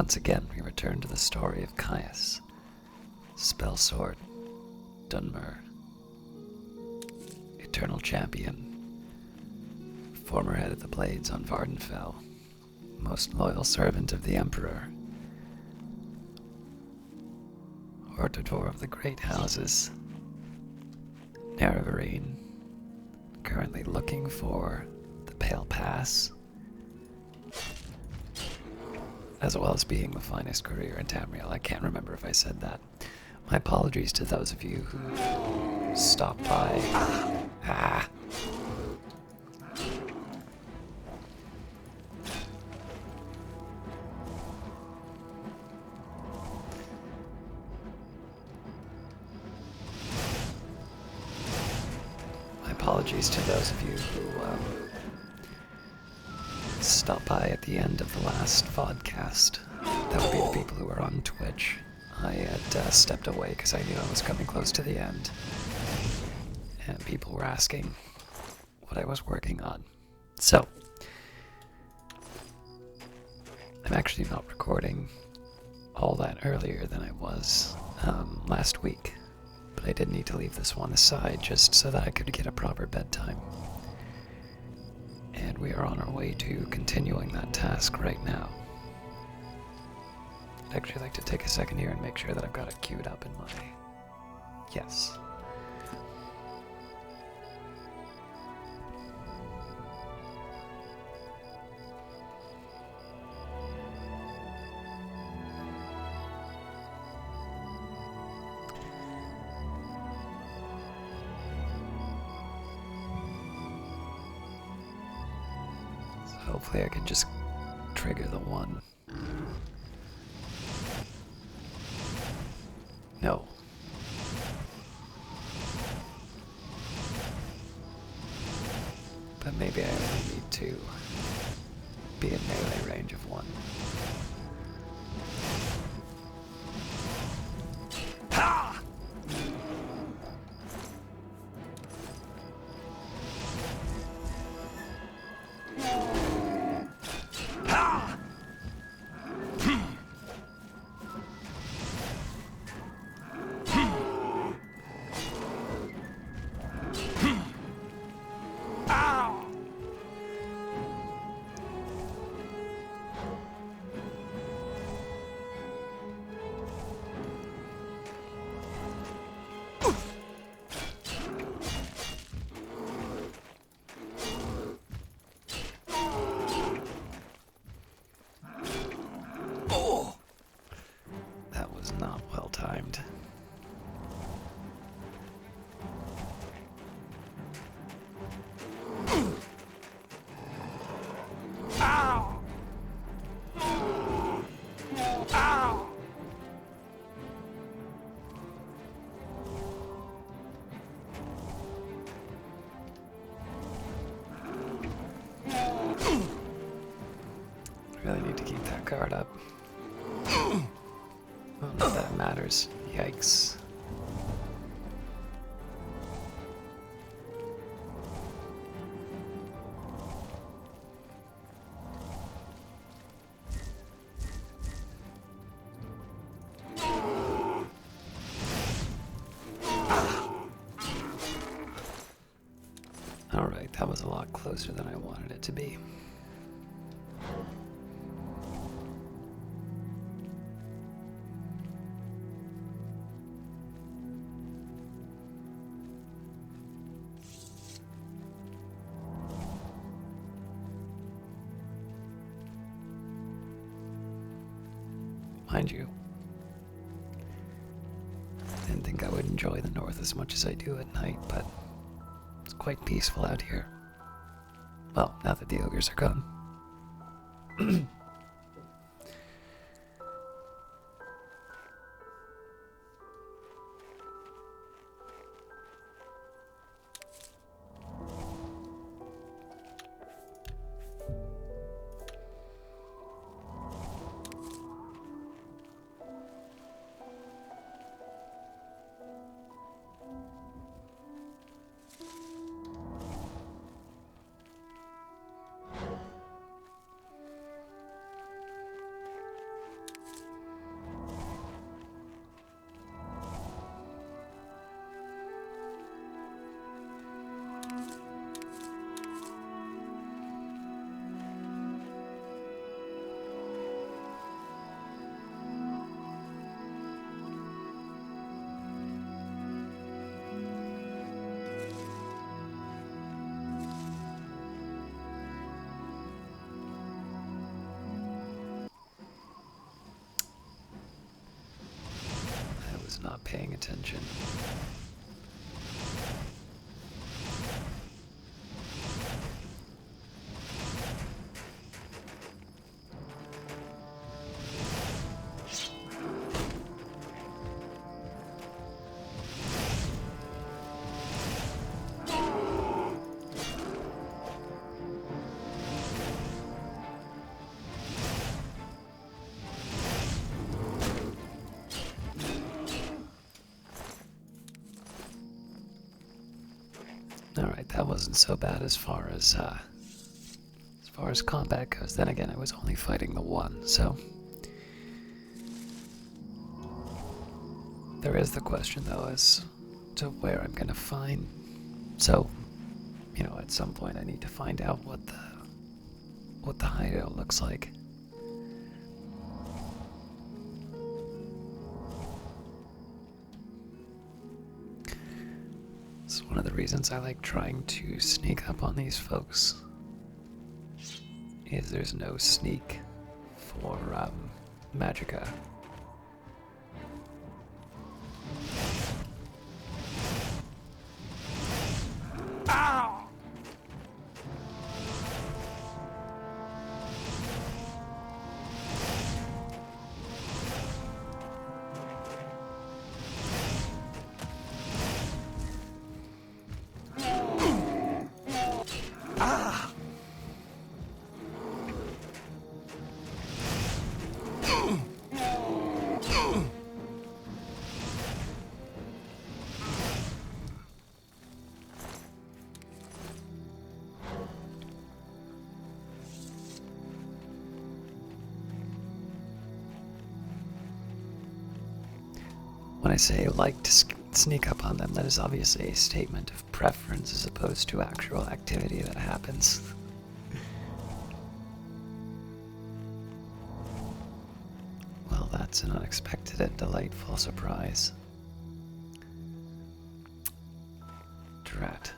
once again we return to the story of Caius, Spell Sword, Dunmer, Eternal Champion, former head of the Blades on Vardenfell, most loyal servant of the Emperor, Hortator of the Great Houses, Akaviri, currently looking for the Pale Pass, as well as being the finest career in Tamriel. I can't remember if I said that. My apologies to those of you who stopped by. My apologies to those of you who stopped by at the end of the last vodcast. That would be the people who were on Twitch. I had stepped away because I knew I was coming close to the end. And people were asking what I was working on. So, I'm actually not recording all that earlier than I was last week. But I did need to leave this one aside just so that I could get a proper bedtime. And we are on our way to continuing that task right now. I'd actually like to take a second here and make sure that I've got it queued up in my... Yes. Hopefully I can just trigger the one. No. But maybe I only need to be in melee range of one. Ha! Not well timed. Ow! Ow! I really need to keep that guard up. Well, not that matters. Yikes. Alright, that was a lot closer than I wanted it to be. Mind you, I didn't think I would enjoy the north as much as I do at night, but it's quite peaceful out here. Well, now that the ogres are gone. not paying attention. Alright, that wasn't so bad as far as combat goes. Then again, I was only fighting the one, so... There is the question, though, as to where I'm gonna find... So, you know, at some point I need to find out what the hideout looks like. It's one of the reasons I like trying to sneak up on these folks. Is there's no sneak for Magicka. When I say like to sneak up on them, that is obviously a statement of preference as opposed to actual activity that happens. Well, that's an unexpected and delightful surprise. Drat.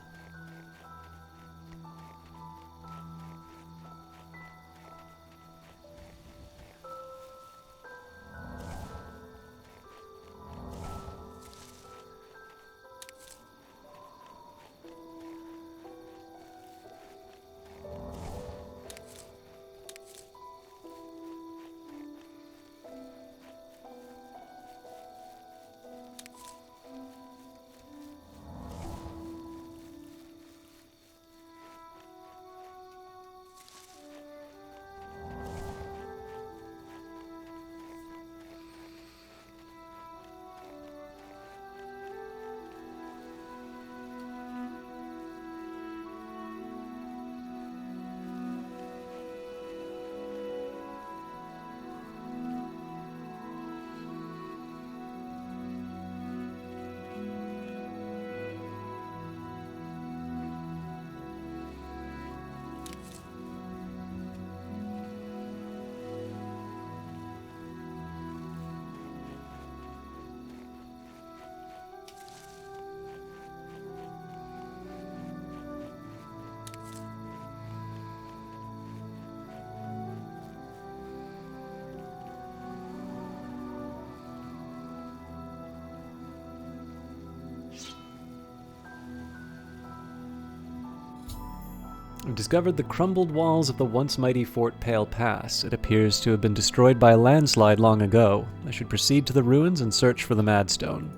I've discovered the crumbled walls of the once mighty Fort Pale Pass. It appears to have been destroyed by a landslide long ago. I should proceed to the ruins and search for the Mad Stone.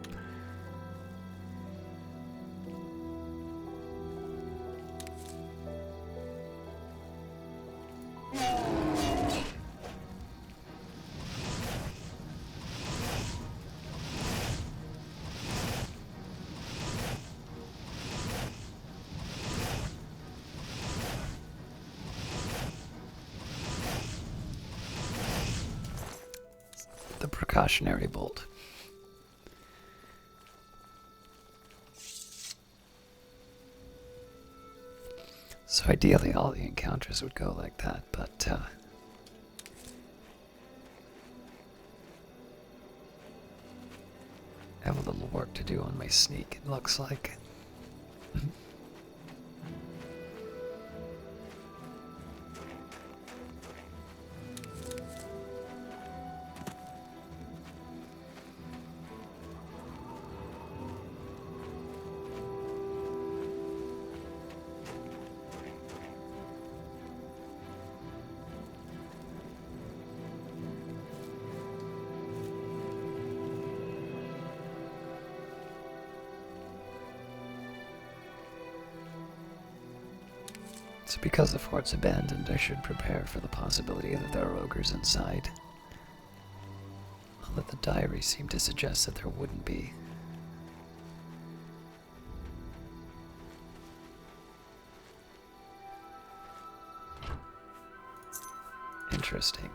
The precautionary bolt. So ideally all the encounters would go like that, but I have a little work to do on my sneak, it looks like. So because the fort's abandoned, I should prepare for the possibility that there are ogres inside. Although the diary seemed to suggest that there wouldn't be. Interesting.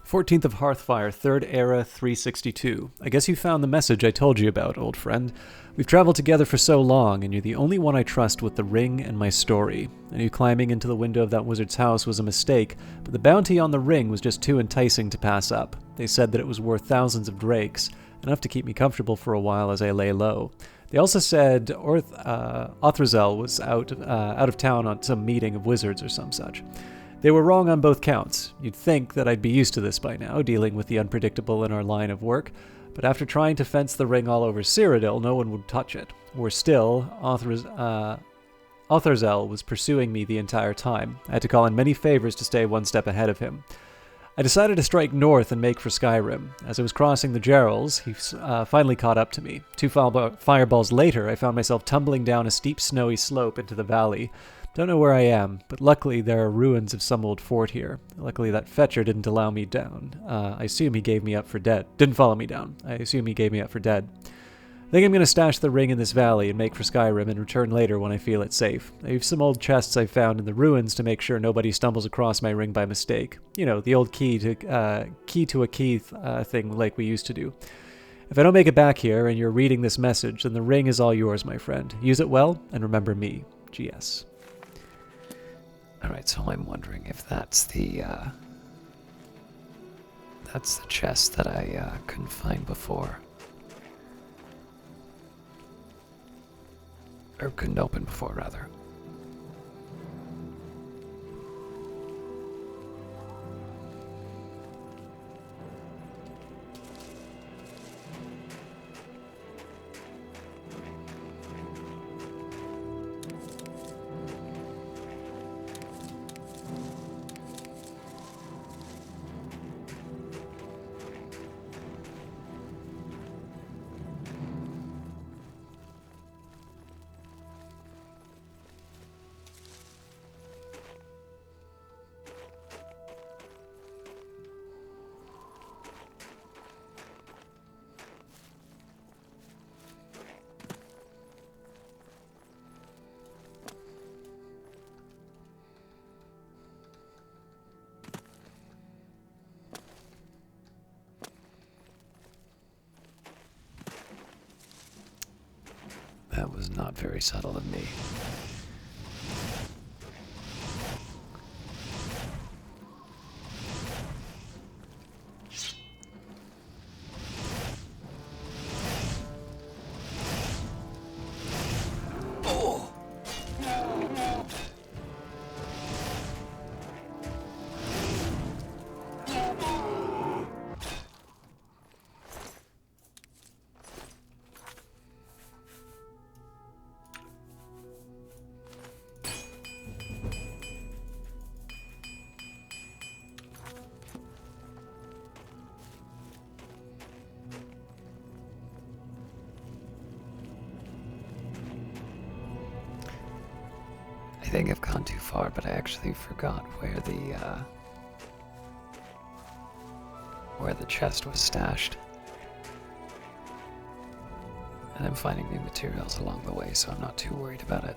14th of Hearthfire, 3rd Era, 362. I guess you found the message I told you about, old friend. We've traveled together for so long, and you're the only one I trust with the ring and my story. I knew climbing into the window of that wizard's house was a mistake, but the bounty on the ring was just too enticing to pass up. They said that it was worth thousands of drakes, enough to keep me comfortable for a while as I lay low. They also said Othrazel was out of town on some meeting of wizards or some such. They were wrong on both counts. You'd think that I'd be used to this by now, dealing with the unpredictable in our line of work, but after trying to fence the ring all over Cyrodiil, no one would touch it. Worse still, Othrazel was pursuing me the entire time. I had to call in many favors to stay one step ahead of him. I decided to strike north and make for Skyrim. As I was crossing the Jeralls, he finally caught up to me. 2 fireballs later, I found myself tumbling down a steep snowy slope into the valley. Don't know where I am, but luckily there are ruins of some old fort here. Luckily that fetcher didn't allow me down. I assume he gave me up for dead. Didn't follow me down. I assume he gave me up for dead. I think I'm going to stash the ring in this valley and make for Skyrim and return later when I feel it's safe. I have some old chests I found in the ruins to make sure nobody stumbles across my ring by mistake. You know, the old key to a key thing like we used to do. If I don't make it back here and you're reading this message, then the ring is all yours, my friend. Use it well and remember me. GS. Alright, so I'm wondering if that's the chest that I couldn't find before. Or couldn't open before, rather. That was not very subtle of me. I think I've gone too far, but I actually forgot where the chest was stashed. And I'm finding new materials along the way, so I'm not too worried about it.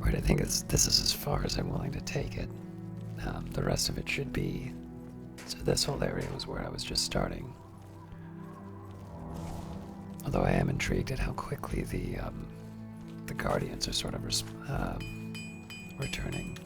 Right, I think this is as far as I'm willing to take it. The rest of it should be... So this whole area was where I was just starting. Although I am intrigued at how quickly the Guardians are sort of returning.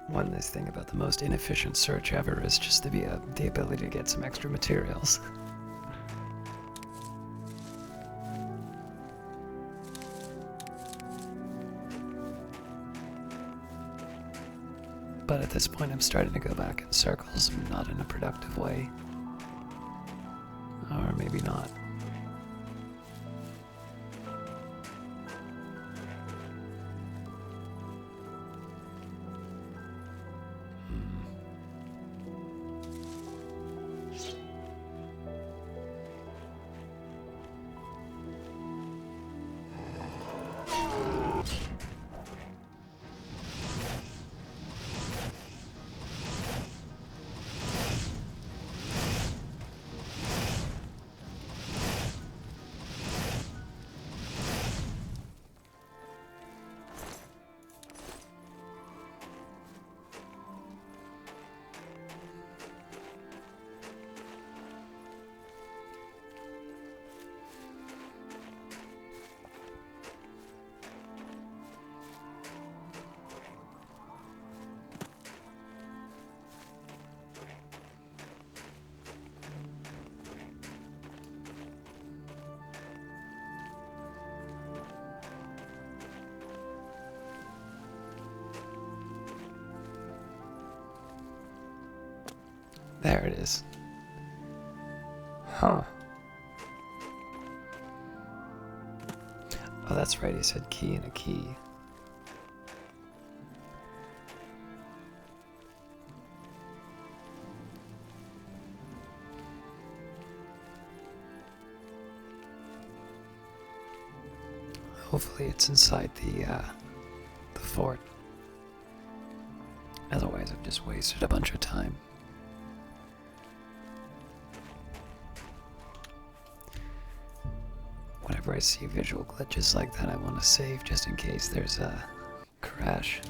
One nice thing about the most inefficient search ever is just the ability to get some extra materials. But at this point I'm starting to go back in circles, not in a productive way. Or maybe not. There it is. Huh. Oh, that's right, he said key and a key. Hopefully it's inside the fort. Otherwise I've just wasted a bunch of time. Whenever I see visual glitches like that, I want to save just in case there's a crash.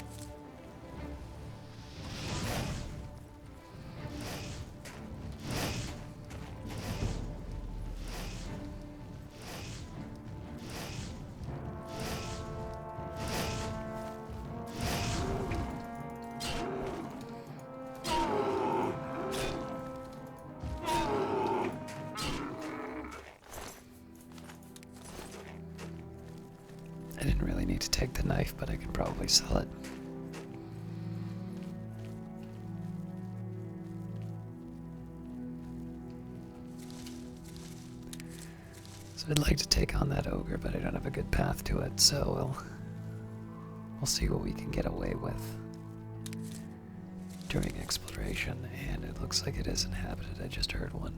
I didn't really need to take the knife, but I could probably sell it. So I'd like to take on that ogre, but I don't have a good path to it, so we'll see what we can get away with during exploration, and it looks like it is inhabited. I just heard one.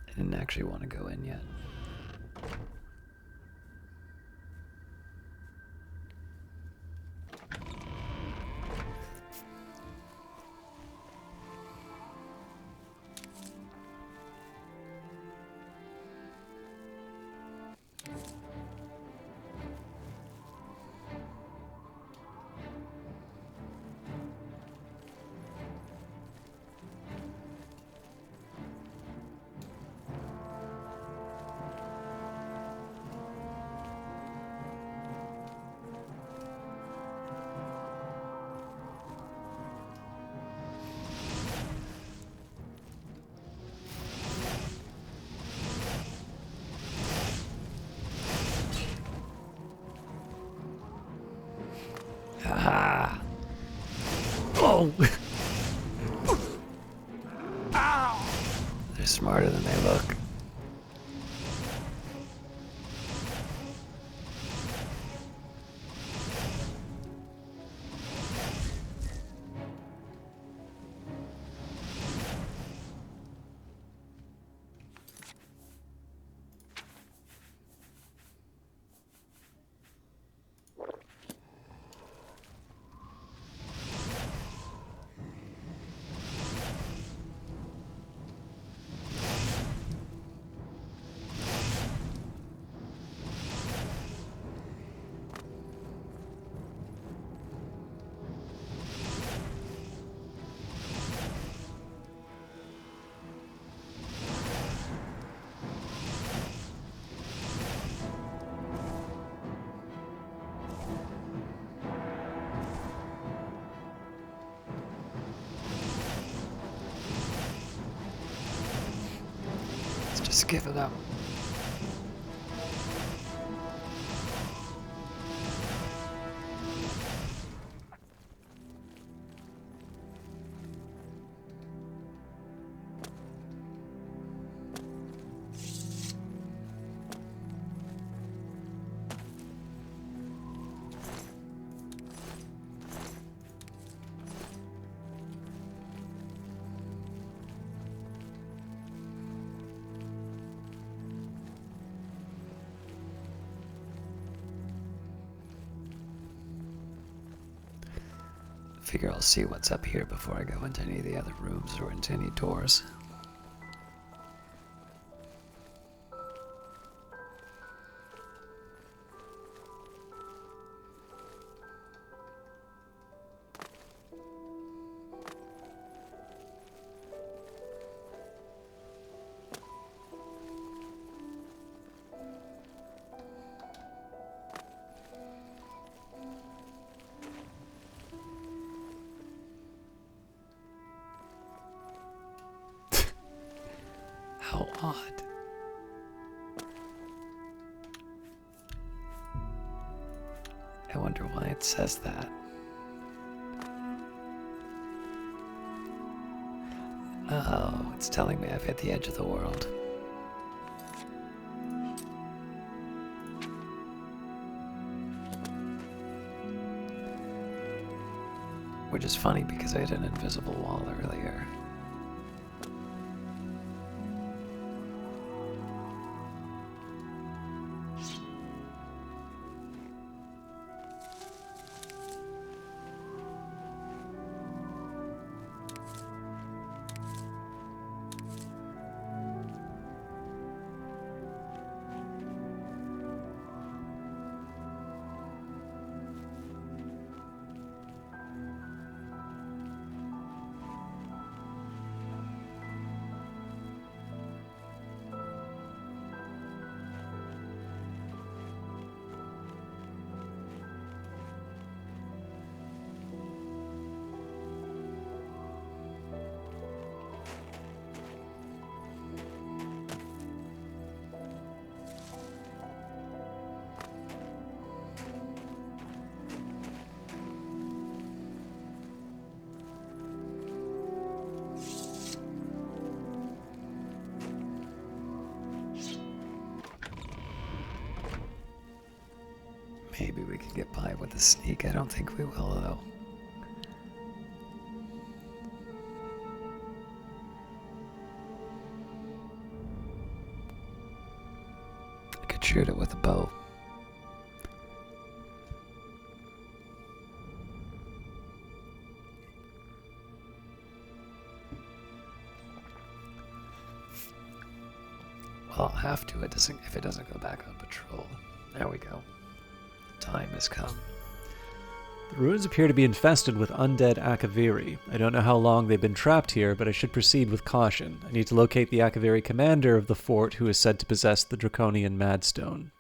I didn't actually want to go in yet. No! They're smarter than they look. Just give it up. Figure I'll see what's up here before I go into any of the other rooms or into any doors. How odd. I wonder why it says that. Oh, it's telling me I've hit the edge of the world. Which is funny because I hit an invisible wall earlier. Maybe we could get by with a sneak. I don't think we will, though. I could shoot it with a bow. Well, I'll have to. If it doesn't go back on patrol. There we go. Time has come. The ruins appear to be infested with undead Akaviri. I don't know how long they've been trapped here, but I should proceed with caution. I need to locate the Akaviri commander of the fort who is said to possess the Draconian Mad Stone.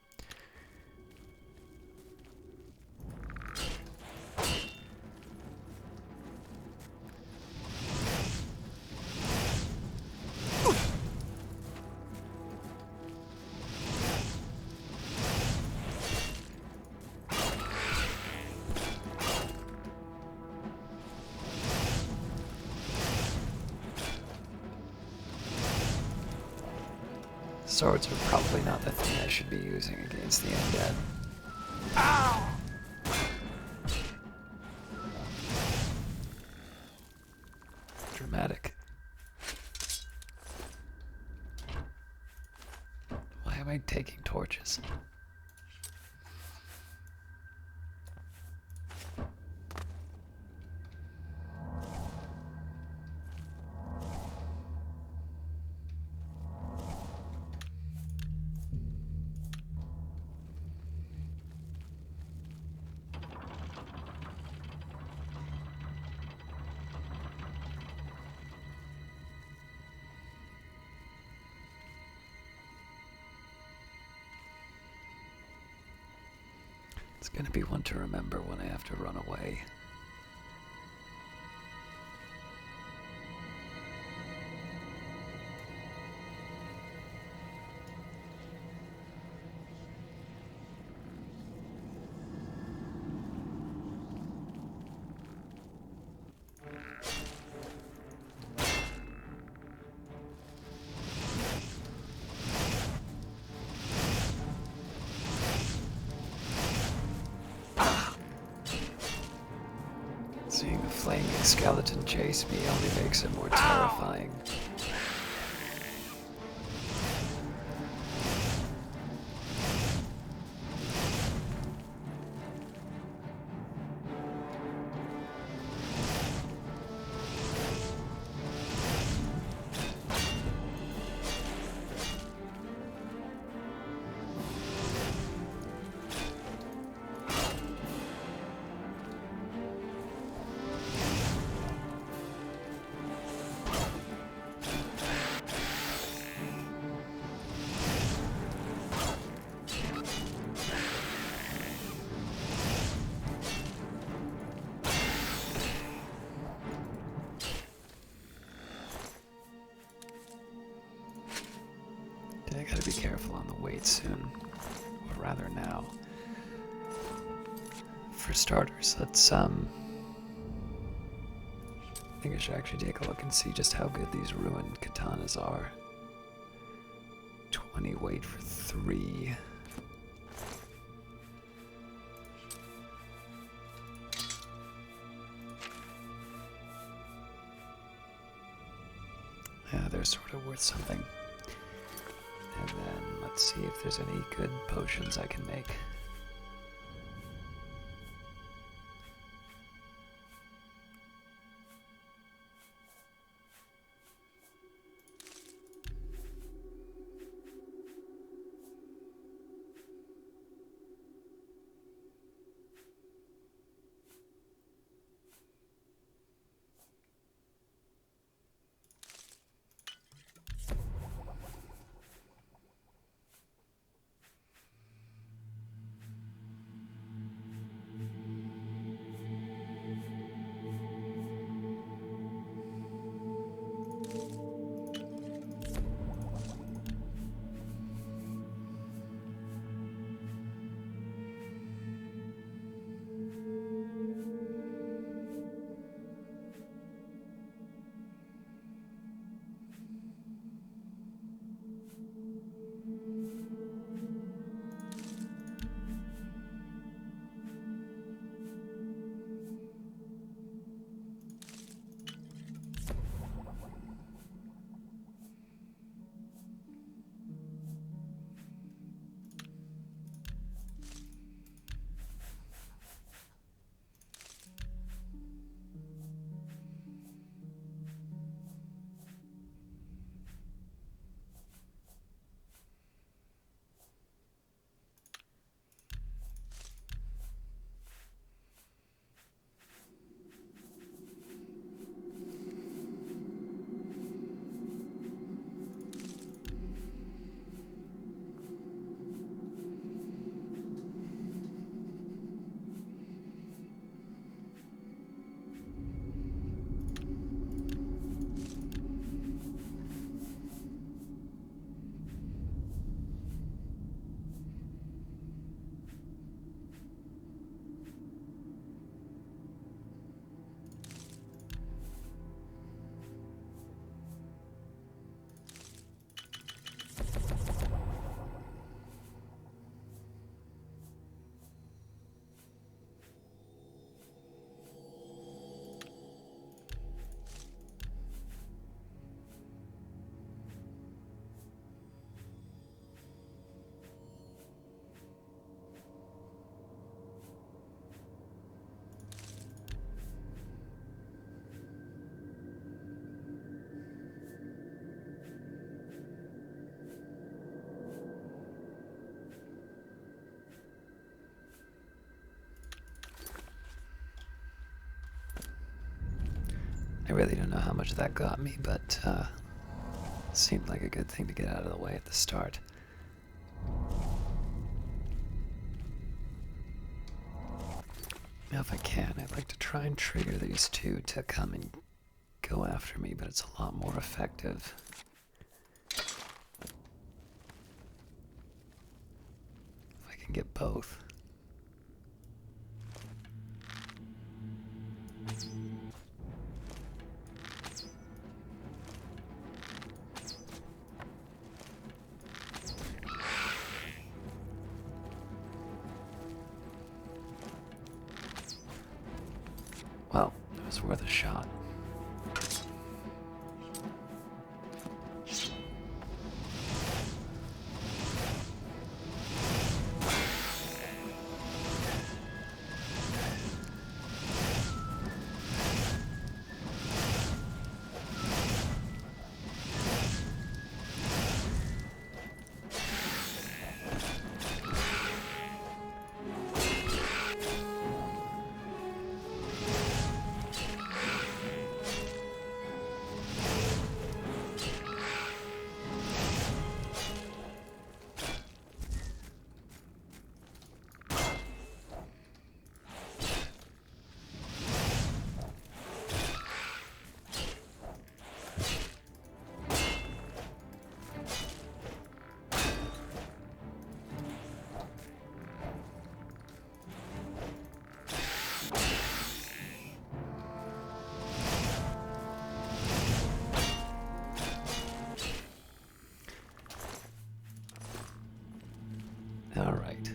Swords are probably not the thing I should be using against the undead. Dramatic. Why am I taking torches? It's gonna be one to remember when I have to run away. Seeing a flaming skeleton chase me only makes it more terrifying. I gotta be careful on the weight soon, or rather now. For starters, let's I think I should actually take a look and see just how good these ruined katanas are. 20 weight for 3. Yeah, they're sort of worth something. And then let's see if there's any good potions I can make. I really don't know how much that got me, but seemed like a good thing to get out of the way at the start. Now if I can, I'd like to try and trigger these two to come and go after me, but it's a lot more effective if I can get both. Well, it was worth a shot. All right.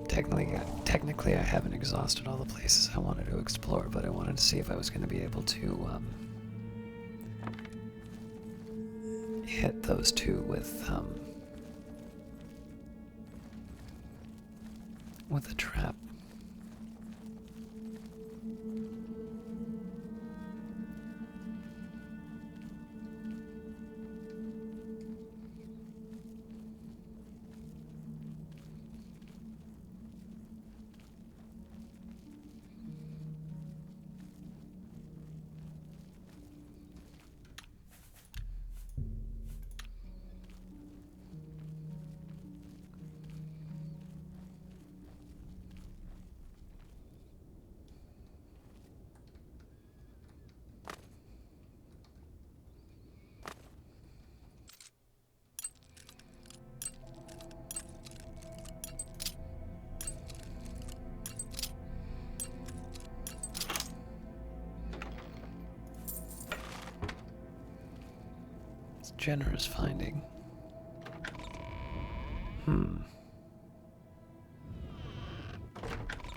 Technically, I haven't exhausted all the places I wanted to explore, but I wanted to see if I was going to be able to hit those two with a trap. Generous finding. I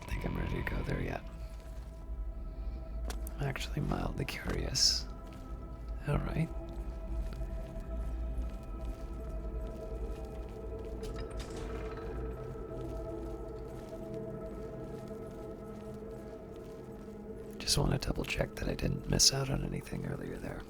think I'm ready to go there yet. I'm actually mildly curious. All right. Just want to double check that I didn't miss out on anything earlier there.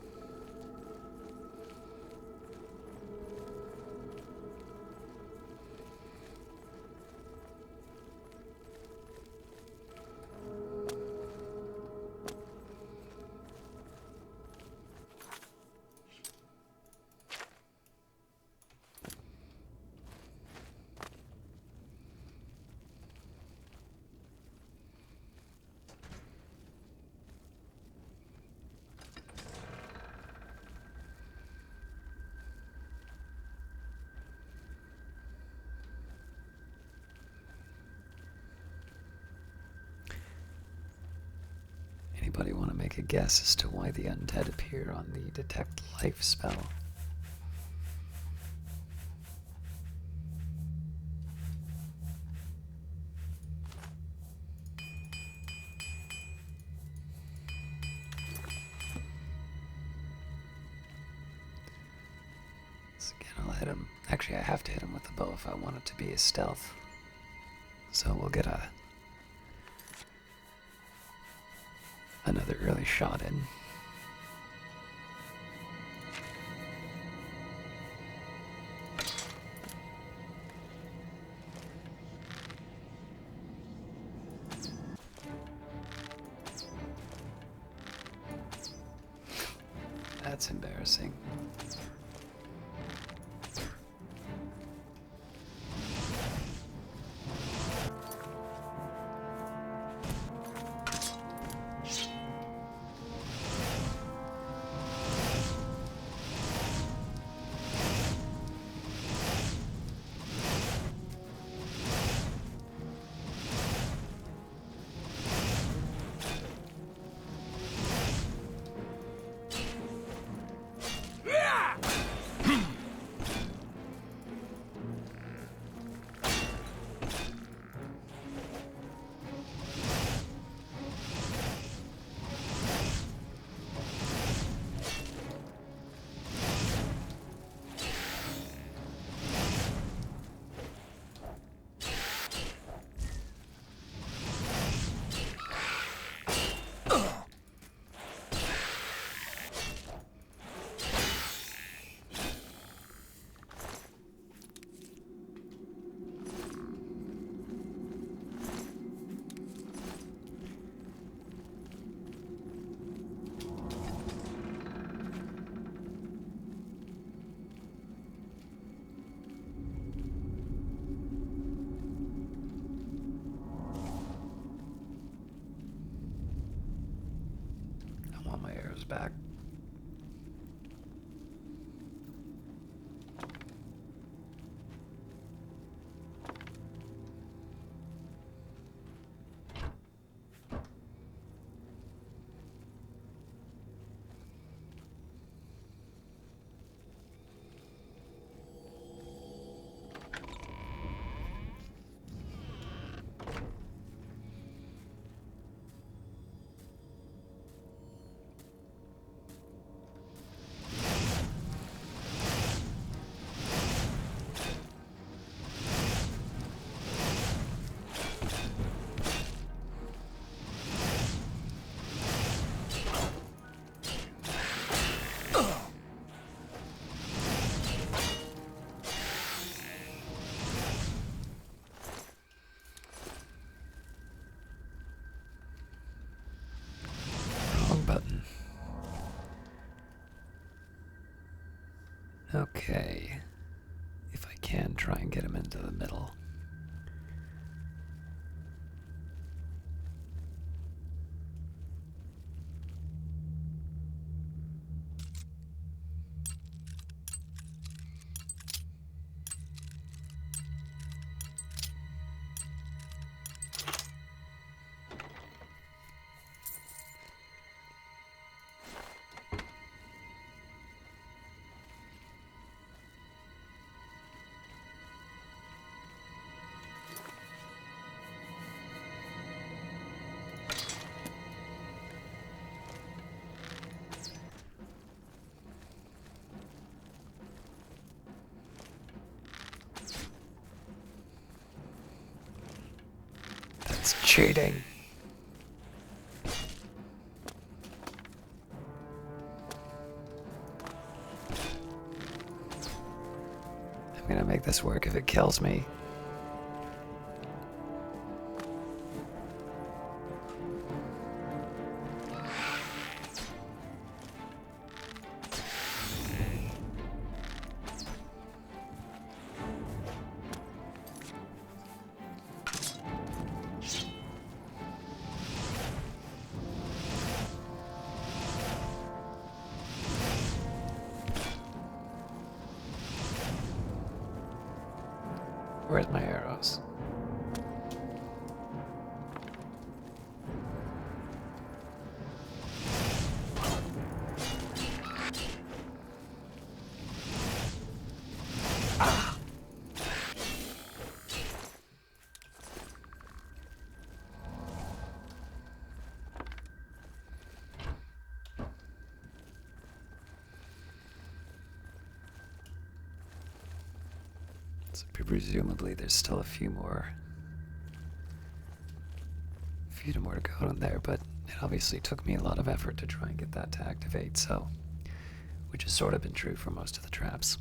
Anybody want to make a guess as to why the undead appear on the detect life spell? So again, I'll hit him. Actually, I have to hit him with the bow if I want it to be a stealth. So we'll get another early shot in. That's embarrassing. I want my arrows back. Button. Okay. If I can, try and get him into the middle. That's cheating. I'm gonna make this work if it kills me. Where's my arrows? Ah. So presumably there's still a few more to go on there, but it obviously took me a lot of effort to try and get that to activate, so which has sort of been true for most of the traps.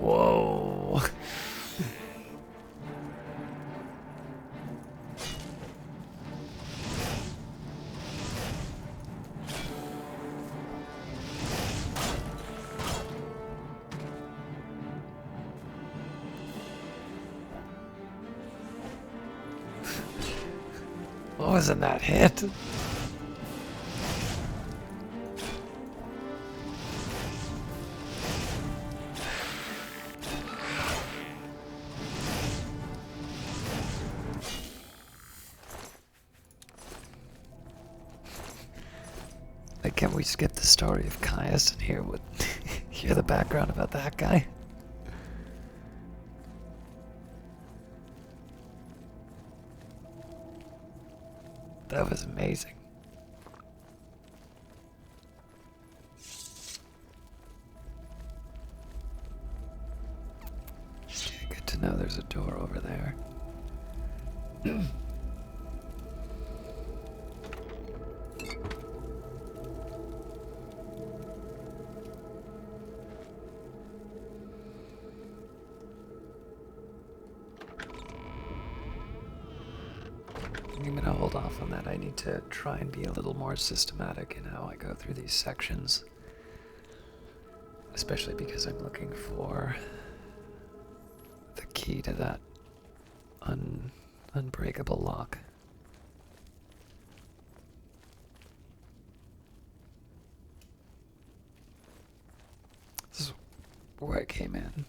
Whoa. What was in that hit? Like, can we skip the story of Caius and hear the background about that guy? That was amazing. Okay, good to know there's a door over there. I'm gonna hold off on that. I need to try and be a little more systematic in how I go through these sections. Especially because I'm looking for the key to that unbreakable lock. This is where I came in.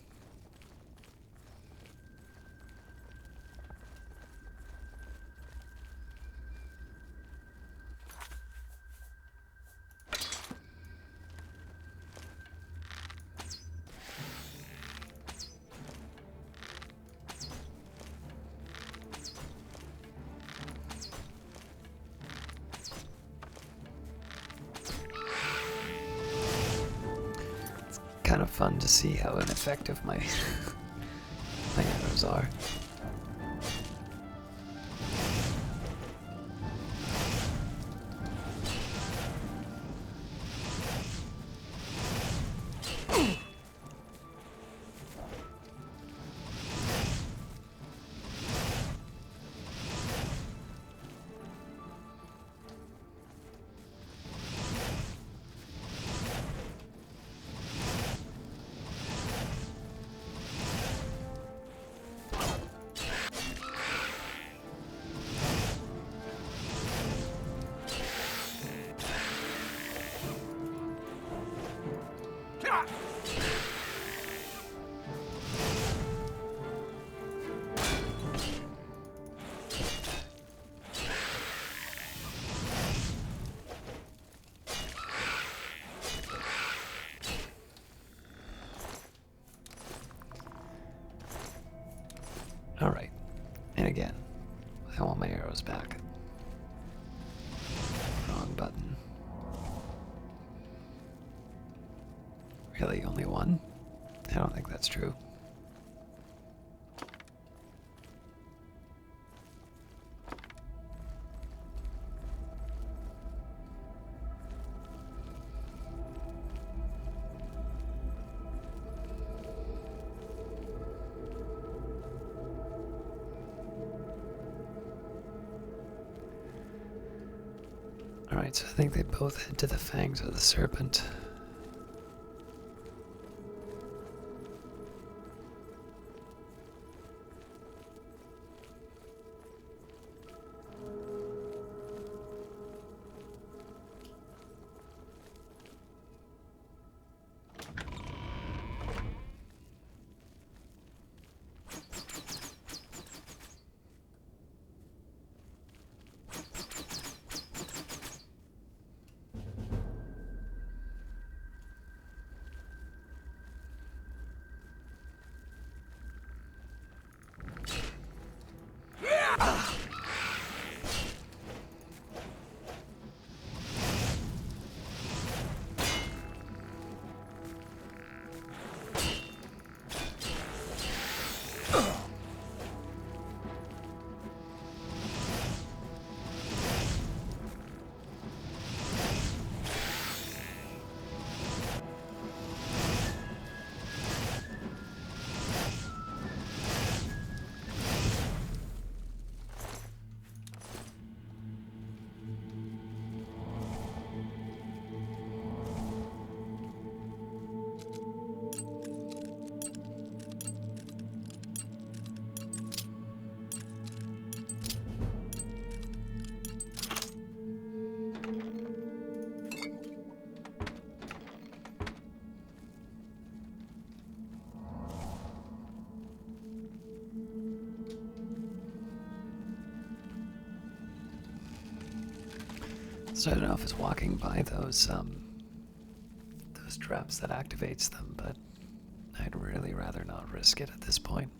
Kind of fun to see how ineffective my arrows are. Alright, and again, I want my arrows back. Wrong button. Really, only one? I don't think that's true. Alright, so I think they both head to the fangs of the serpent. So I don't know if it's walking by those traps that activates them, but I'd really rather not risk it at this point.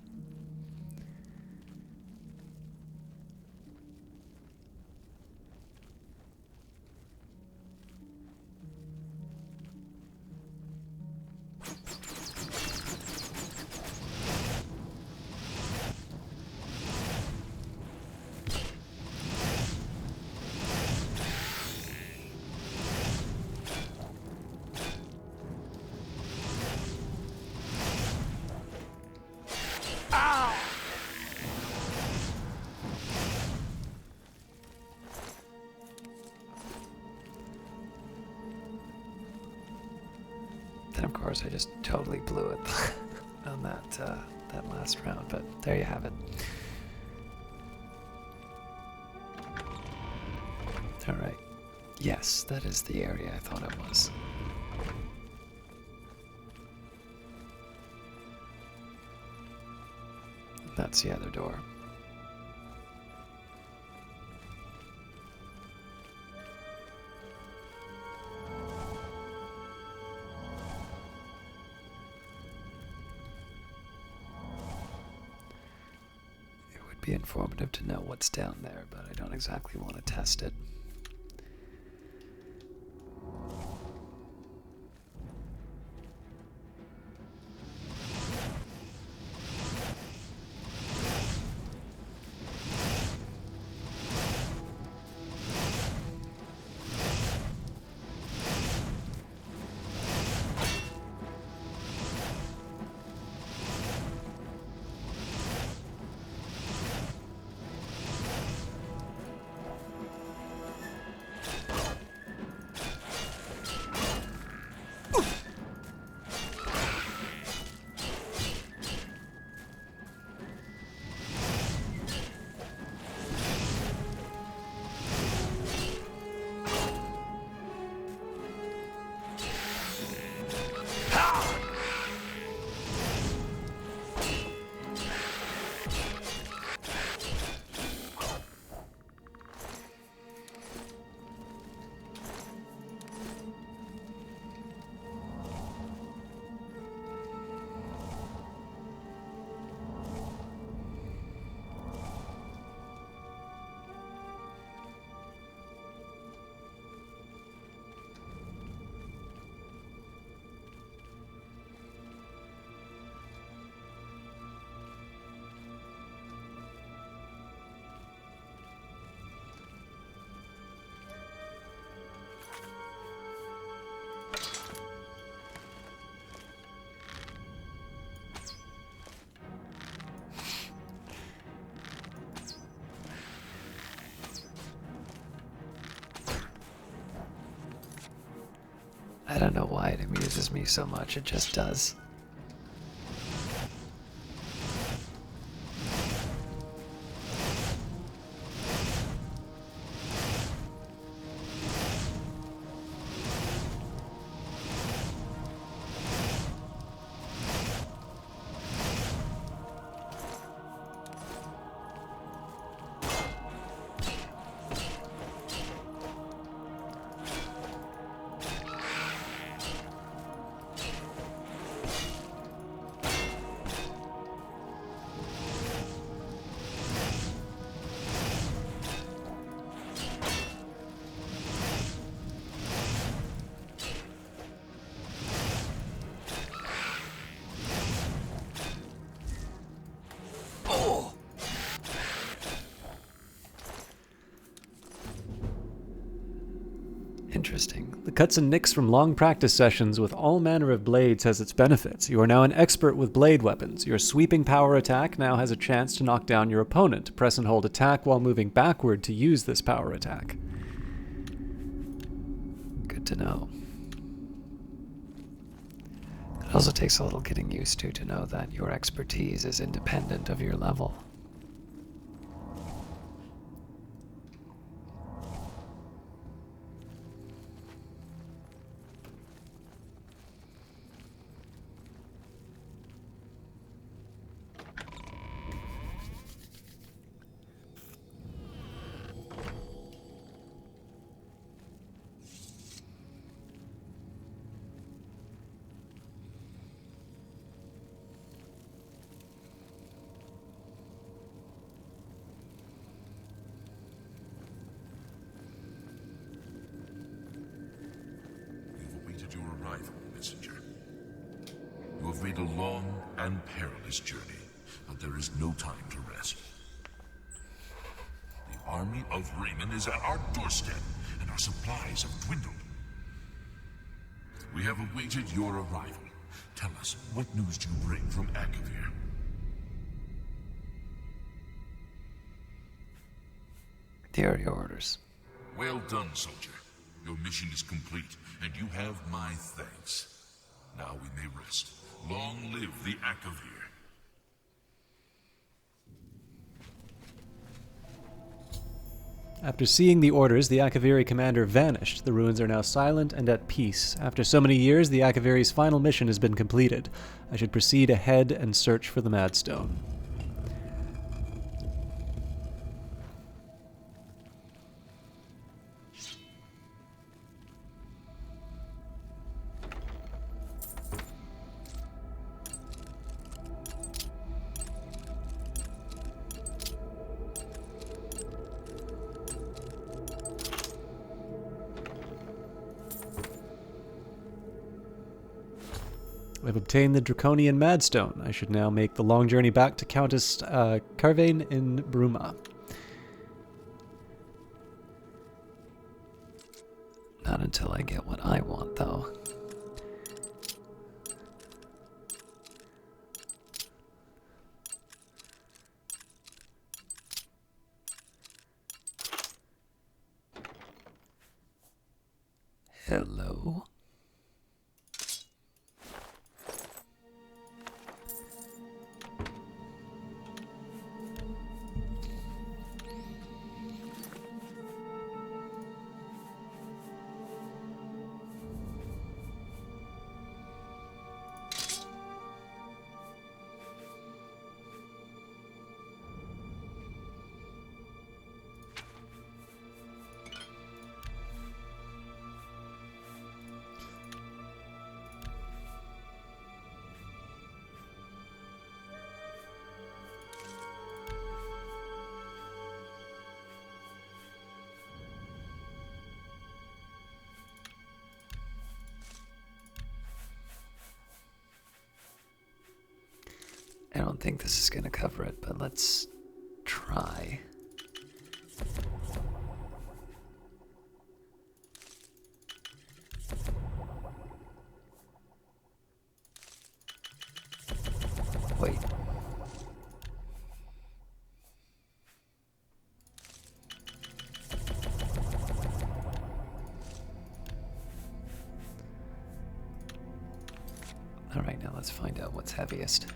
Then of course I just totally blew it on that last round, but there you have it. Alright. Yes, that is the area I thought it was. That's the other door. It would be informative to know what's down there, but I don't exactly want to test it. I don't know why it amuses me so much, it just does. Interesting. The cuts and nicks from long practice sessions with all manner of blades has its benefits. You are now an expert with blade weapons. Your sweeping power attack now has a chance to knock down your opponent. Press and hold attack while moving backward to use this power attack. Good to know. It also takes a little getting used to know that your expertise is independent of your level. messenger. You have made a long and perilous journey, but there is no time to rest. The army of Raymond is at our doorstep, and our supplies have dwindled. We have awaited your arrival. Tell us, what news do you bring from Akavir? Here are your orders. Well done, soldier. Your mission is complete, and you have my thanks. Now we may rest. Long live the Akavir. After seeing the orders, the Akaviri commander vanished. The ruins are now silent and at peace. After so many years, the Akaviri's final mission has been completed. I should proceed ahead and search for the Mad Stone. I've obtained the Draconian Mad Stone. I should now make the long journey back to Countess Carvane in Bruma. Not until I get what I want, though. Hello? I don't think this is going to cover it, but let's try. Wait. All right, now let's find out what's heaviest.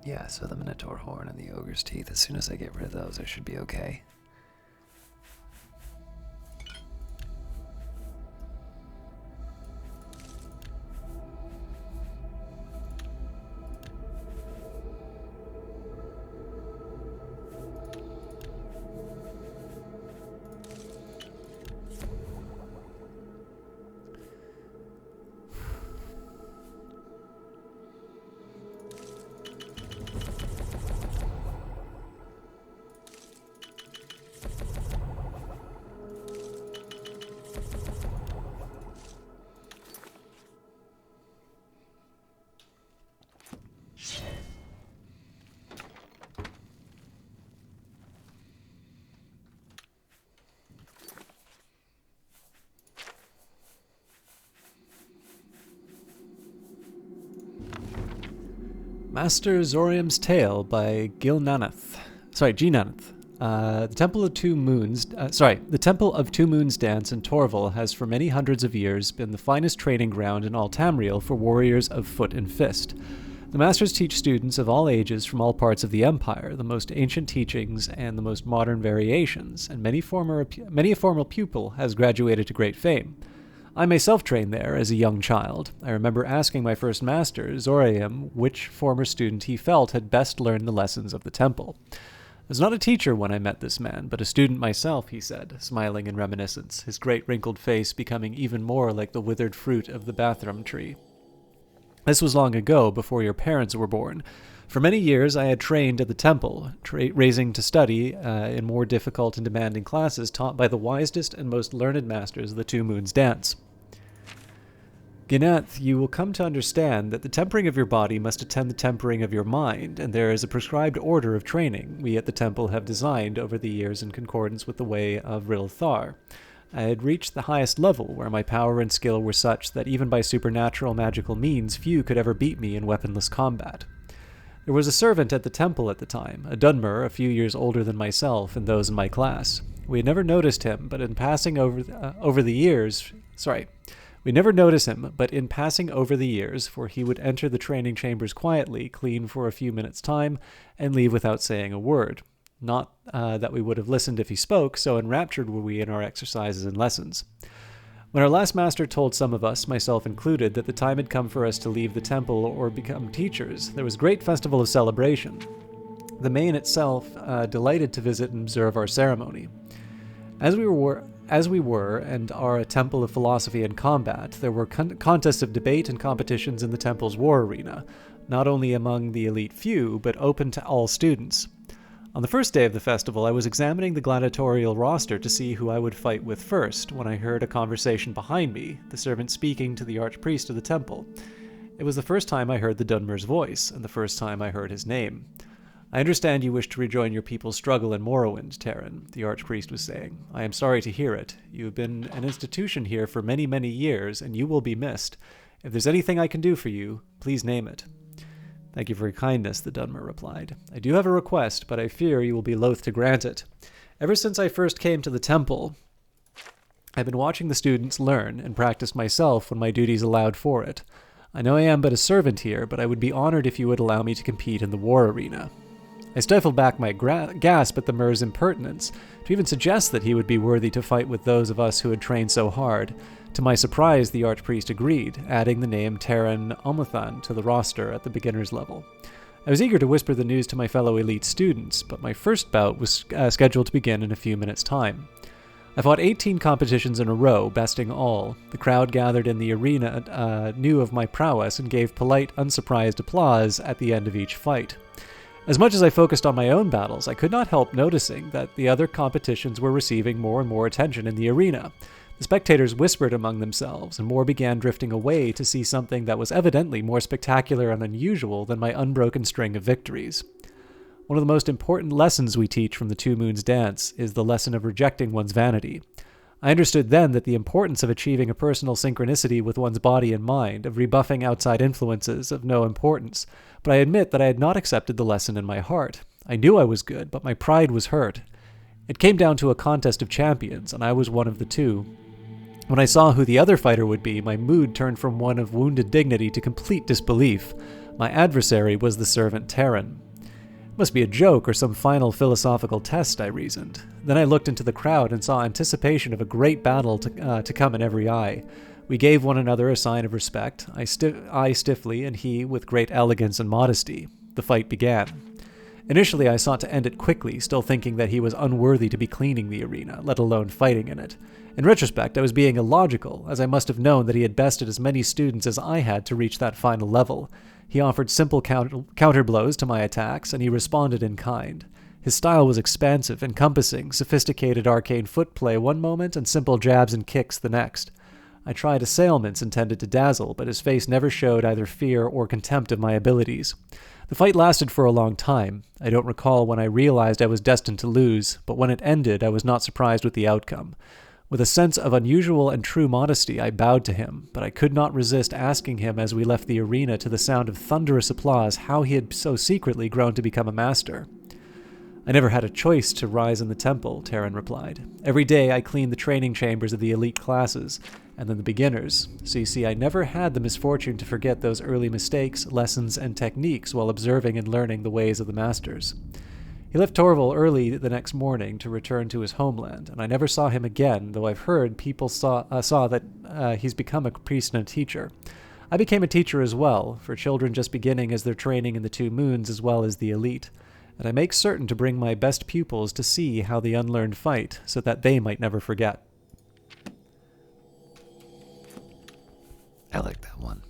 Yeah, so the Minotaur horn and the ogre's teeth, as soon as I get rid of those, I should be okay. Master Zorium's Tale by G-Nanath. The Temple of Two Moons. The Temple of Two Moons dance in Torval has for many hundreds of years been the finest training ground in all Tamriel for warriors of foot and fist. The masters teach students of all ages from all parts of the Empire the most ancient teachings and the most modern variations, and many a former pupil has graduated to great fame. I myself trained there as a young child. I remember asking my first master, Zorium, which former student he felt had best learned the lessons of the temple. I was not a teacher when I met this man, but a student myself, he said, smiling in reminiscence, his great wrinkled face becoming even more like the withered fruit of the bathrum tree. This was long ago, before your parents were born. For many years, I had trained at the temple, raising to study in more difficult and demanding classes taught by the wisest and most learned masters of the Two Moons dance. Gineth, you will come to understand that the tempering of your body must attend the tempering of your mind, and there is a prescribed order of training we at the temple have designed over the years in concordance with the way of Rilthar. I had reached the highest level, where my power and skill were such that even by supernatural magical means few could ever beat me in weaponless combat. There was a servant at the temple at the time, a Dunmer a few years older than myself and those in my class. We had never noticed him, but in passing over the years, for he would enter the training chambers quietly, clean for a few minutes' time, and leave without saying a word. Not that we would have listened if he spoke, so enraptured were we in our exercises and lessons. When our last master told some of us, myself included, that the time had come for us to leave the temple or become teachers, there was great festival of celebration. The Main itself delighted to visit and observe our ceremony. As we were and are a temple of philosophy and combat, there were contests of debate and competitions in the temple's war arena, not only among the elite few, but open to all students. On the first day of the festival, I was examining the gladiatorial roster to see who I would fight with first, when I heard a conversation behind me, the servant speaking to the archpriest of the temple. It was the first time I heard the Dunmer's voice, and the first time I heard his name. "I understand you wish to rejoin your people's struggle in Morrowind, Terran," the archpriest was saying. "I am sorry to hear it. You have been an institution here for many, many years, and you will be missed. If there's anything I can do for you, please name it." "Thank you for your kindness," the Dunmer replied. "I do have a request, but I fear you will be loath to grant it. Ever since I first came to the temple, I've been watching the students learn and practice myself when my duties allowed for it. I know I am but a servant here, but I would be honored if you would allow me to compete in the war arena." I stifled back my gasp at the Mer's impertinence, to even suggest that he would be worthy to fight with those of us who had trained so hard. To my surprise, the archpriest agreed, adding the name Terran Omothan to the roster at the beginner's level. I was eager to whisper the news to my fellow elite students, but my first bout was scheduled to begin in a few minutes' time. I fought 18 competitions in a row, besting all. The crowd gathered in the arena knew of my prowess and gave polite, unsurprised applause at the end of each fight. As much as I focused on my own battles, I could not help noticing that the other competitions were receiving more and more attention in the arena. The spectators whispered among themselves, and more began drifting away to see something that was evidently more spectacular and unusual than my unbroken string of victories. One of the most important lessons we teach from the Two Moons dance is the lesson of rejecting one's vanity. I understood then that the importance of achieving a personal synchronicity with one's body and mind, of rebuffing outside influences of no importance, but I admit that I had not accepted the lesson in my heart. I knew I was good, but my pride was hurt. It came down to a contest of champions, and I was one of the two. When I saw who the other fighter would be, my mood turned from one of wounded dignity to complete disbelief. My adversary was the servant Terran. It must be a joke or some final philosophical test, I reasoned. Then I looked into the crowd and saw anticipation of a great battle to come in every eye. We gave one another a sign of respect, I stiffly and he with great elegance and modesty. The fight began. Initially I sought to end it quickly, still thinking that he was unworthy to be cleaning the arena, let alone fighting in it. In retrospect, I was being illogical, as I must have known that he had bested as many students as I had to reach that final level. He offered simple counterblows to my attacks, and he responded in kind. His style was expansive, encompassing, sophisticated arcane footplay one moment and simple jabs and kicks the next. I tried assailments intended to dazzle, but his face never showed either fear or contempt of my abilities. The fight lasted for a long time. I don't recall when I realized I was destined to lose, but when it ended, I was not surprised with the outcome. With a sense of unusual and true modesty, I bowed to him, but I could not resist asking him as we left the arena to the sound of thunderous applause how he had so secretly grown to become a master. "I never had a choice to rise in the temple," Terran replied. "Every day I cleaned the training chambers of the elite classes, and then the beginners. So you see, I never had the misfortune to forget those early mistakes, lessons, and techniques while observing and learning the ways of the masters." He left Torval early the next morning to return to his homeland, and I never saw him again, though I've heard people saw that he's become a priest and a teacher. I became a teacher as well, for children just beginning as their training in the Two Moons as well as the elite, and I make certain to bring my best pupils to see how the unlearned fight, so that they might never forget. I like that one.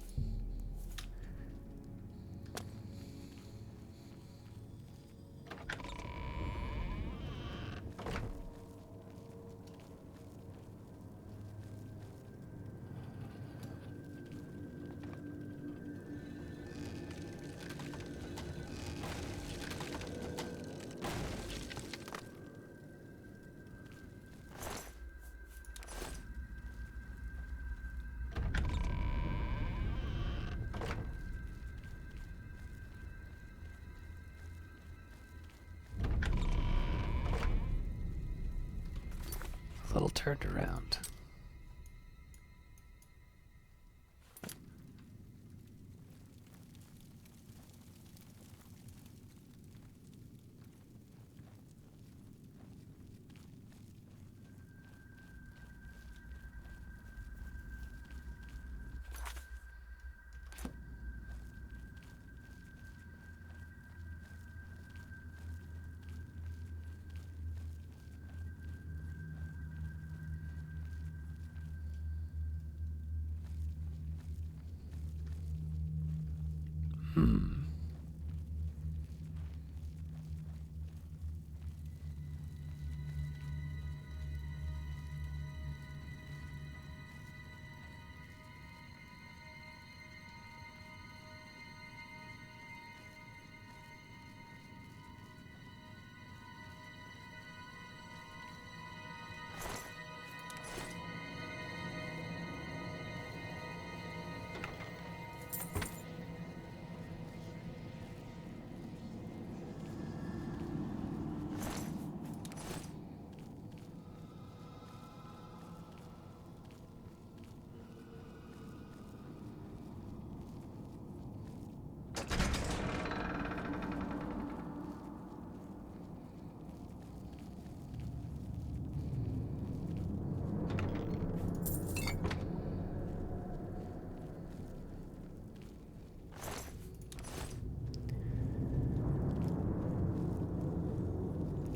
turned around.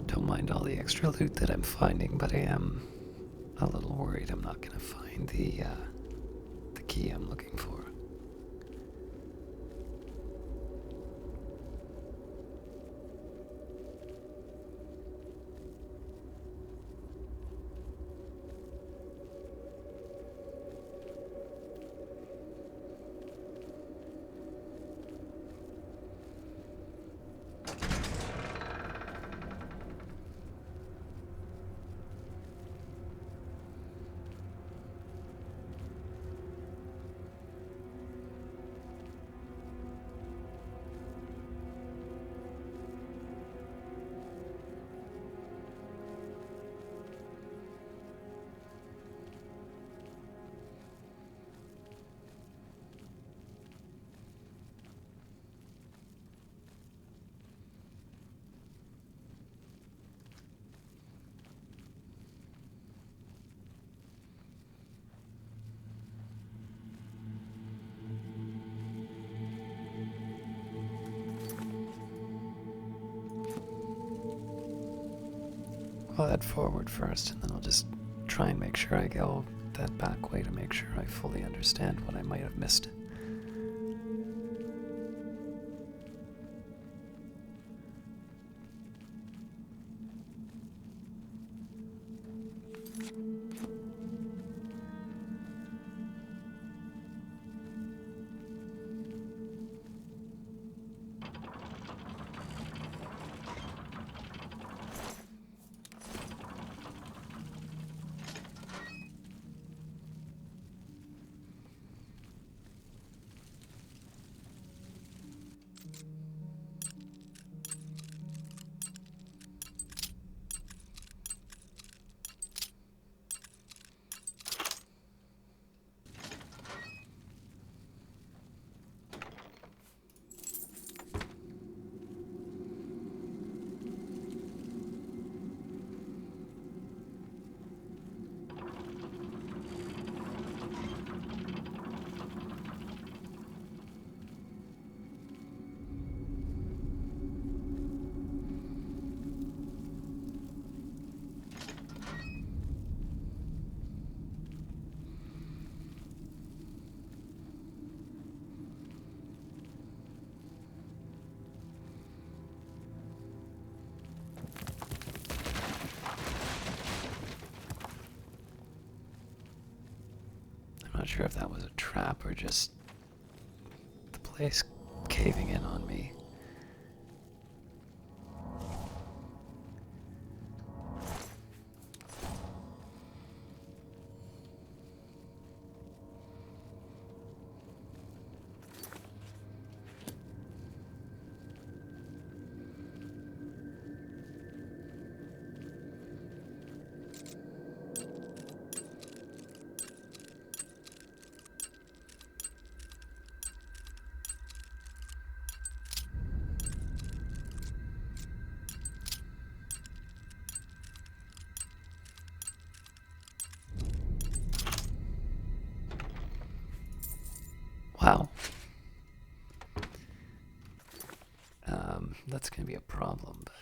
Don't mind all the extra loot that I'm finding, but I am a little worried I'm not gonna find the key I'm looking for. I'll head forward first, and then I'll just try and make sure I go that back way to make sure I fully understand what I might have missed. I'm not sure if that was a trap or just the place caving in on me. Wow. That's going to be a problem, but...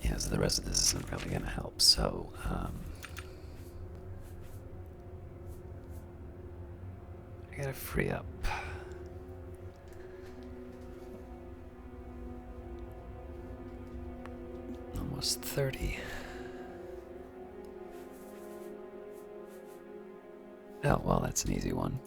Yeah, so the rest of this isn't really going to help, so... I gotta free up. Almost 30. Oh, well, that's an easy one.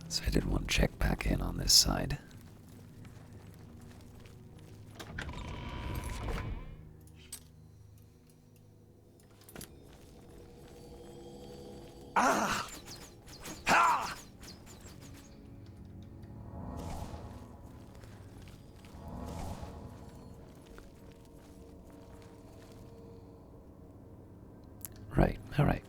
So I did want to check back in on this side. Ah! Ha! Right, all right.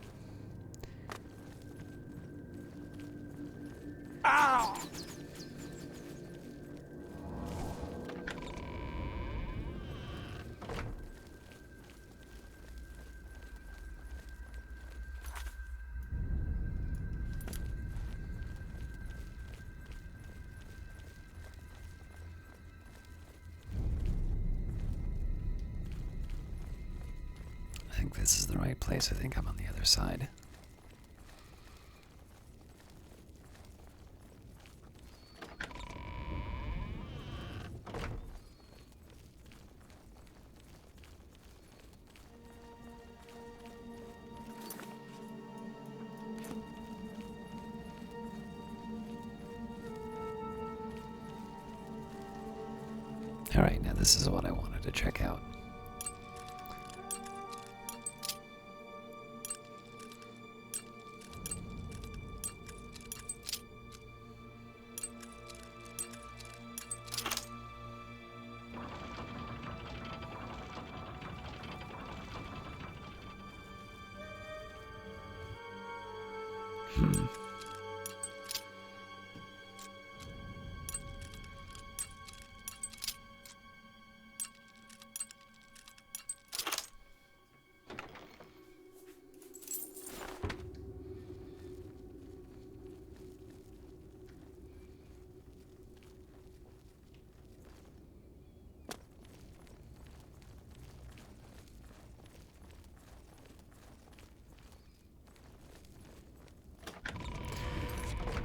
I think this is the right place. I think I'm on the other side. Alright, now this is what I wanted to check out.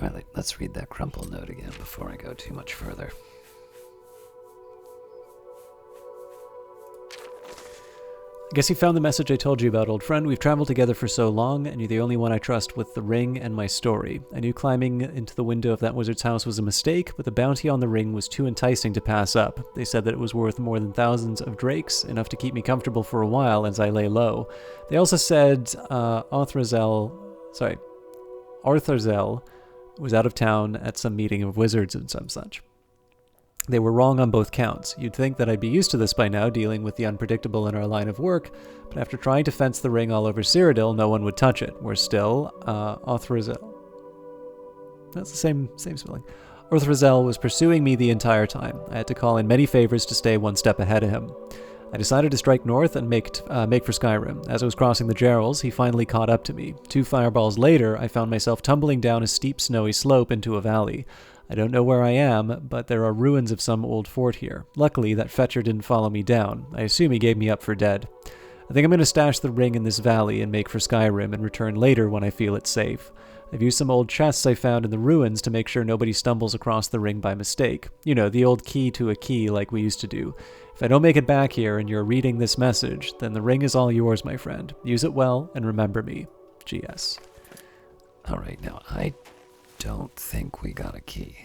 Alright, let's read that crumple note again before I go too much further. I guess you found the message I told you about, old friend. We've traveled together for so long, and you're the only one I trust with the ring and my story. I knew climbing into the window of that wizard's house was a mistake, but the bounty on the ring was too enticing to pass up. They said that it was worth more than thousands of drakes, enough to keep me comfortable for a while as I lay low. They also said Arthurzel was out of town at some meeting of wizards and some such. They were wrong on both counts. You'd think that I'd be used to this by now, dealing with the unpredictable in our line of work, but after trying to fence the ring all over Cyrodiil, no one would touch it. Worse still, Arthurzel. That's the same spelling. Arthurzel was pursuing me the entire time. I had to call in many favors to stay one step ahead of him. I decided to strike north and make for Skyrim. As I was crossing the Jeralls, he finally caught up to me. 2 fireballs later, I found myself tumbling down a steep, snowy slope into a valley. I don't know where I am, but there are ruins of some old fort here. Luckily, that fetcher didn't follow me down. I assume he gave me up for dead. I think I'm going to stash the ring in this valley and make for Skyrim and return later when I feel it's safe. I've used some old chests I found in the ruins to make sure nobody stumbles across the ring by mistake. You know, the old key to a key like we used to do. If I don't make it back here and you're reading this message, then the ring is all yours, my friend. Use it well and remember me. GS. Alright, now I don't think we got a key.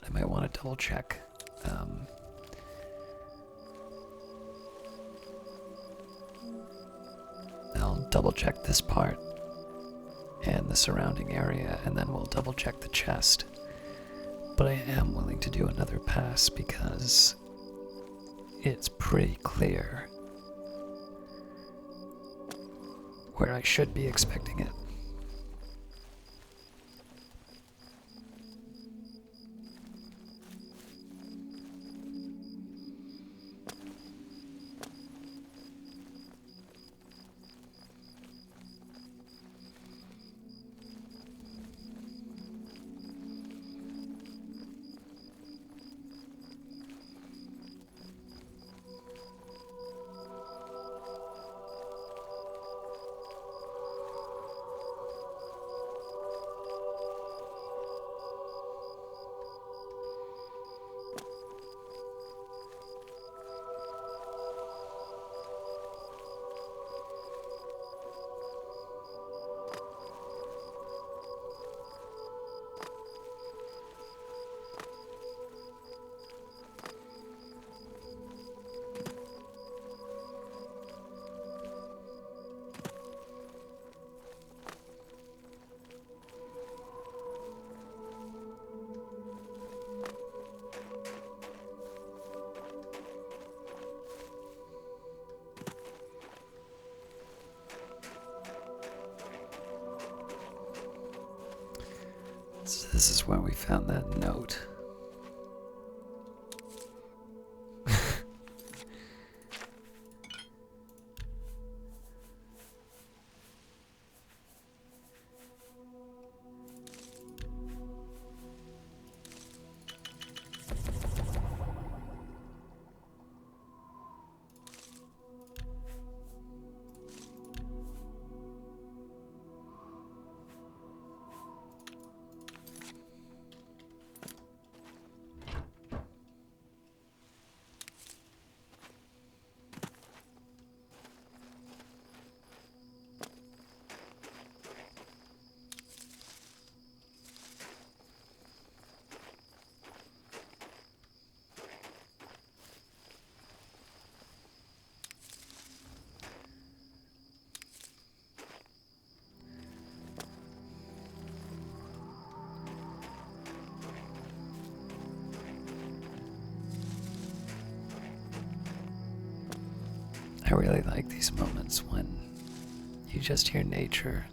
I might want to double check. I'll double check this part and the surrounding area, and then we'll double check the chest. But I am willing to do another pass because it's pretty clear where I should be expecting it. So this is where we found that note. I really like these moments when you just hear nature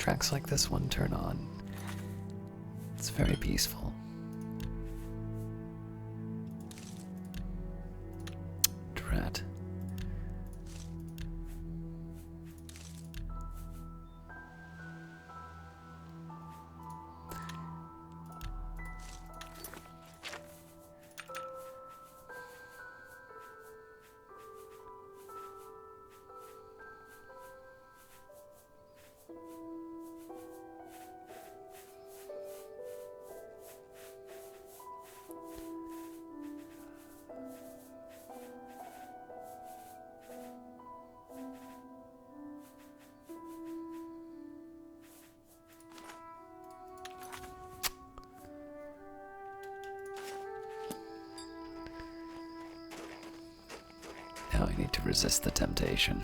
tracks like this one turn on. It's very peaceful. Drat. Now I need to resist the temptation.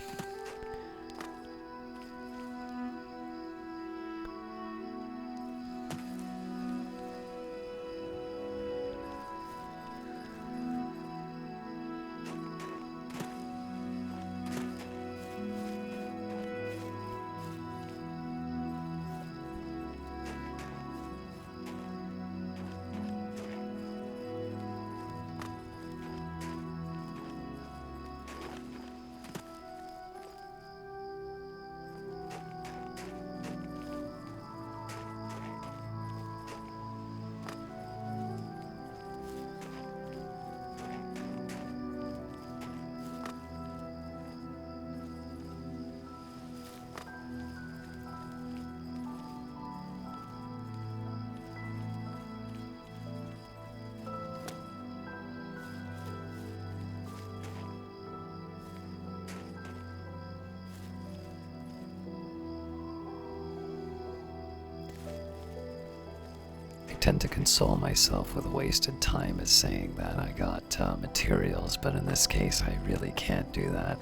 I tend to console myself with wasted time as saying that I got materials, but in this case I really can't do that.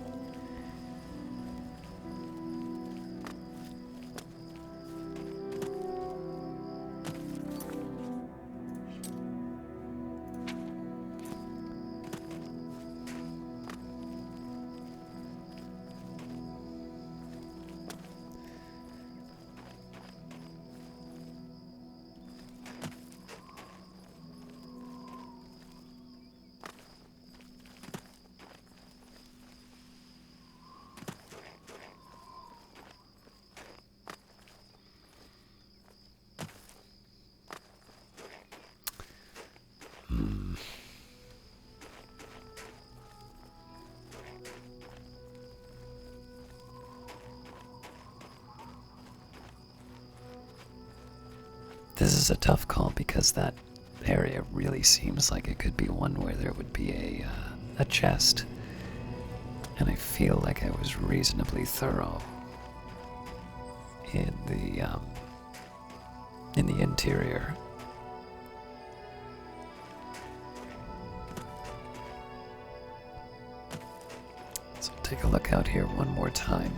This is a tough call because that area really seems like it could be one where there would be a chest, and I feel like I was reasonably thorough in the interior. So take a look out here one more time.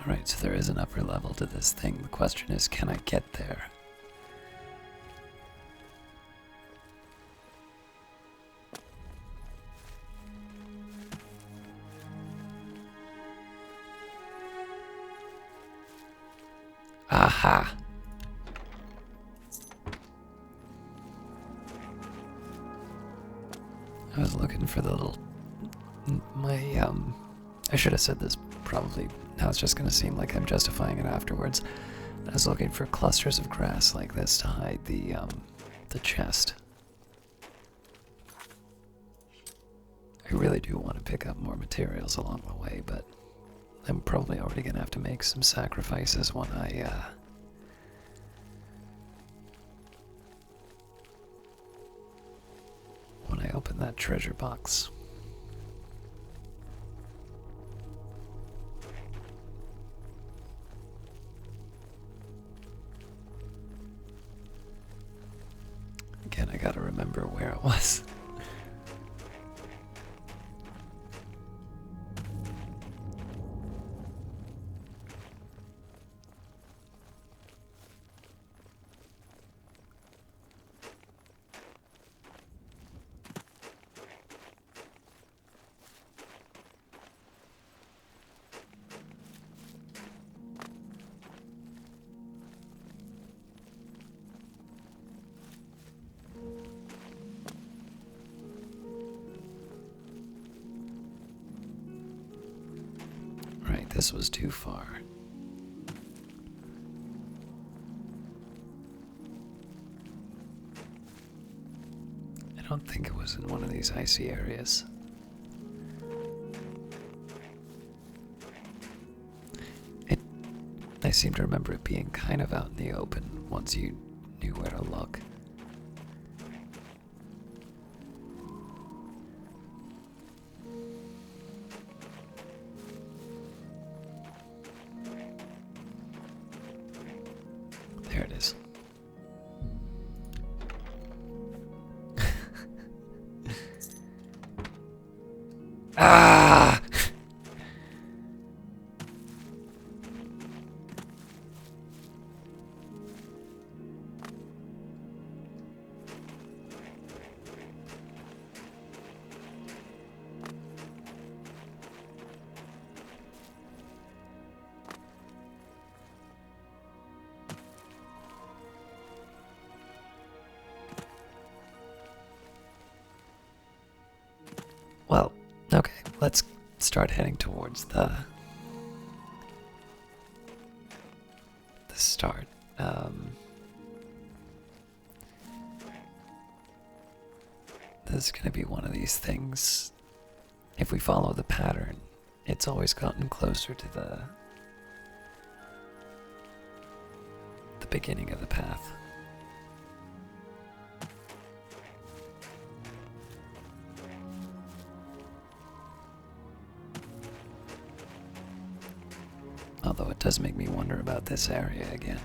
Alright, so there is an upper level to this thing. The question is, can I get there? Aha! I was looking for the little... I should have said this probably. Now it's just going to seem like I'm justifying it afterwards. I was looking for clusters of grass like this to hide the chest. I really do want to pick up more materials along the way, but I'm probably already going to have to make some sacrifices when I open that treasure box. Again, I gotta remember where it was. Right, this was too far. I don't think it was in one of these icy areas. I seem to remember it being kind of out in the open once you knew where to look. There it is. Ah! Well, okay, let's start heading towards the start. This is going to be one of these things. If we follow the pattern, it's always gotten closer to the beginning of the path. Although it does make me wonder about this area again.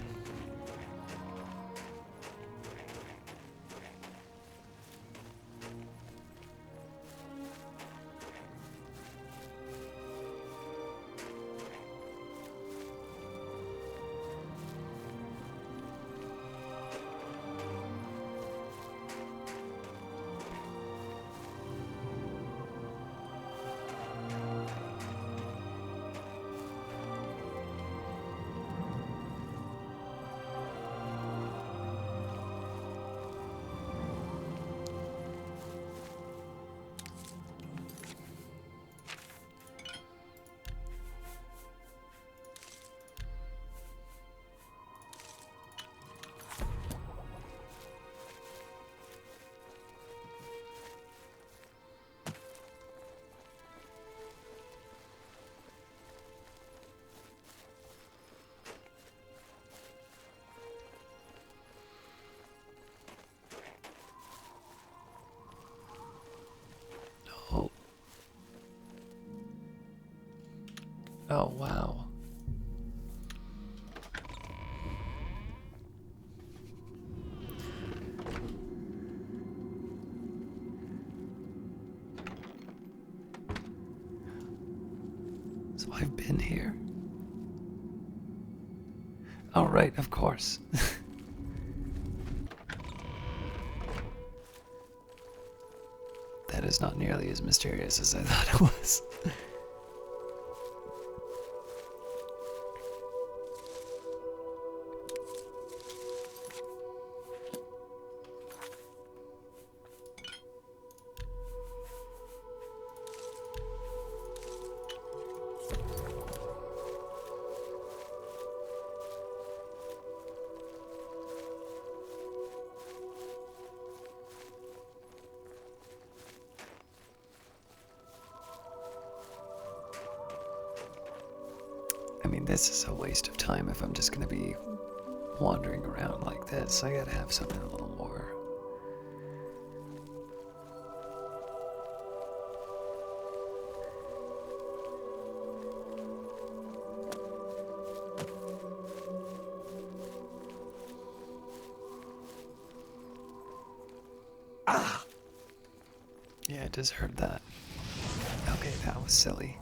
Oh. Oh, wow. So I've been here. Oh, right, of course. That is not nearly as mysterious as I thought it was. I mean, this is a waste of time if I'm just gonna be wandering around like this. I gotta have something a little more. Ah! Yeah, I just heard that. Okay, that was silly.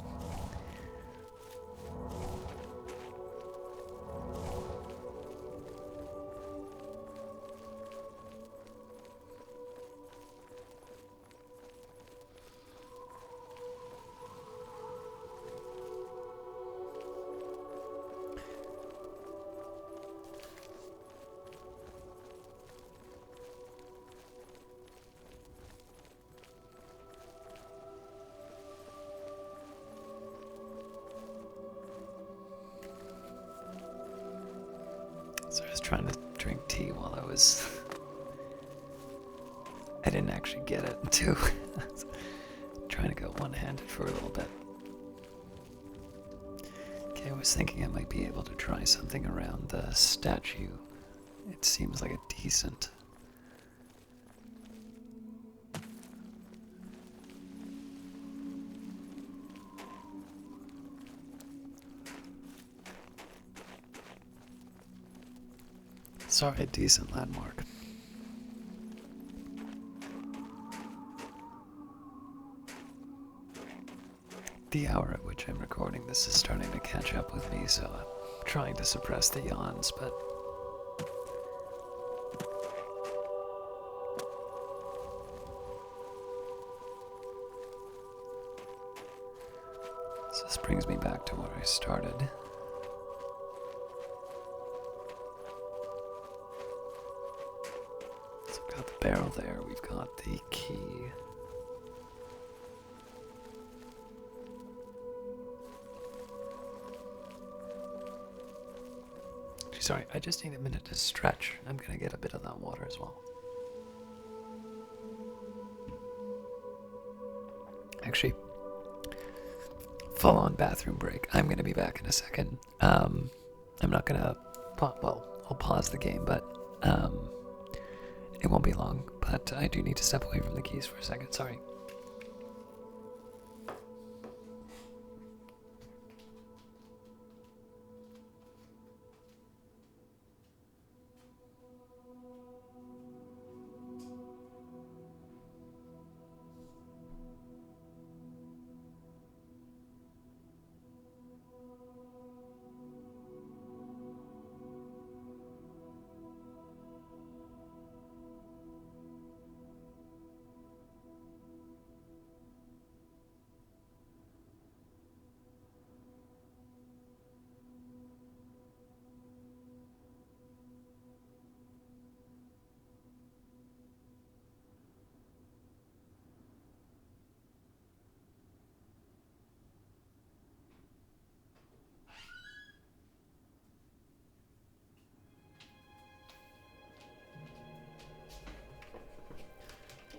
So I was trying to drink tea while I was... I didn't actually get it, too. Trying to go one-handed for a little bit. Okay, I was thinking I might be able to try something around the statue. It seems like a decent... Sorry, a decent landmark. The hour at which I'm recording this is starting to catch up with me, so I'm trying to suppress the yawns, but... So this brings me back to where I started. So we've got the barrel there, we've got the key. Sorry, I just need a minute to stretch. I'm gonna get a bit of that water as well. Actually, full on bathroom break. I'm gonna be back in a second. I'm not gonna, well, I'll pause the game, but it won't be long. But I do need to step away from the keys for a second, sorry.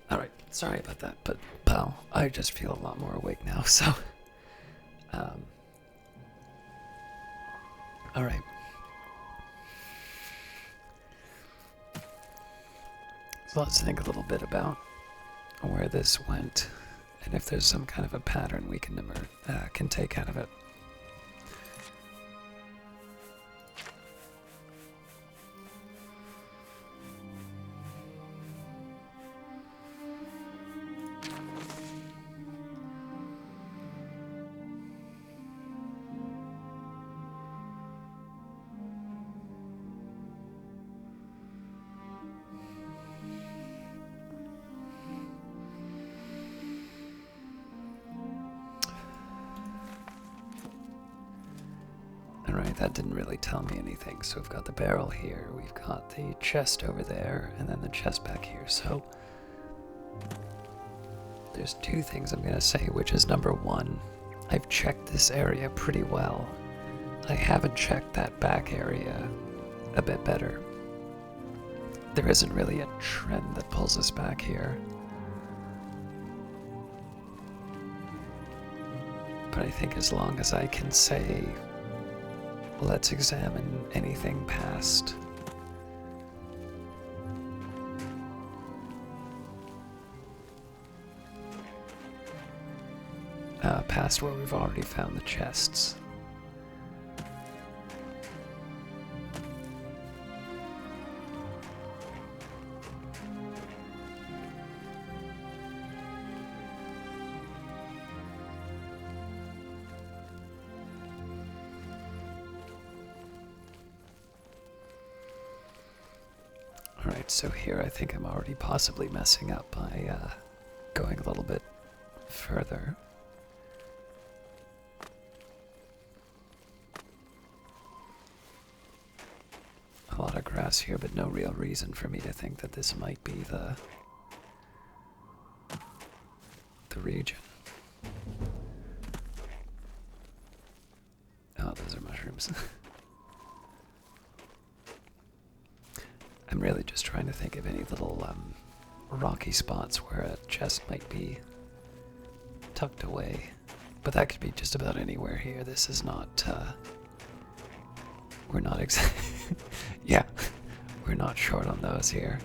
Alright, sorry about that, but pal, I just feel a lot more awake now, so... Alright. So let's think a little bit about where this went, and if there's some kind of a pattern we can take out of it. like that didn't really tell me anything. So we've got the barrel here, we've got the chest over there, and then the chest back here. So there's two things I'm gonna say, which is number one, I've checked this area pretty well. I haven't checked that back area a bit better. There isn't really a trend that pulls us back here. But I think as long as I can say, let's examine anything past past where we've already found the chests. Alright, so here I think I'm already possibly messing up by going a little bit further. A lot of grass here, but no real reason for me to think that this might be the region. Oh, those are mushrooms. I'm really just trying to think of any little rocky spots where a chest might be tucked away. But that could be just about anywhere here. This is not, we're not yeah, we're not short on those here.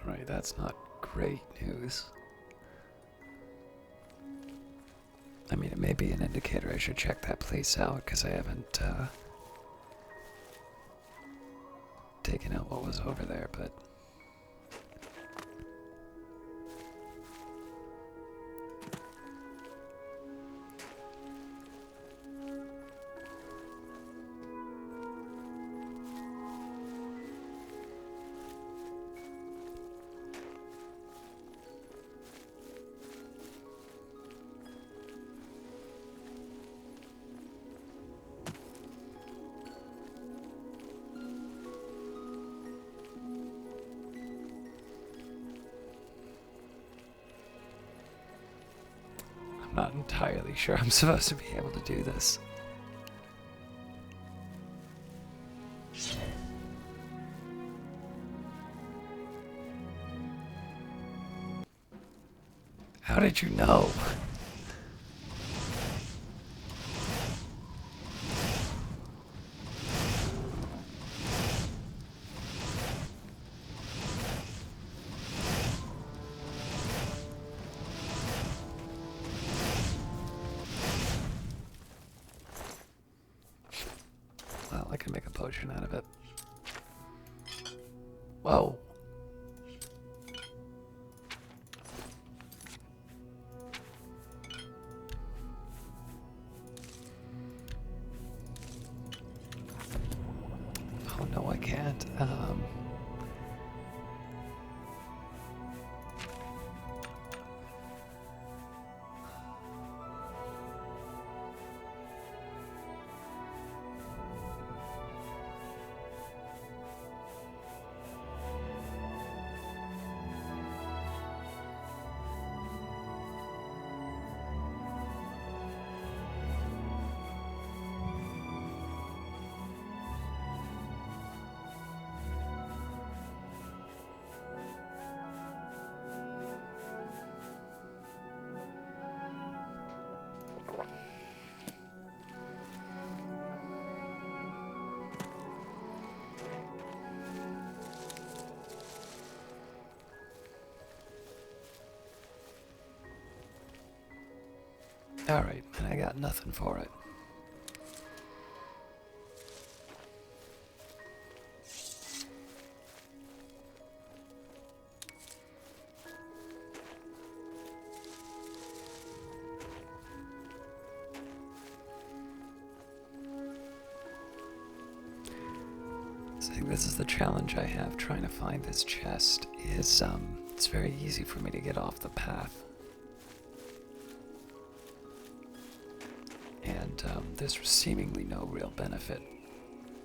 Alright, that's not great news. I mean, it may be an indicator I should check that place out, because I haven't taken out what was over there, but not entirely sure I'm supposed to be able to do this. How did you know? Well, I can make a potion out of it. Whoa. Oh no, I can't. Alright, and I got nothing for it. So I think this is the challenge I have trying to find this chest is it's very easy for me to get off the path. And there's seemingly no real benefit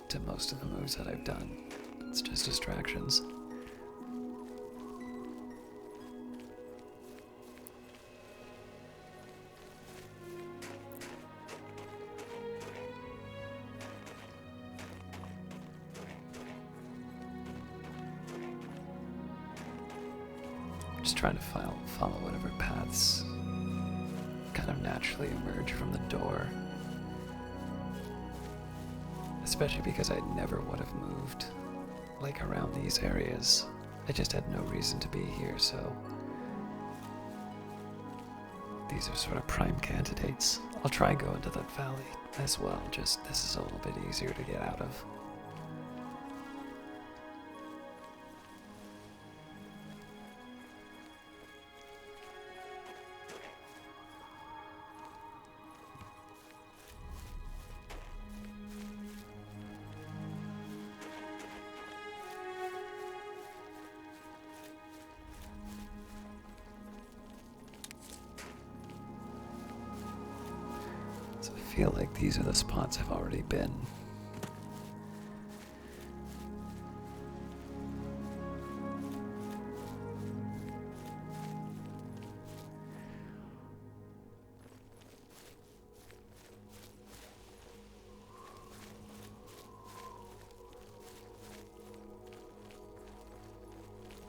to most of the moves that I've done. It's just distractions. Just trying to follow whatever paths kind of naturally emerge from the door. Especially because I never would have moved, like, around these areas. I just had no reason to be here, so these are sort of prime candidates. I'll try and go into that valley as well, just this is a little bit easier to get out of. I feel like these are the spots I've already been.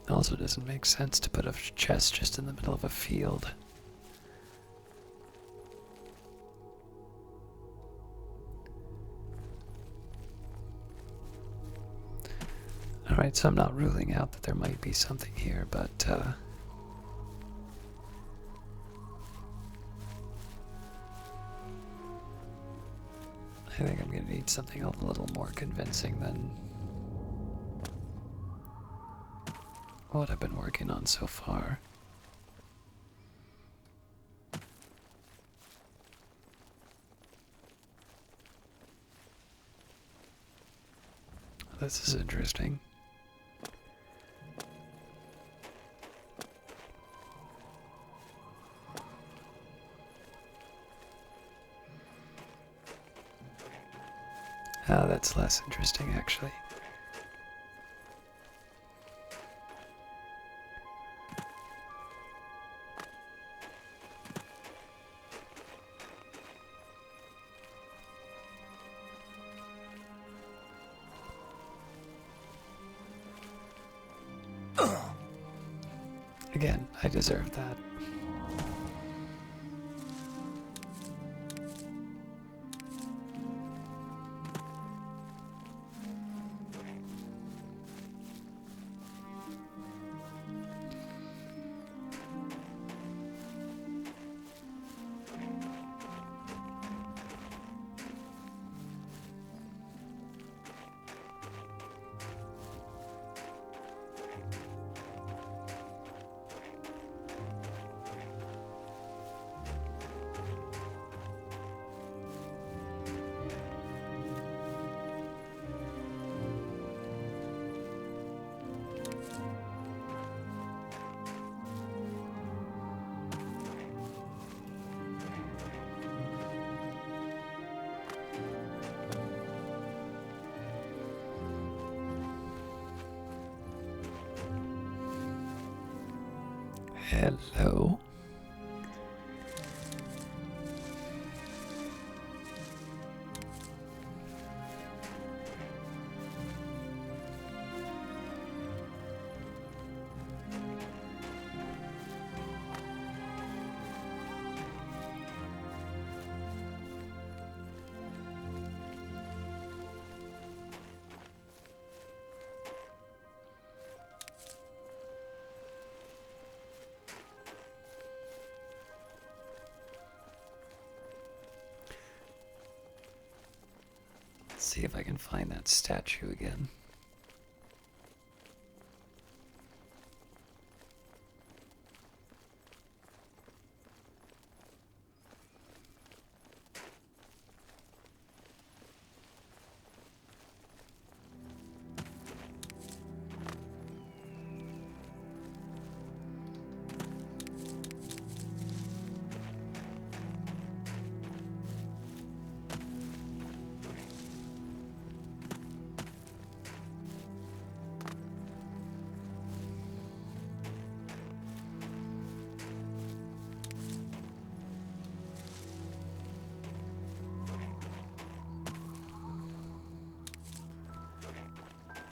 It also doesn't make sense to put a chest just in the middle of a field. Alright, so I'm not ruling out that there might be something here, but I think I'm going to need something a little more convincing than what I've been working on so far. This is interesting. Ah, that's less interesting, actually. Again, I deserve that. Hello? see if I can find that statue again.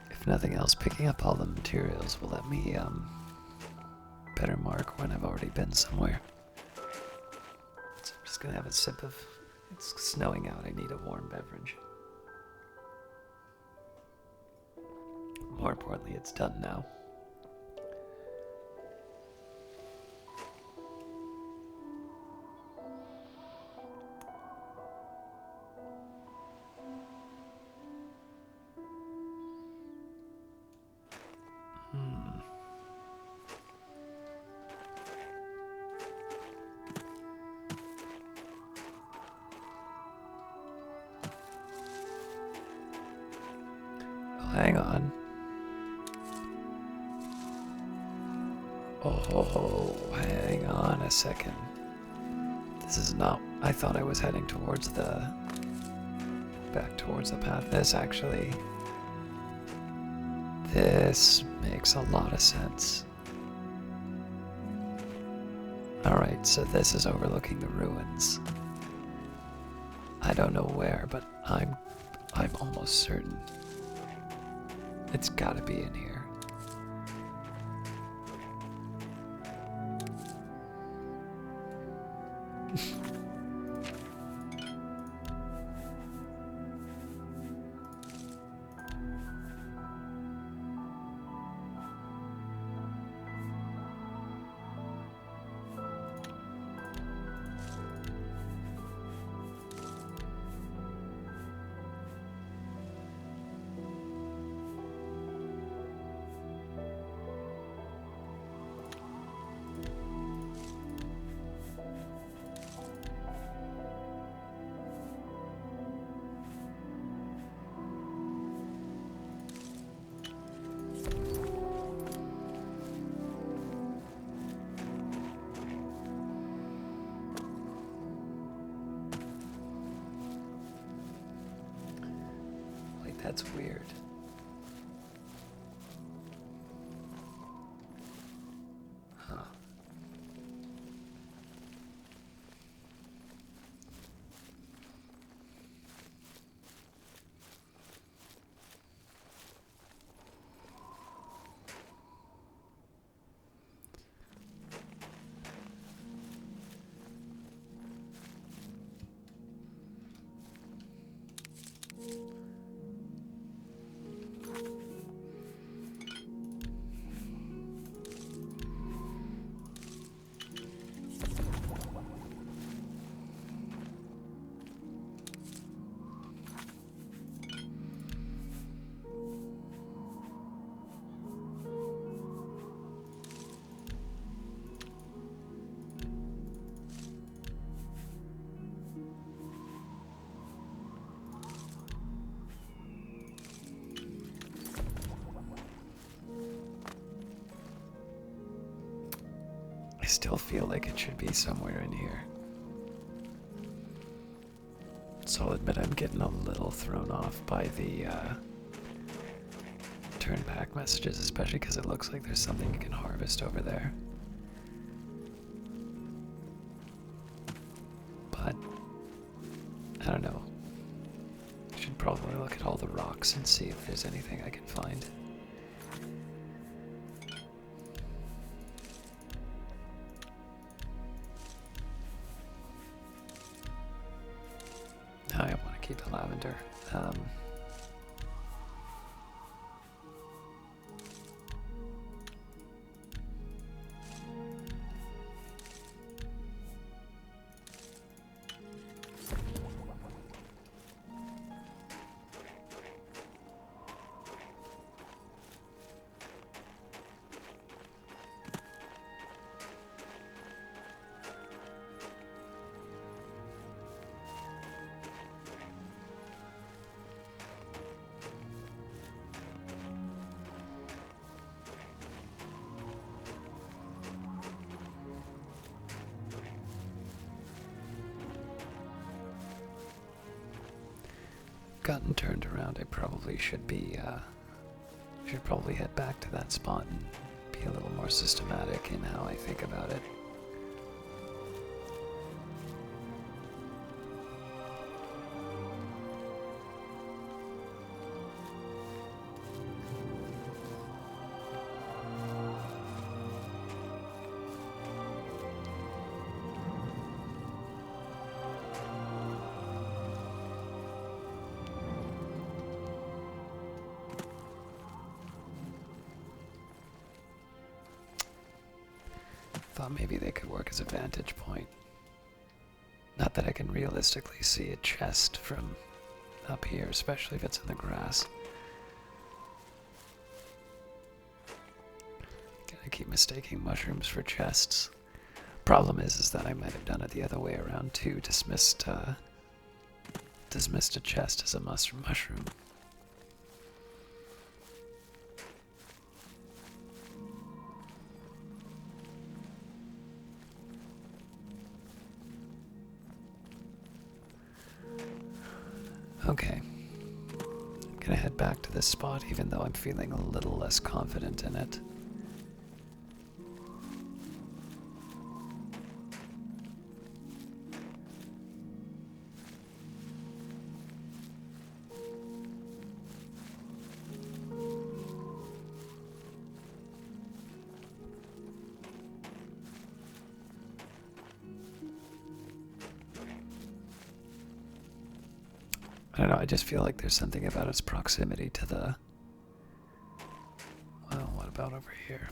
If nothing else, picking up all the materials will let me better mark when I've already been somewhere. So I'm just gonna have a sip of... It's snowing out, I need a warm beverage. More importantly, it's done now. Hang on. Oh, hang on a second. This is not... I thought I was heading towards the... back towards the path. This actually... This makes a lot of sense. Alright, so this is overlooking the ruins. I don't know where, but I'm almost certain. It's gotta be in here. That's weird. Huh. I still feel like it should be somewhere in here. So I'll admit I'm getting a little thrown off by the turn back messages, especially because it looks like there's something you can harvest over there. But I don't know. I should probably look at all the rocks and see if there's anything I can find. I want to keep the lavender. gotten turned around, I probably should probably head back to that spot and be a little more systematic in how I think about it. Thought maybe they could work as a vantage point. Not that I can realistically see a chest from up here, especially if it's in the grass. I keep mistaking mushrooms for chests. Problem is that I might have done it the other way around too. Dismissed a chest as a mushroom. Okay. I'm gonna head back to this spot even though I'm feeling a little less confident in it. I don't know, I just feel like there's something about its proximity to the... Well, what about over here?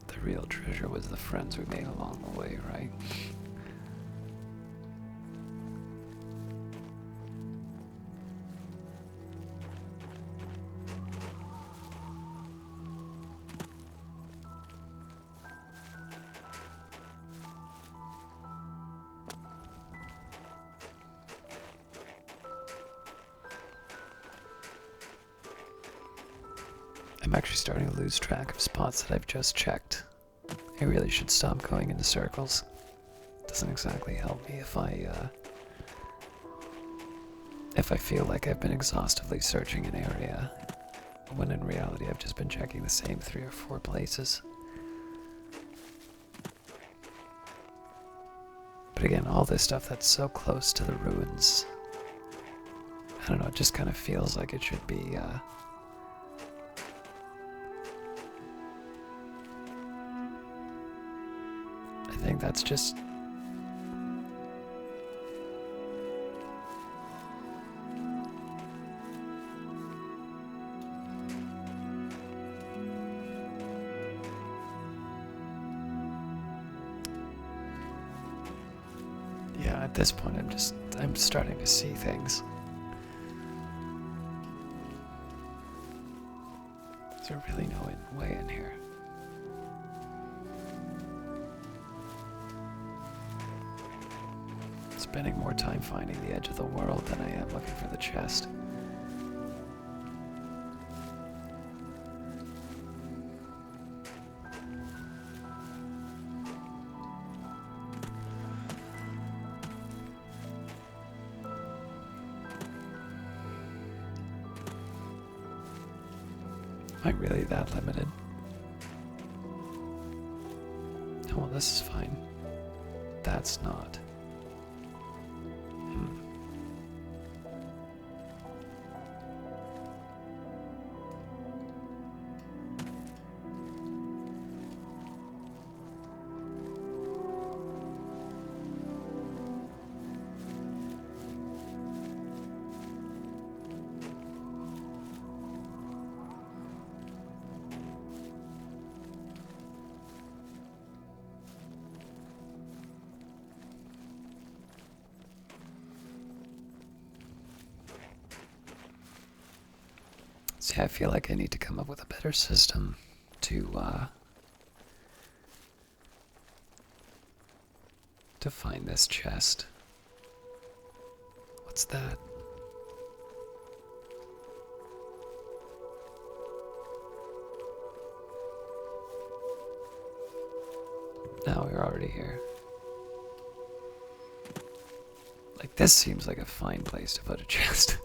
The real treasure was the friends we made along the way, right? I'm actually starting to lose track of spots that I've just checked. I really should stop going into circles. Doesn't exactly help me if I feel like I've been exhaustively searching an area, when in reality I've just been checking the same 3 or 4 places. But again, all this stuff that's so close to the ruins, I don't know, it just kind of feels like it should be, I think that's just... Yeah, at this point I'm starting to see things. Is there really no way in here? Spending more time finding the edge of the world than I am looking for the chest. Am I really that limited? Oh, well, this is fine. That's not. See, I feel like I need to come up with a better system to find this chest. What's that? Now we're already here. Like, this seems like a fine place to put a chest.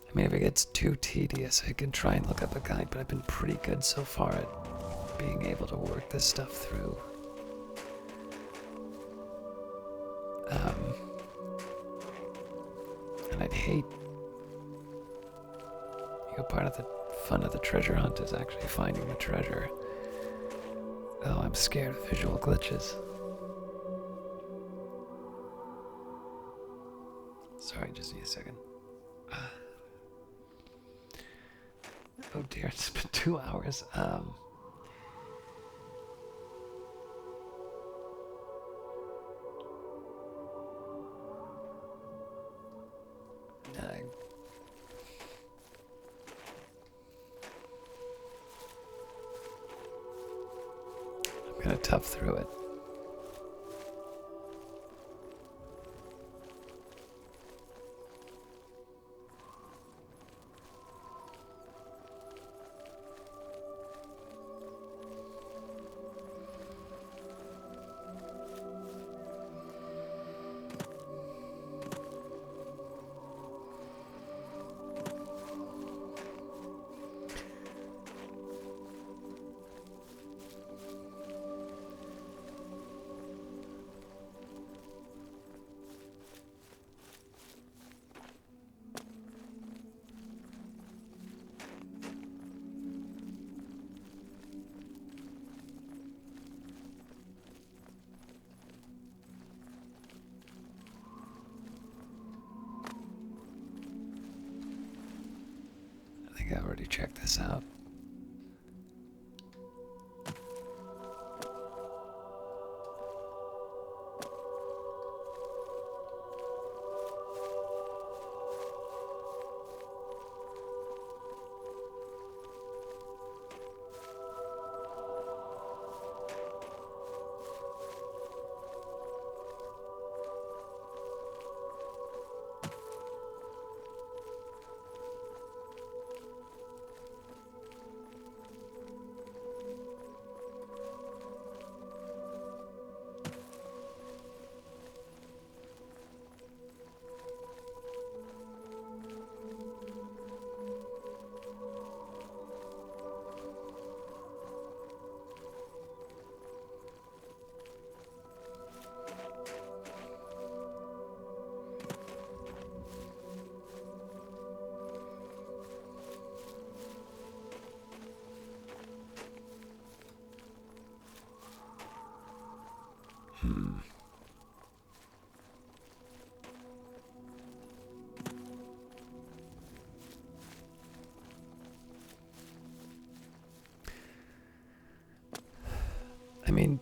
I mean, if it gets too tedious, I can try and look up a guide, but I've been pretty good so far at being able to work this stuff through. And I'd hate... part of the fun of the treasure hunt is actually finding the treasure. Oh, I'm scared of visual glitches. Sorry, just need a second. Oh dear, it's been 2 hours. I'm gonna tough through it. I think I already checked this out. I mean,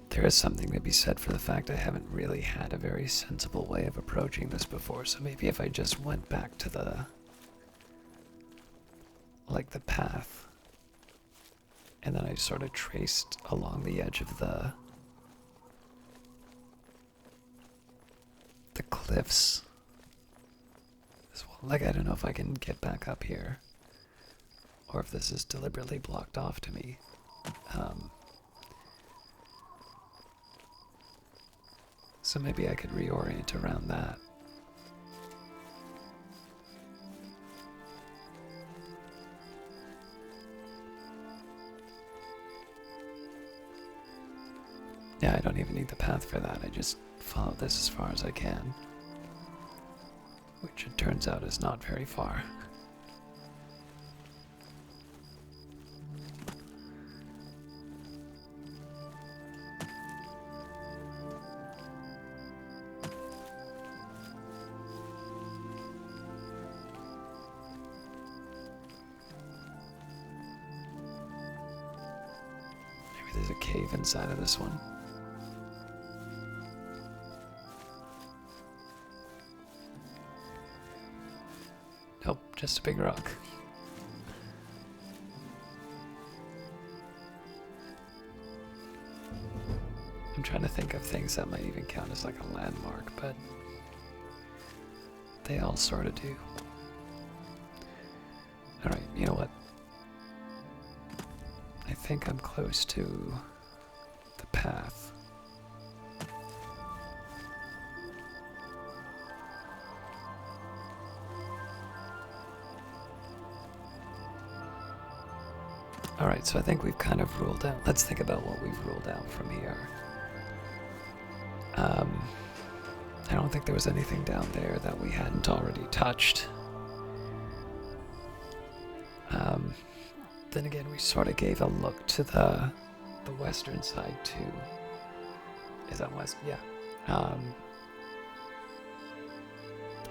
there is something to be said for the fact I haven't really had a very sensible way of approaching this before, so maybe if I just went back to the path, and then I sort of traced along the edge of the cliffs as well. Like, I don't know if I can get back up here, or if this is deliberately blocked off to me. So maybe I could reorient around that. Yeah, I don't even need the path for that. I just follow this as far as I can. Which it turns out is not very far. there's a cave inside of this one. Nope, just a big rock. I'm trying to think of things that might even count as like a landmark, but they all sort of do. Alright, you know what? I think I'm close to the path. Alright, so I think we've kind of ruled out. Let's think about what we've ruled out from here. I don't think there was anything down there that we hadn't already touched. Then again, we sort of gave a look to the western side too. Is that west? Yeah. I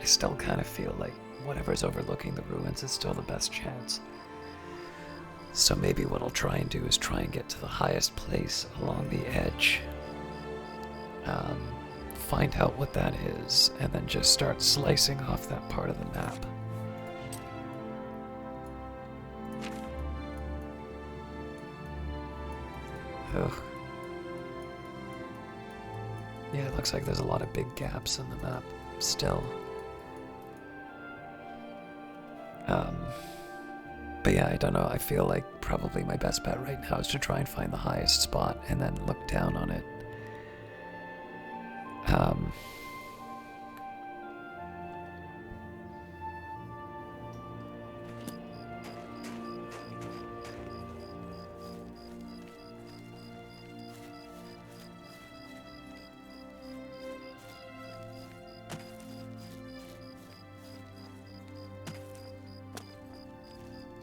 still kind of feel like whatever's overlooking the ruins is still the best chance. So maybe what I'll try and do is try and get to the highest place along the edge. Find out what that is, and then just start slicing off that part of the map. Ugh. Yeah, it looks like there's a lot of big gaps in the map still. But yeah, I don't know. I feel like probably my best bet right now is to try and find the highest spot and then look down on it.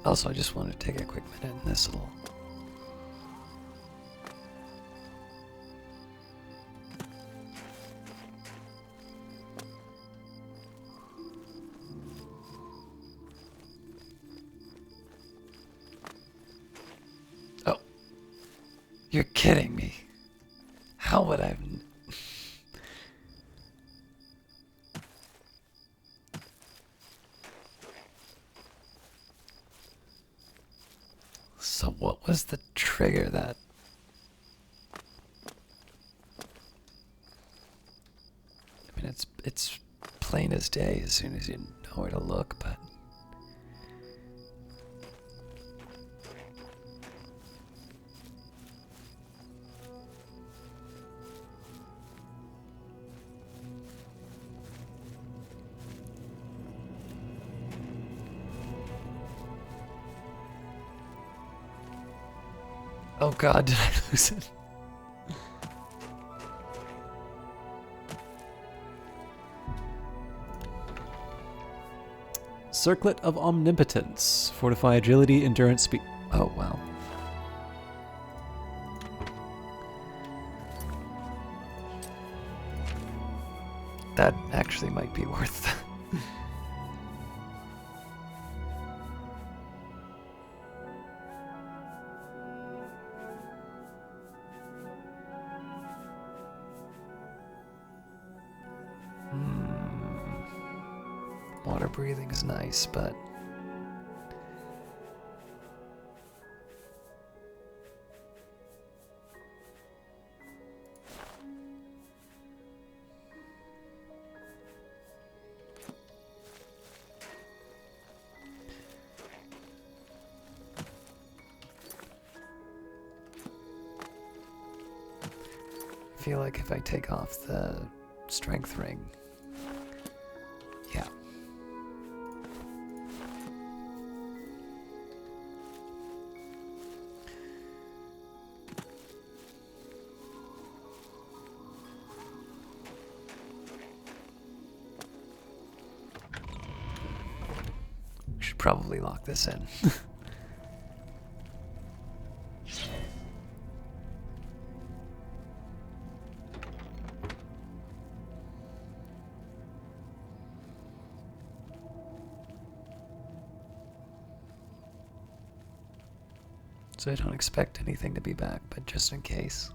Also, I just wanted to take a quick minute in this little... Oh. You're kidding me. How would I... So what was the trigger that... I mean, it's plain as day as soon as you know where to look, but... Oh god, did I lose it? Circlet of Omnipotence. Fortify agility, endurance, speed. Oh, wow. That actually might be worth... Water breathing is nice, but... I feel like if I take off the strength ring... Yeah. Should probably lock this in. So I don't expect anything to be back, but just in case.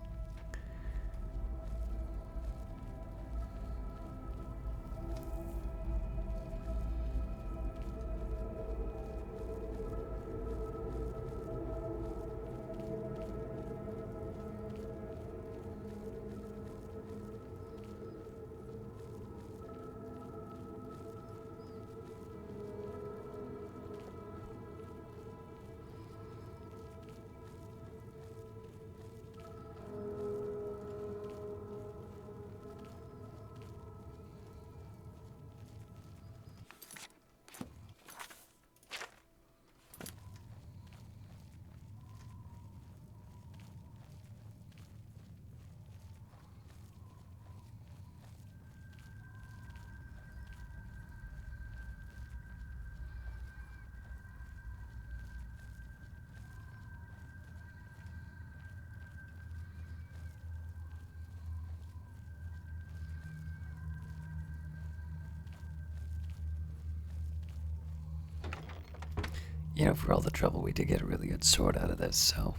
You know, for all the trouble, we did get a really good sword out of this, so...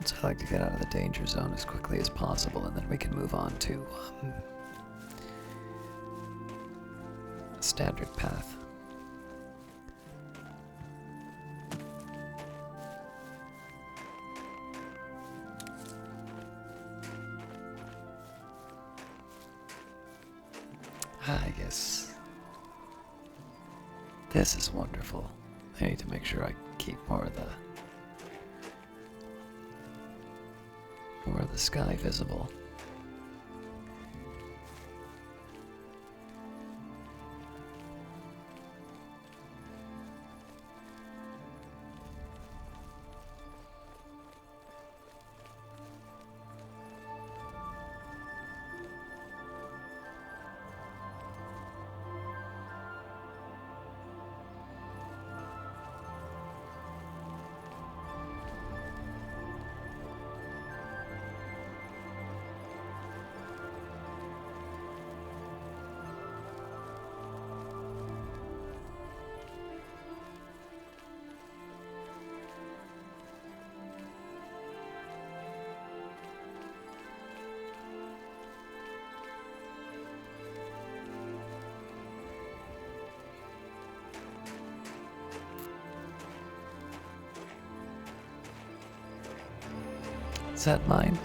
So I like to get out of the danger zone as quickly as possible, and then we can move on to a standard path. I guess this is wonderful. I need to make sure I keep more of the sky visible. Is that mine?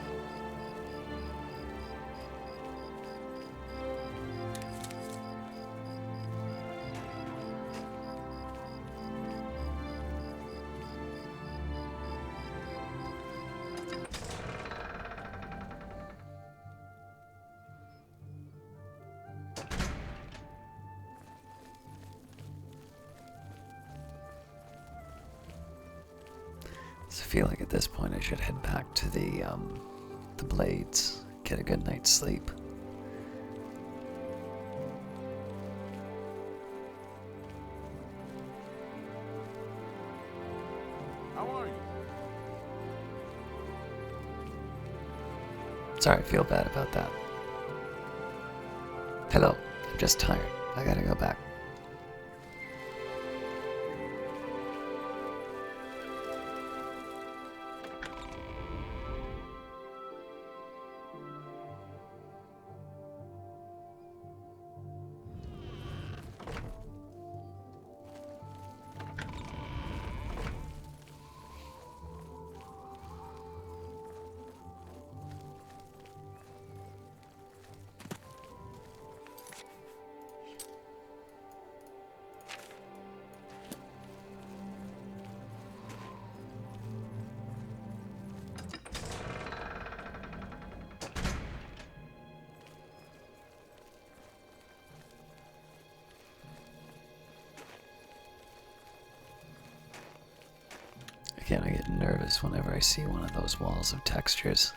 So I feel like at this point I should head back to the blades, get a good night's sleep. How are you? Sorry, I feel bad about that. Hello, I'm just tired. I gotta go back. Again, I get nervous whenever I see one of those walls of textures.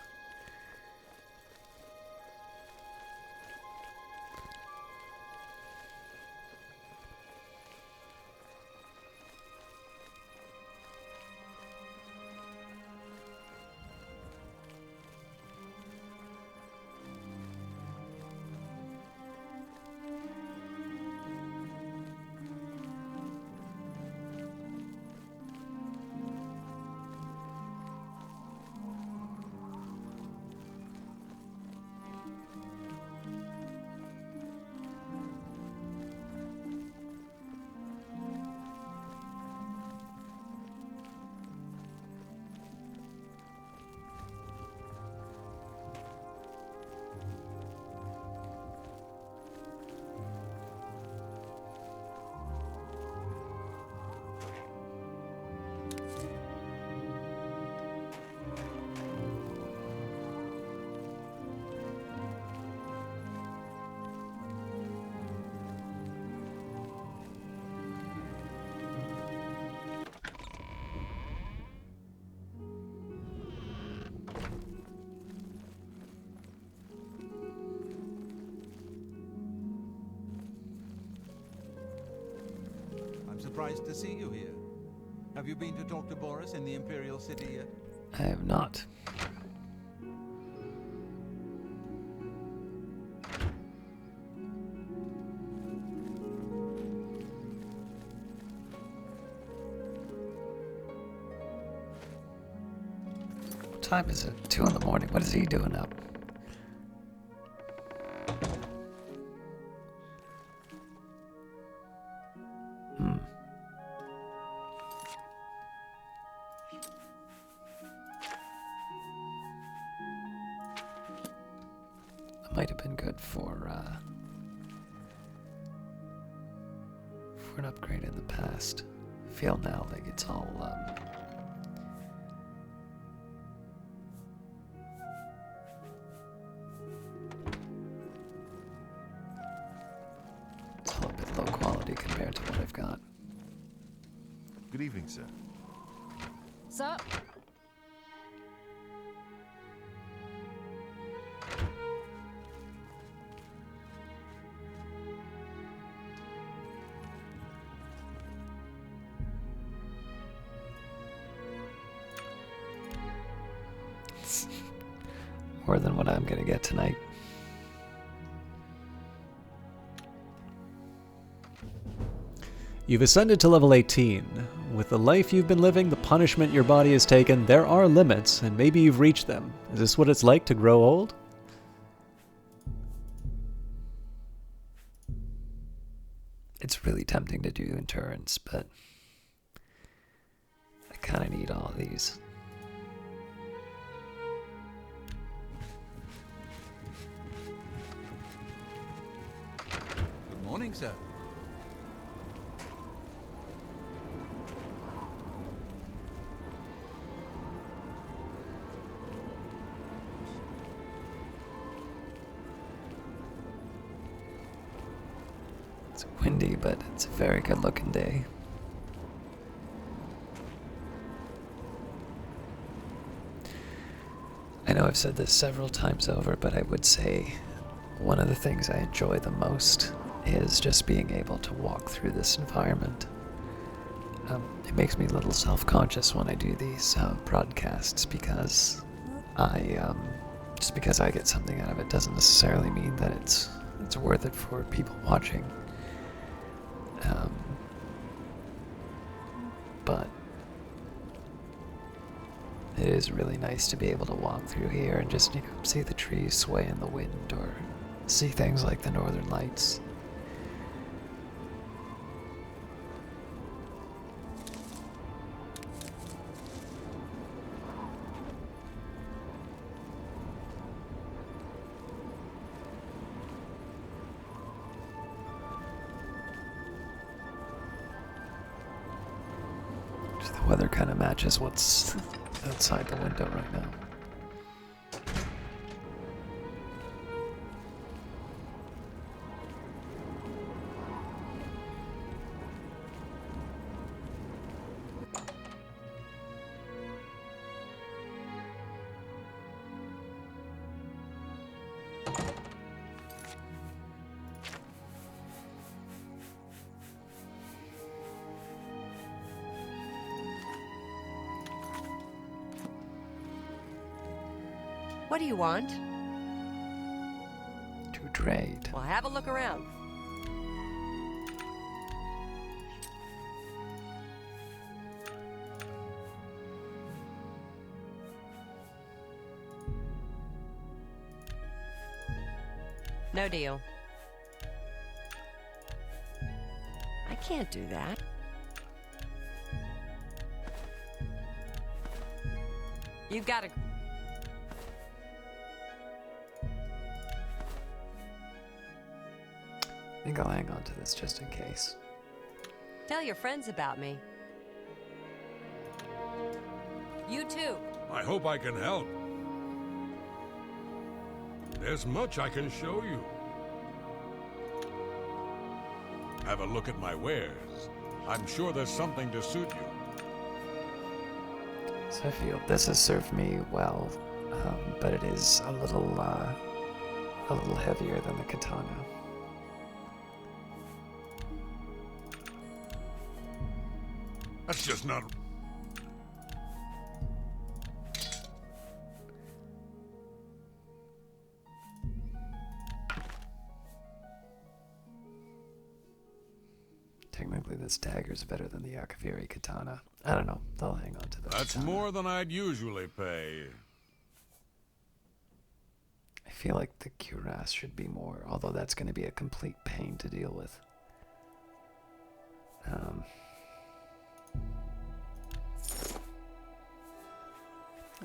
I'm surprised to see you here. Have you been to talk to Boris in the Imperial City yet? I have not. What time is it? 2 in the morning. What is he doing up? Might have been good for an upgrade in the past. I feel now like it's all it's all a bit low quality compared to what I've got. Good evening, sir. Sir? More than what I'm gonna get tonight. You've ascended to level 18. With the life you've been living, the punishment your body has taken, there are limits, and maybe you've reached them. Is this what it's like to grow old? It's really tempting to do endurance, but I kinda need all of these. Good morning, sir. It's windy, but it's a very good looking day. I know I've said this several times over, but I would say one of the things I enjoy the most is just being able to walk through this environment. It makes me a little self-conscious when I do these broadcasts because just because I get something out of it doesn't necessarily mean that it's worth it for people watching. But it is really nice to be able to walk through here and just, see the trees sway in the wind or see things like the Northern Lights. The weather kind of matches what's outside the window right now. What do you want? To trade. Well, have a look around. No deal. I can't do that. You've got to... I think I'll hang on to this just in case. Tell your friends about me. You too. I hope I can help. There's much I can show you. Have a look at my wares. I'm sure there's something to suit you. So I feel this has served me well, but it is a little heavier than the katana. That's just not... Technically, this dagger's better than the Akaviri katana. I don't know. I'll hang on to the That's katana. more than I'd usually pay. I feel like the cuirass should be more, although that's going to be a complete pain to deal with.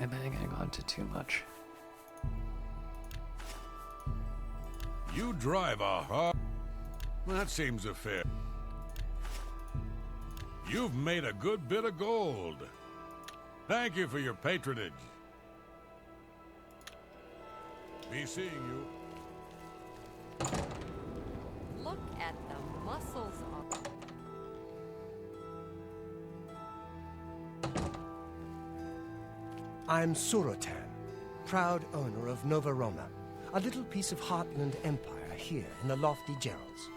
I'm hanging on to too much. You drive a hard... That seems a fair... You've made a good bit of gold. Thank you for your patronage. Be seeing you. Look at the muscles of... I'm Surotan, proud owner of Nova Roma, a little piece of Heartland Empire here in the lofty Jeralls.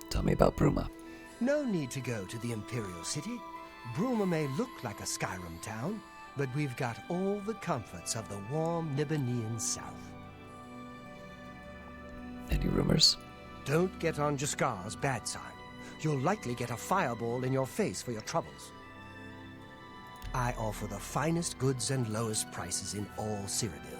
Tell me about Bruma. No need to go to the Imperial City. Bruma may look like a Skyrim town, but we've got all the comforts of the warm Nibbanean South. Any rumors? Don't get on Jaskar's bad side. You'll likely get a fireball in your face for your troubles. I offer the finest goods and lowest prices in all Cyrodiil.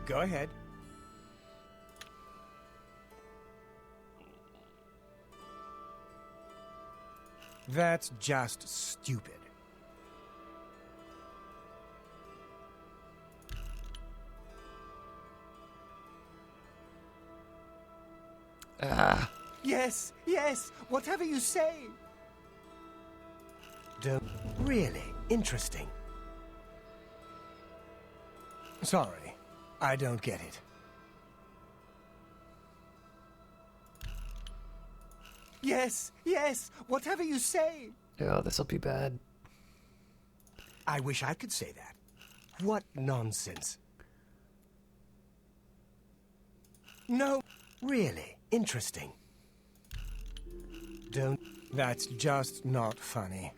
Go ahead. That's just stupid. Ah. Yes, yes, whatever you say. Really interesting. Sorry, I don't get it. Yes, yes, whatever you say. Oh, this'll be bad. I wish I could say that. What nonsense. No, really interesting. Don't. That's just not funny.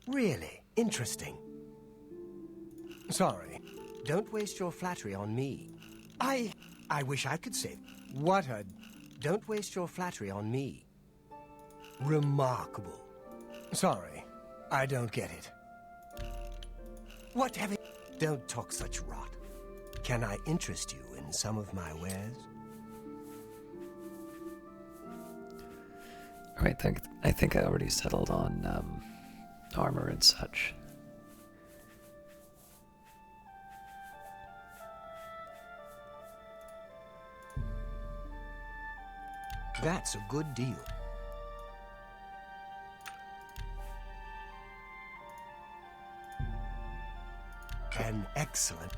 Really interesting. Sorry. Don't waste your flattery on me. I wish I could say... What a... Don't waste your flattery on me. Remarkable. Sorry. I don't get it. Whatever... Don't talk such rot. Can I interest you in some of my wares? Alright, I think I already settled on armor and such. That's a good deal. An excellent...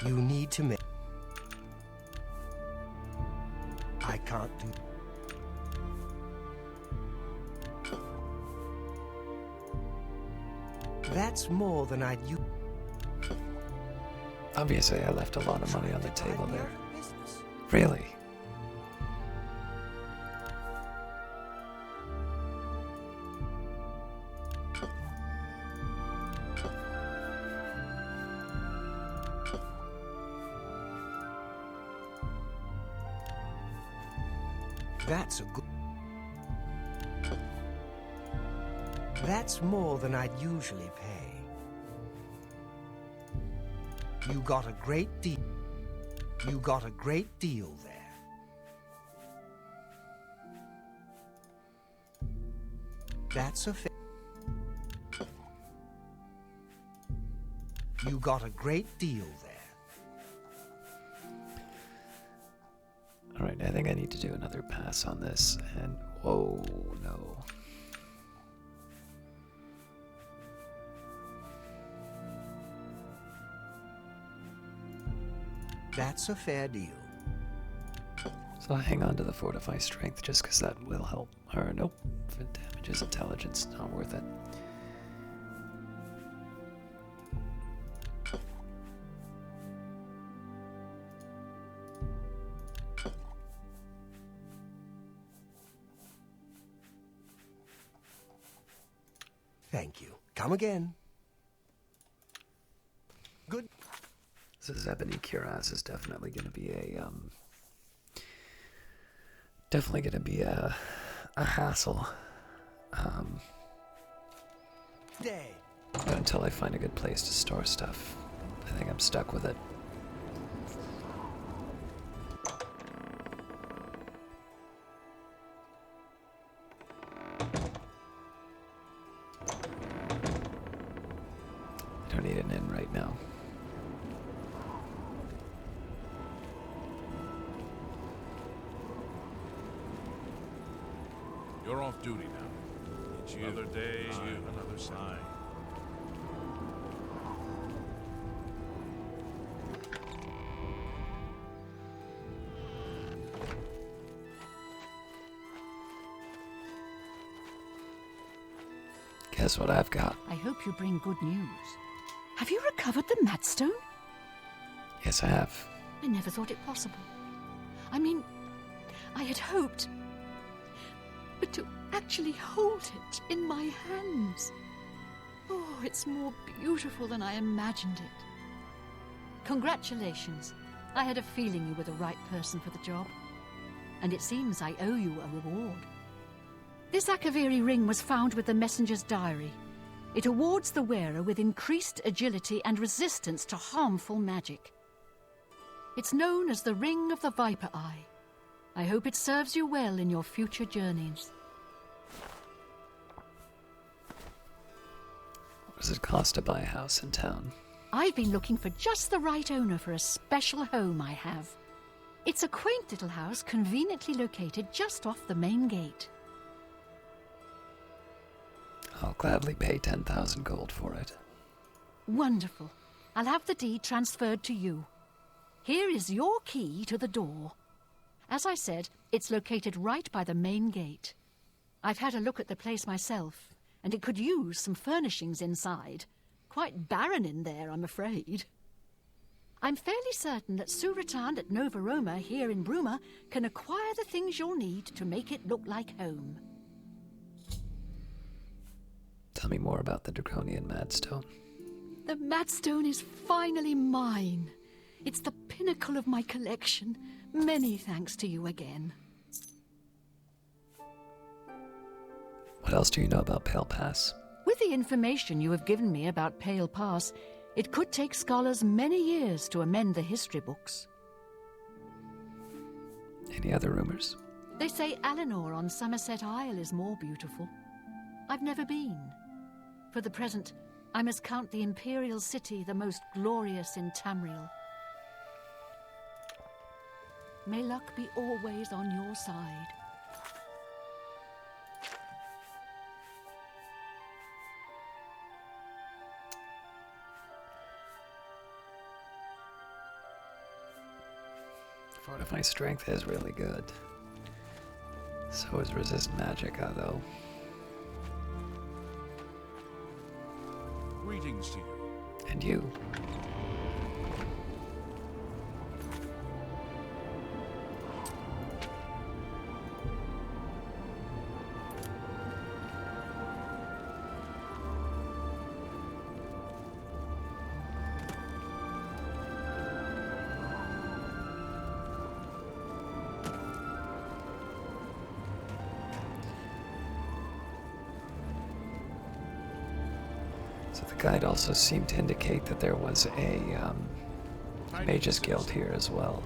You need to make... I can't do... That's more than I'd use. Obviously, I left a lot of money on the table there. Business. Really? That's a good... That's more than I'd usually pay. You got a great deal. You got a great deal there. That's a You got a great deal there. Alright, I think I need to do another pass on this, and whoa, no. That's a fair deal. So I hang on to the Fortify Strength just because that will help. Or nope, if it damages intelligence, not worth it. Thank you. Come again. Good. This Ebony Cuirass is definitely going to be a definitely going to be a hassle. Day. But until I find a good place to store stuff, I think I'm stuck with it. I don't need an inn right now. You're off duty now. It's you. Another day, another sign. Guess what I've got? I hope you bring good news. Have you recovered the Mad Stone? Yes, I have. I never thought it possible. I mean, I had hoped. But to actually hold it in my hands. Oh, it's more beautiful than I imagined it. Congratulations. I had a feeling you were the right person for the job. And it seems I owe you a reward. This Akaviri Ring was found with the messenger's diary. It awards the wearer with increased agility and resistance to harmful magic. It's known as the Ring of the Viper Eye. I hope it serves you well in your future journeys. What does it cost to buy a house in town? I've been looking for just the right owner for a special home I have. It's a quaint little house conveniently located just off the main gate. I'll gladly pay 10,000 gold for it. Wonderful. I'll have the deed transferred to you. Here is your key to the door. As I said, it's located right by the main gate. I've had a look at the place myself, and it could use some furnishings inside. Quite barren in there, I'm afraid. I'm fairly certain that Suratan at Nova Roma here in Bruma can acquire the things you'll need to make it look like home. Tell me more about the Draconian Mad Stone. The Mad Stone is finally mine. It's the pinnacle of my collection. Many thanks to you again. What else do you know about Pale Pass? With the information you have given me about Pale Pass, it could take scholars many years to amend the history books. Any other rumors? They say Alinor on Somerset Isle is more beautiful. I've never been. For the present, I must count the Imperial City the most glorious in Tamriel. May luck be always on your side. Fortify Strength is really good. So is Resist Magicka, though. Greetings to you. And you. So the guide also seemed to indicate that there was a Mages Guild here as well.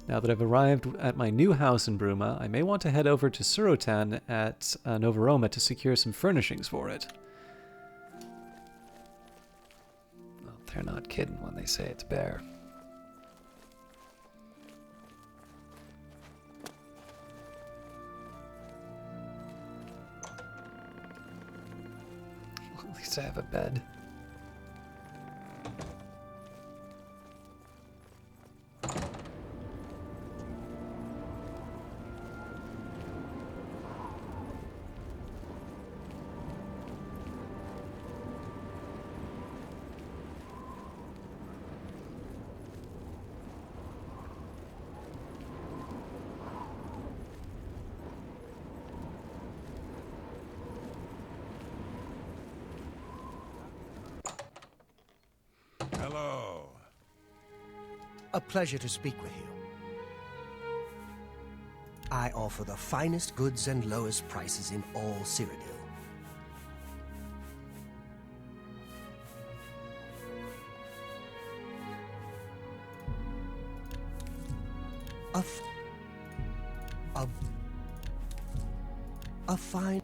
Now that I've arrived at my new house in Bruma, I may want to head over to Surotan at Novaroma to secure some furnishings for it. Well, they're not kidding when they say it's bare. At least I have a bed. Hello. A pleasure to speak with you. I offer the finest goods and lowest prices in all Cyrodiil. A fine...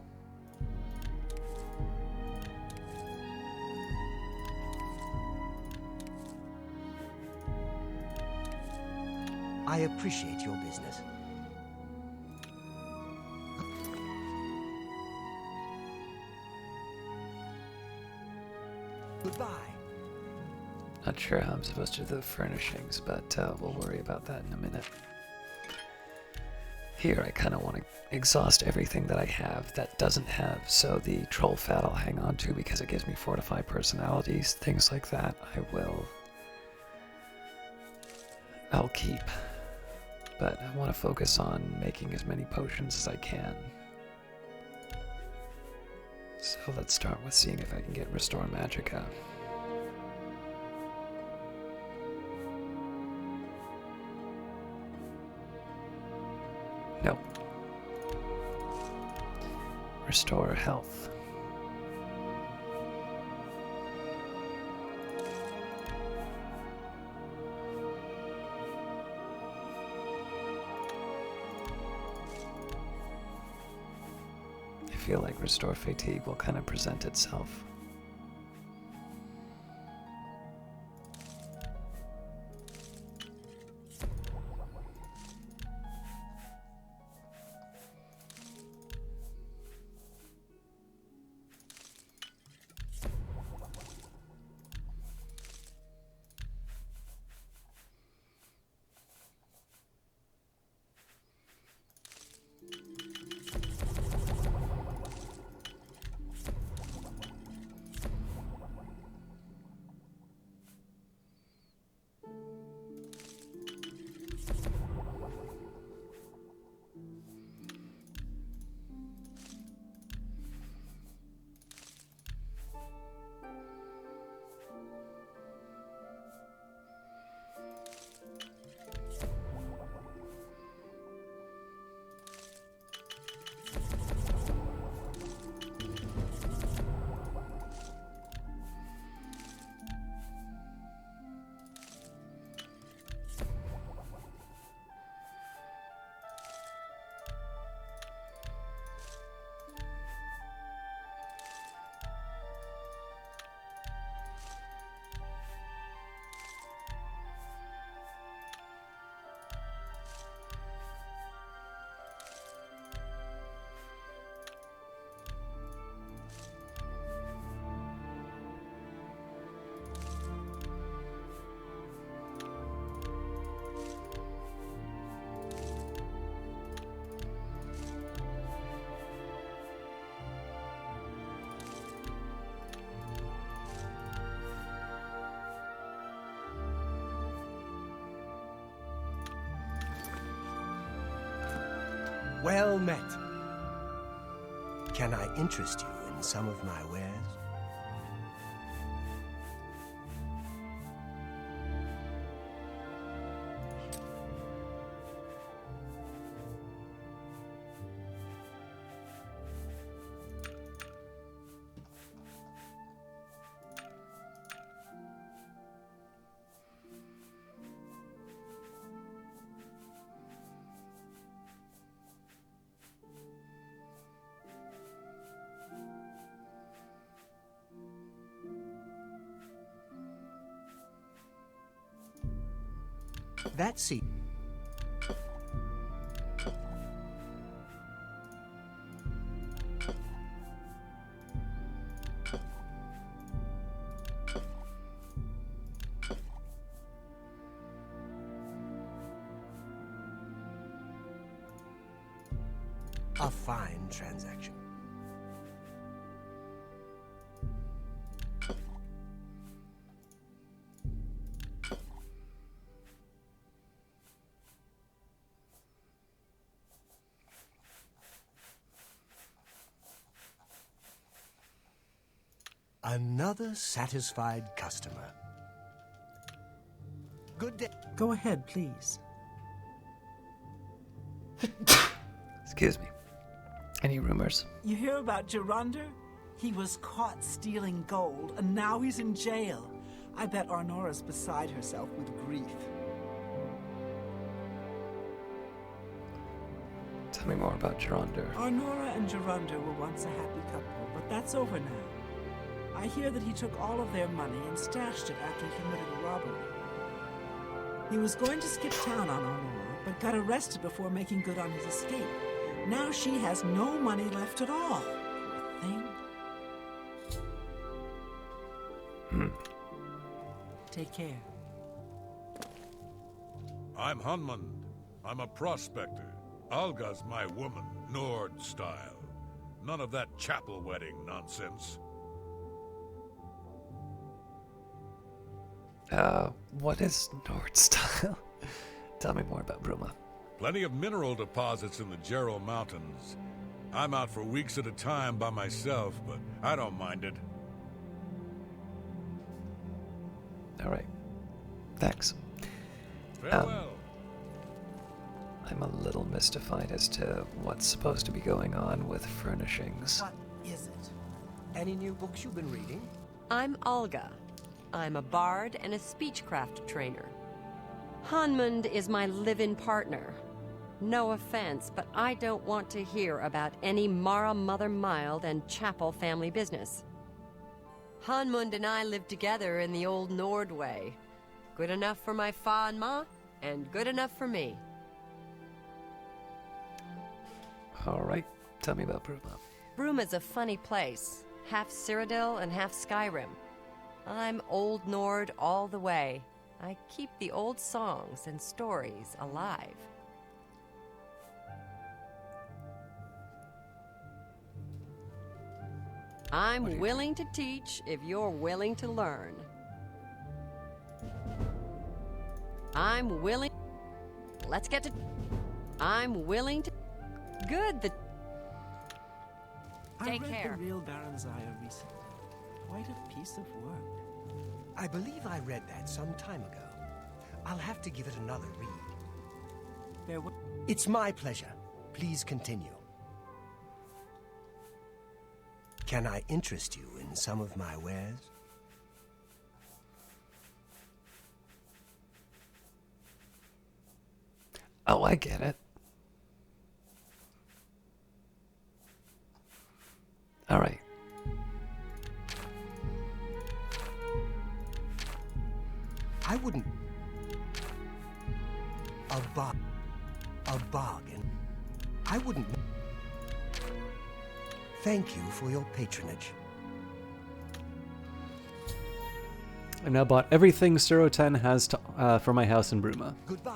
I appreciate your business. Goodbye. Not sure how I'm supposed to do the furnishings, but we'll worry about that in a minute. Here, I kind of want to exhaust everything that I have that doesn't have, so the troll fat I'll hang on to because it gives me fortified personalities, things like that I'll keep. But I want to focus on making as many potions as I can. So let's start with seeing if I can get Restore Magicka. Nope. Restore Health. I feel like Restore Fatigue will kind of present itself. Well met. Can I interest you in some of my wares? That seat. A fine transaction. Another satisfied customer. Good day. Go ahead, please. Excuse me. Any rumors? You hear about Gerunder? He was caught stealing gold, and now he's in jail. I bet Arnora's beside herself with grief. Tell me more about Gerunder. Arnora and Gerunder were once a happy couple, but that's over now. I hear that he took all of their money and stashed it after he committed a robbery. He was going to skip town on Arnora, but got arrested before making good on his escape. Now she has no money left at all. Poor thing. Take care. I'm Hunmund. I'm a prospector. Alga's my woman, Nord style. None of that chapel wedding nonsense. What is Nord style? Tell me more about Bruma. Plenty of mineral deposits in the Jerall Mountains. I'm out for weeks at a time by myself, but I don't mind it. All right. Thanks. Farewell. I'm a little mystified as to what's supposed to be going on with furnishings. What is it? Any new books you've been reading? I'm Olga. I'm a bard and a speechcraft trainer. Hanmund is my live-in partner. No offense, but I don't want to hear about any Mara Mother Mild and Chapel family business. Hanmund and I live together in the old Nord way. Good enough for my fa and ma, and good enough for me. All right. Tell me about Bruma. Bruma's a funny place. Half Cyrodiil and half Skyrim. I'm Old Nord all the way. I keep the old songs and stories alive. I'm willing to teach if you're willing to learn. I'm willing... Let's get to... I'm willing to... Good, the... Take care. I read The Real Baronzaya recently. Quite a piece of work. I believe I read that some time ago. I'll have to give it another read. It's my pleasure. Please continue. Can I interest you in some of my wares? Oh, I get it. All right. I wouldn't... A bargain. I wouldn't... Thank you for your patronage. I've now bought everything Suro10 has to, for my house in Bruma. Goodbye.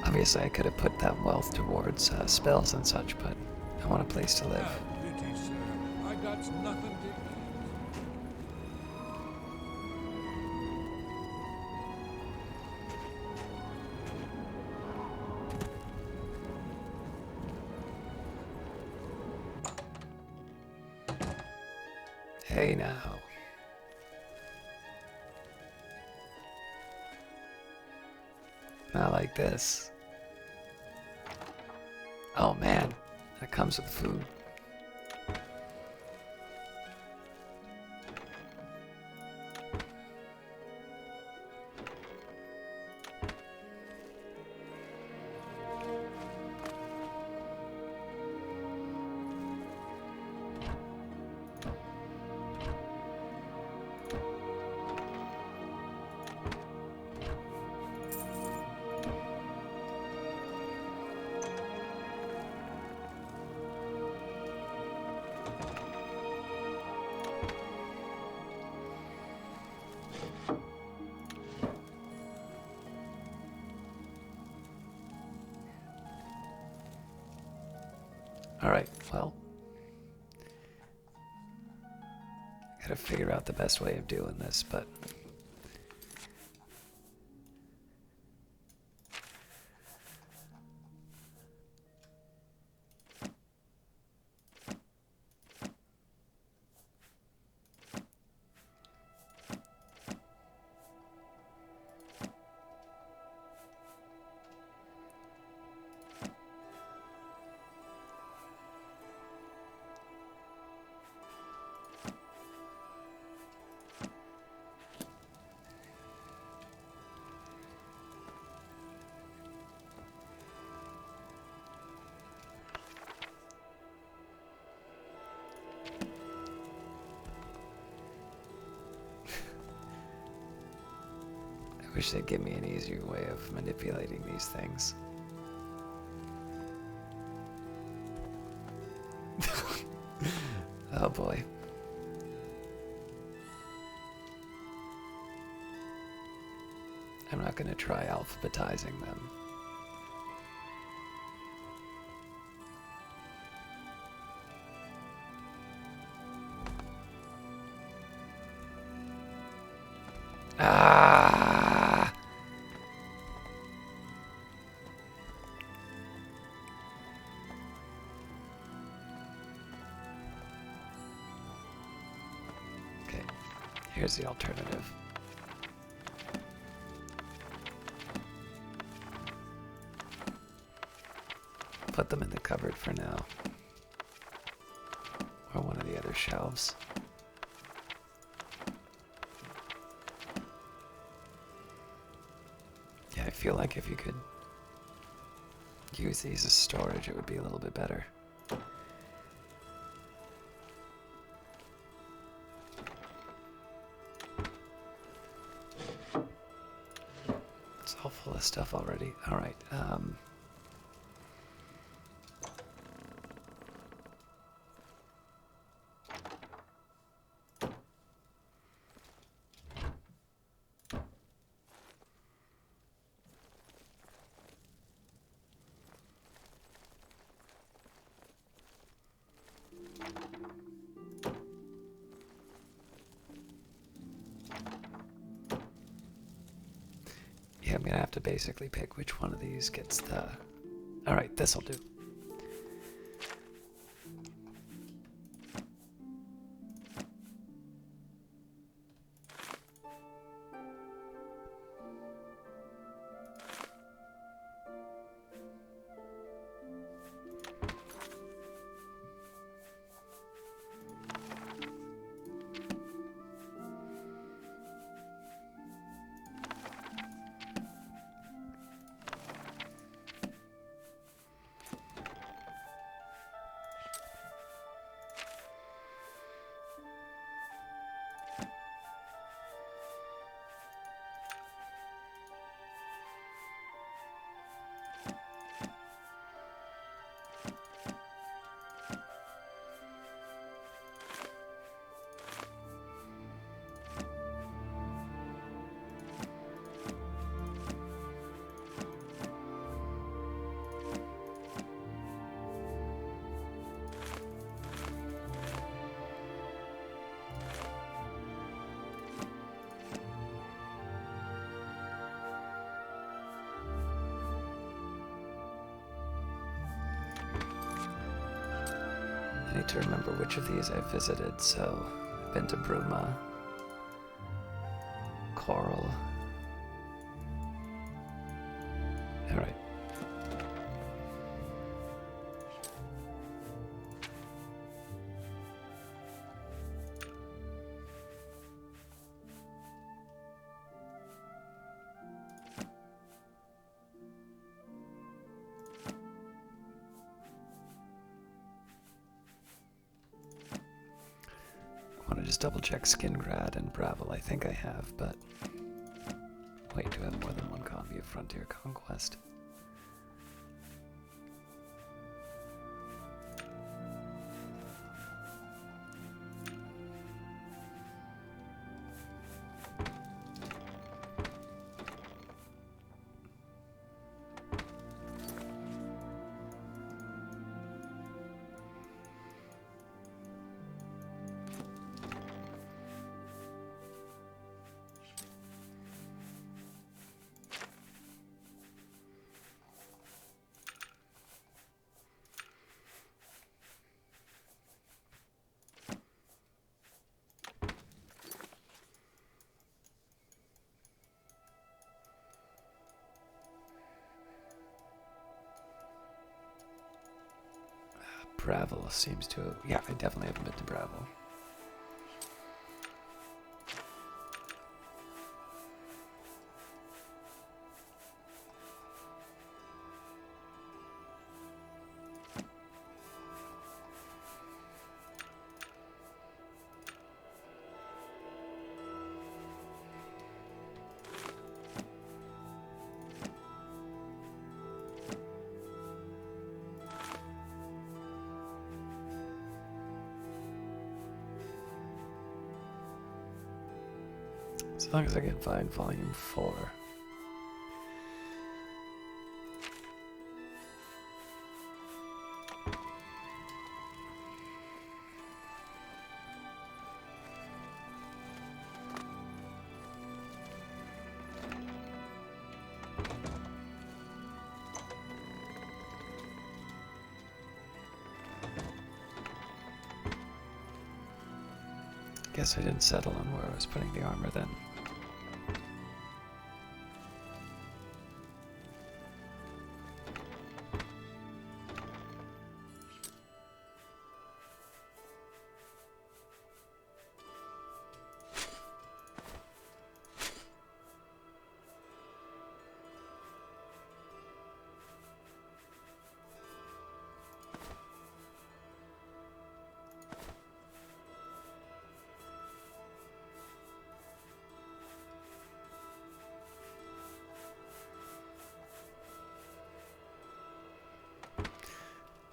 Obviously, I could have put that wealth towards spells and such, but I want a place to live. Pity, sir. I got nothing to eat. Hey now. Not like this. Oh man, that comes with food. Alright, well. Gotta figure out the best way of doing this, but... I wish they'd give me an easier way of manipulating these things. Oh boy. I'm not going to try alphabetizing them. Ah! Okay, here's the alternative. Put them in the cupboard for now. Or one of the other shelves. Yeah, I feel like if you could use these as storage, it would be a little bit better. It's all full of stuff already. Alright, yeah, I'm gonna have to basically pick which one of these gets the... Alright, this'll do. I need to remember which of these I've visited, so I've been to Bruma, Coral. Alright. I want to just double check Skingrad and Bravel. I think I have, but... Wait, do I have more than one copy of Frontier Conquest? Bravel seems to... Yeah, I definitely haven't been to Bravel. As long as I can find Volume 4. Guess I didn't settle on where I was putting the armor then.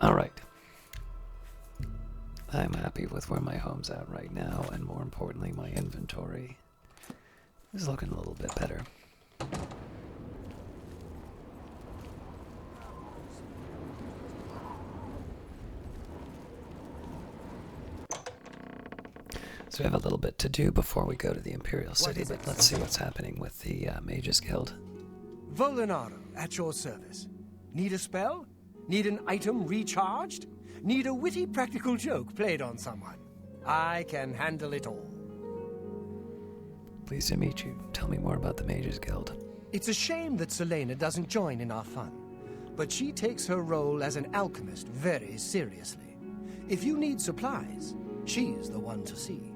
Alright. I'm happy with where my home's at right now, and more importantly, my inventory is looking a little bit better. So we have a little bit to do before we go to the Imperial City, but let's see what's happening with the Mages Guild. Volinaro, at your service. Need a spell? Need an item recharged? Need a witty practical joke played on someone? I can handle it all. Pleased to meet you. Tell me more about the Mages Guild. It's a shame that Selena doesn't join in our fun, but she takes her role as an alchemist very seriously. If you need supplies, she's the one to see.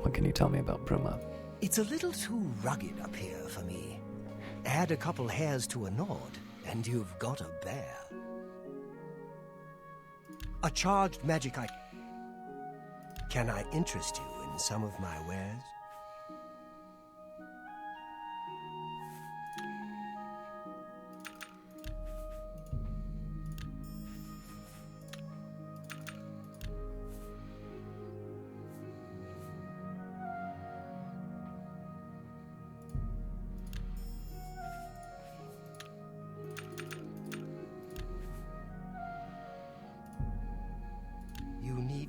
What can you tell me about Bruma? It's a little too rugged up here for me. Add a couple hairs to a nod, and you've got a bear. A charged magic item. Can I interest you in some of my wares?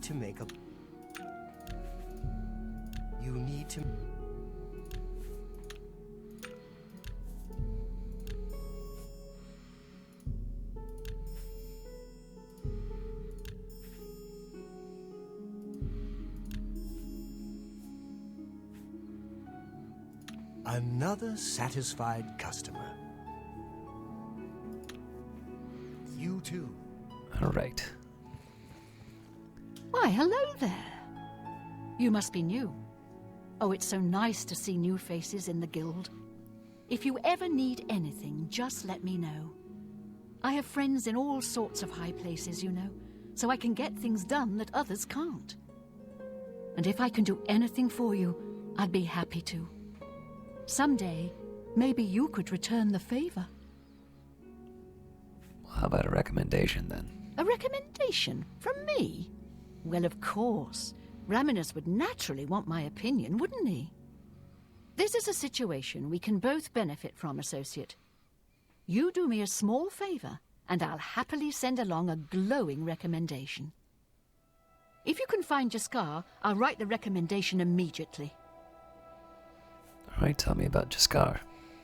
To make a... You need to... Another satisfied customer. You too. All right. Why, hello there. You must be new. Oh, it's so nice to see new faces in the guild. If you ever need anything, just let me know. I have friends in all sorts of high places, you know, so I can get things done that others can't. And if I can do anything for you, I'd be happy to. Someday, maybe you could return the favor. Well, how about a recommendation then? A recommendation? From me? Well, of course. Raminus would naturally want my opinion, wouldn't he? This is a situation we can both benefit from, associate. You do me a small favor, and I'll happily send along a glowing recommendation. If you can find Jaskar, I'll write the recommendation immediately. All right, tell me about Jaskar.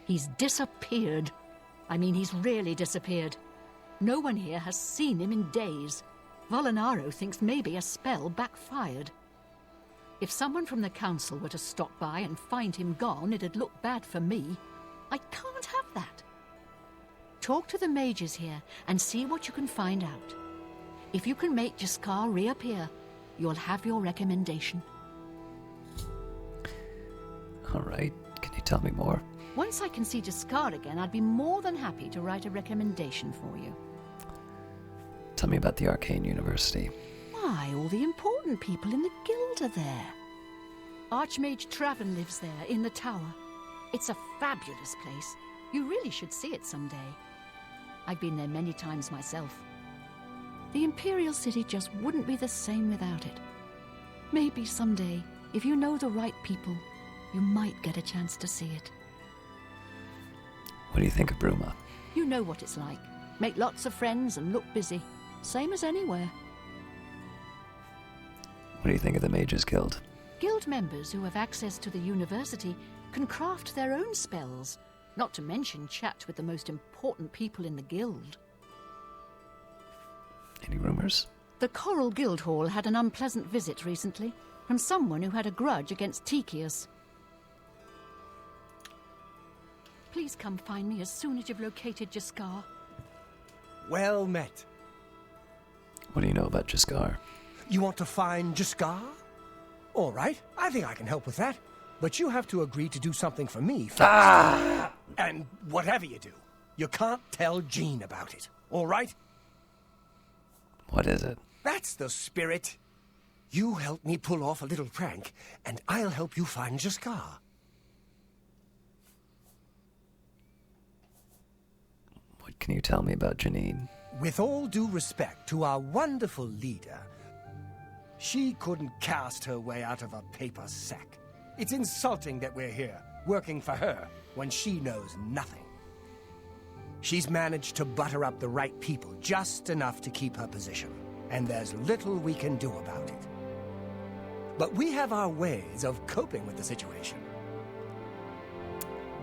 He's disappeared. I mean, he's really disappeared. No one here has seen him in days. Volinaro thinks maybe a spell backfired. If someone from the council were to stop by and find him gone, it'd look bad for me. I can't have that. Talk to the mages here and see what you can find out. If you can make Jaskar reappear, you'll have your recommendation. All right, can you tell me more? Once I can see Jaskar again, I'd be more than happy to write a recommendation for you. Tell me about the Arcane University. Why, all the important people in the guild are there. Archmage Traven lives there, in the tower. It's a fabulous place. You really should see it someday. I've been there many times myself. The Imperial City just wouldn't be the same without it. Maybe someday, if you know the right people, you might get a chance to see it. What do you think of Bruma? You know what it's like. Make lots of friends and look busy. Same as anywhere. What do you think of the Mages Guild? Guild members who have access to the university can craft their own spells, not to mention chat with the most important people in the guild. Any rumors? The Coral Guild Hall had an unpleasant visit recently from someone who had a grudge against Tychius. Please come find me as soon as you've located Jaskar. Well met. What do you know about Jaskar? You want to find Jaskar? All right, I think I can help with that. But you have to agree to do something for me first. And whatever you do, you can't tell Jean about it. All right? What is it? That's the spirit. You help me pull off a little prank, and I'll help you find Jaskar. What can you tell me about Janine? With all due respect to our wonderful leader, she couldn't cast her way out of a paper sack. It's insulting that we're here, working for her, when she knows nothing. She's managed to butter up the right people just enough to keep her position, and there's little we can do about it. But we have our ways of coping with the situation.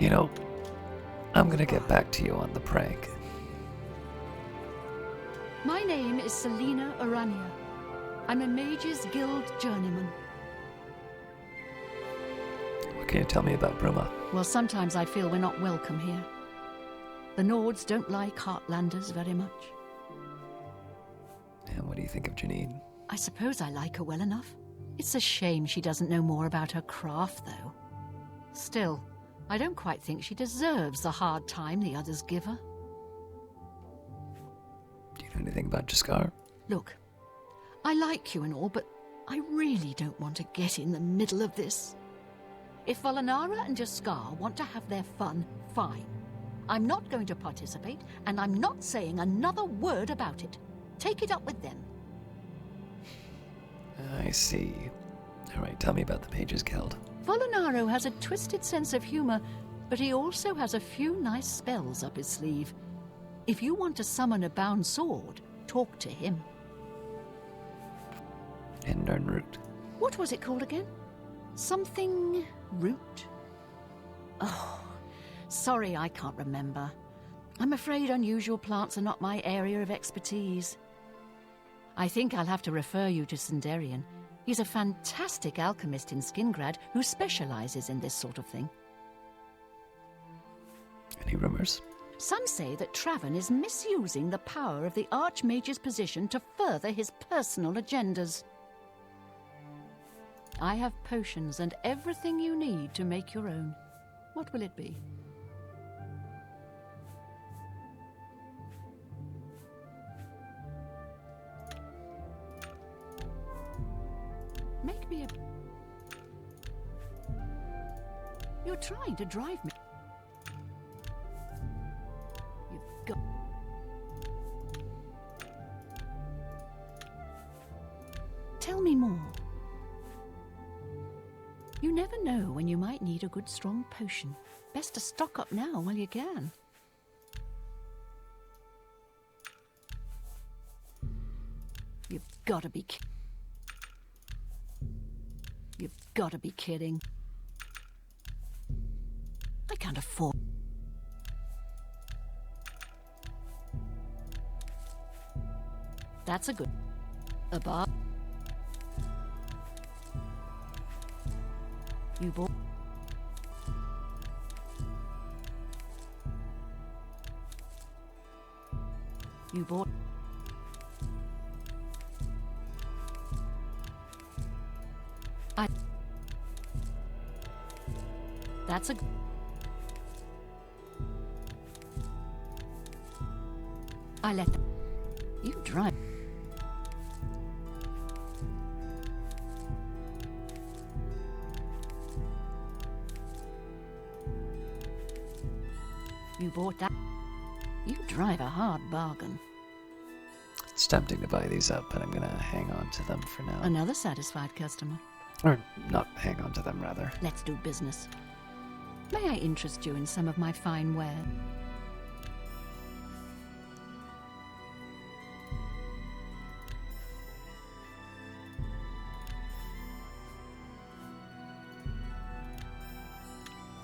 You know, I'm gonna get back to you on the prank. My name is Selina Arania. I'm a Mages Guild journeyman. What can you tell me about Bruma? Well, sometimes I feel we're not welcome here. The Nords don't like Heartlanders very much. And what do you think of Janine? I suppose I like her well enough. It's a shame she doesn't know more about her craft, though. Still, I don't quite think she deserves the hard time the others give her. Do you know anything about Jaskar? Look, I like you and all, but I really don't want to get in the middle of this. If Volinara and Jaskar want to have their fun, fine. I'm not going to participate, and I'm not saying another word about it. Take it up with them. I see. All right, tell me about the Mages Guild. Volinaro has a twisted sense of humor, but he also has a few nice spells up his sleeve. If you want to summon a bound sword, talk to him. And Nernroot. What was it called again? Something root? Oh, sorry, I can't remember. I'm afraid unusual plants are not my area of expertise. I think I'll have to refer you to Sindarian. He's a fantastic alchemist in Skingrad who specializes in this sort of thing. Any rumors? Some say that Traven is misusing the power of the Archmage's position to further his personal agendas. I have potions and everything you need to make your own. What will it be? Make me a... You're trying to drive me... You've got... Tell me more. You never know when you might need a good strong potion. Best to stock up now while you can. You've got to be You've got to be kidding. I can't afford... That's a good... A bar... You bought... You bought... That's a... I let them... You drive... You bought that... You drive a hard bargain. It's tempting to buy these up, but I'm gonna hang on to them for now. Another satisfied customer. Or not hang on to them, rather. Let's do business. May I interest you in some of my fine ware?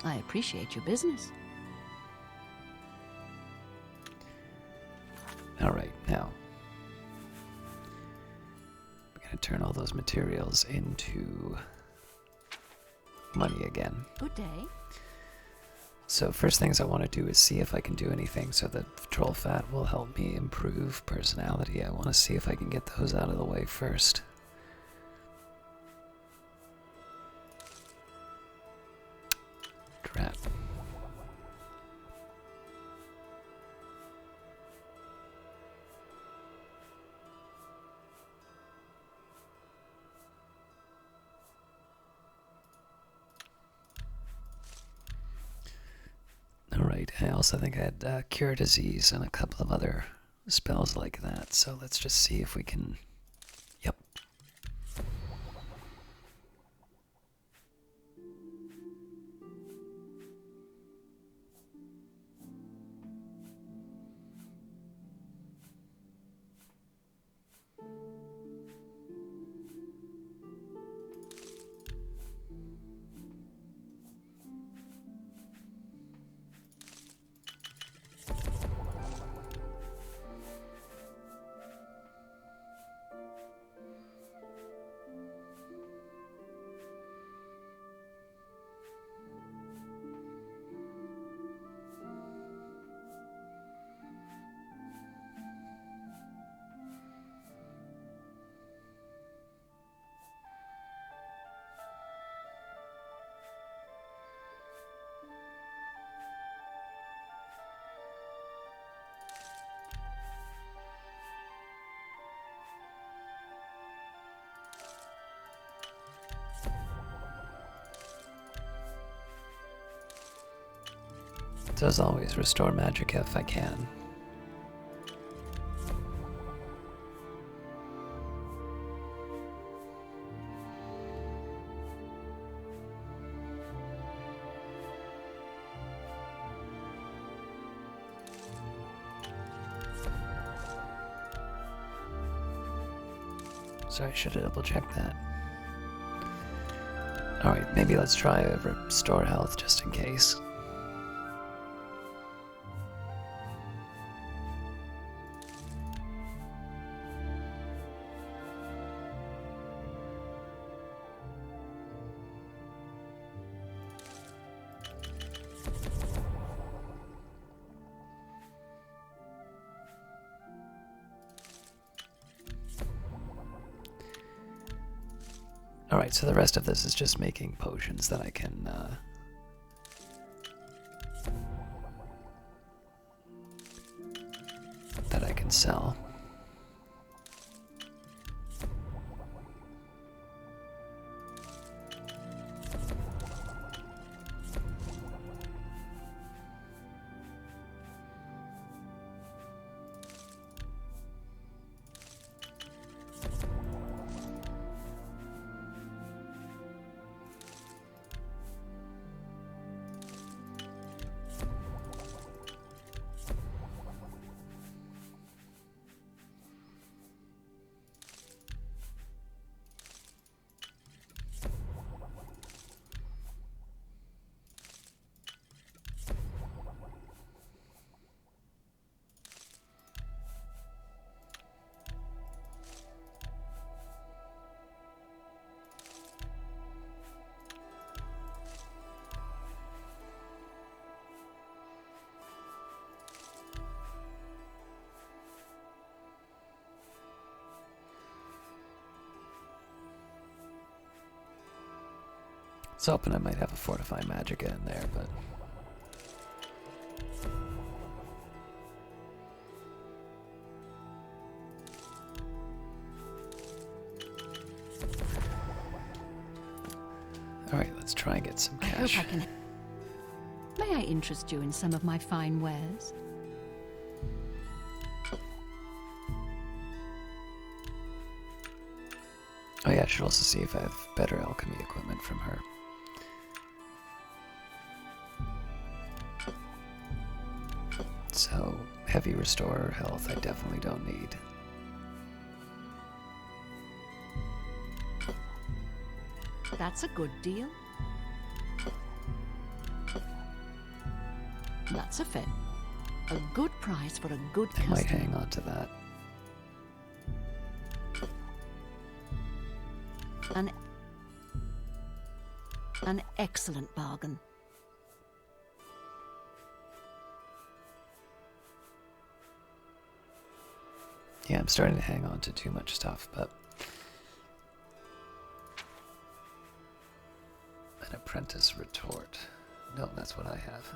I appreciate your business. Alright, now. We're gonna turn all those materials into money again. Good day. So first things I want to do is see if I can do anything so that troll fat will help me improve personality. I want to see if I can get those out of the way first. Drat. Alright, I also think I had Cure Disease and a couple of other spells like that, so let's just see if we can... Yep. Does always restore magic if I can. So I should have double checked that. Alright, maybe let's try a restore health just in case. Alright, so the rest of this is just making potions that I can, sell. was hoping I might have a Fortify Magica in there, but... Alright, let's try and get some cash. I hope I can... May I interest you in some of my fine wares? Oh yeah, I should also see if I have better alchemy equipment from her. So, heavy restore health I definitely don't need. That's a good deal. That's a fair. A good price for a good I customer. might hang on to that. An excellent bargain. Yeah, I'm starting to hang on to too much stuff, but... An apprentice retort. No, that's what I have.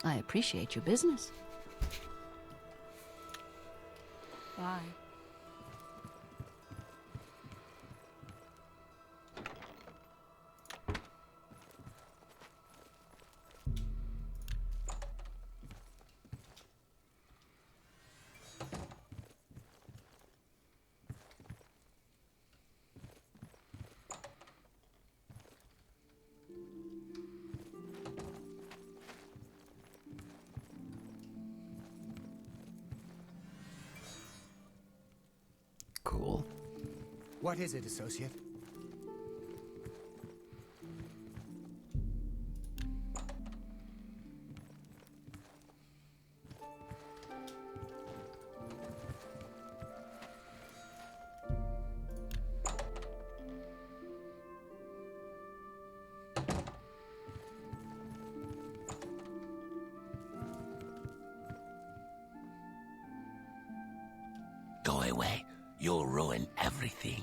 I appreciate your business. Bye. Cool. What is it, associate? Go away. You'll ruin everything.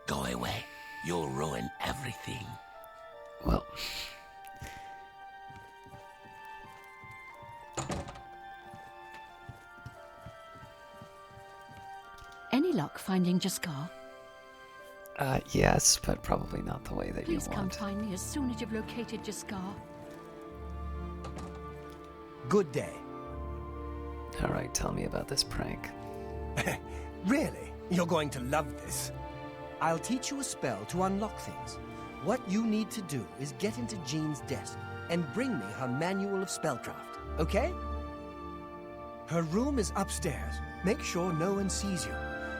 Go away. You'll ruin everything. Well... Any luck finding Jaskar? Yes, but probably not the way that Please you come want. find me as soon as you've located Jaskar. Good day. Alright, tell me about this prank. Really? You're going to love this. I'll teach you a spell to unlock things. What you need to do is get into Jean's desk and bring me her manual of spellcraft, okay? Her room is upstairs. Make sure no one sees you.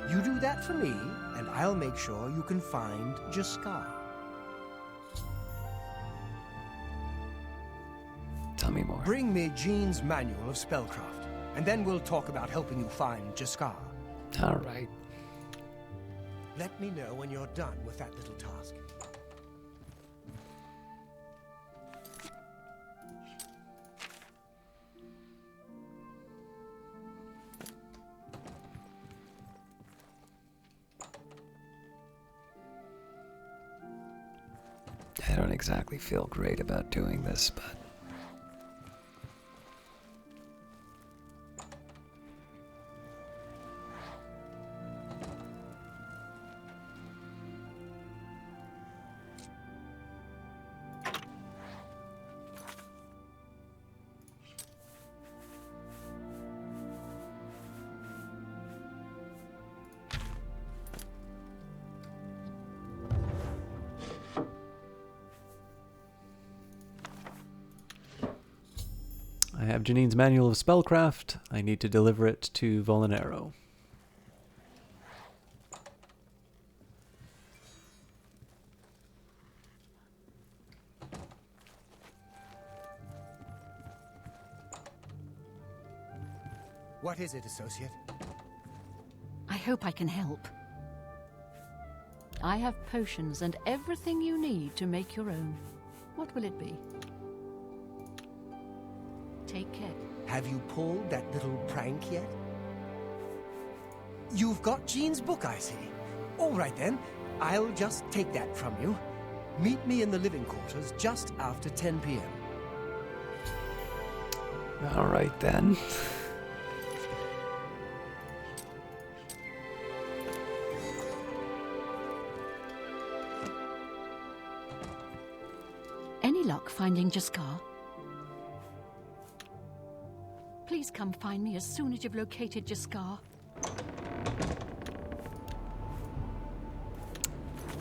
You do that for me, and I'll make sure you can find Jaskar. Tell me more. Bring me Jean's manual of spellcraft, and then we'll talk about helping you find Jaskar. Alright. Let me know when you're done with that little task. I don't exactly feel great about doing this, but... I have Janine's manual of spellcraft. I need to deliver it to Volinero. What is it, associate? I hope I can help. I have potions and everything you need to make your own. What will it be? Take care. Have you pulled that little prank yet? You've got Jean's book, I see. All right then, I'll just take that from you. Meet me in the living quarters just after 10 p.m. All right then. Any luck finding Jaskar? Please come find me as soon as you've located Jaskar.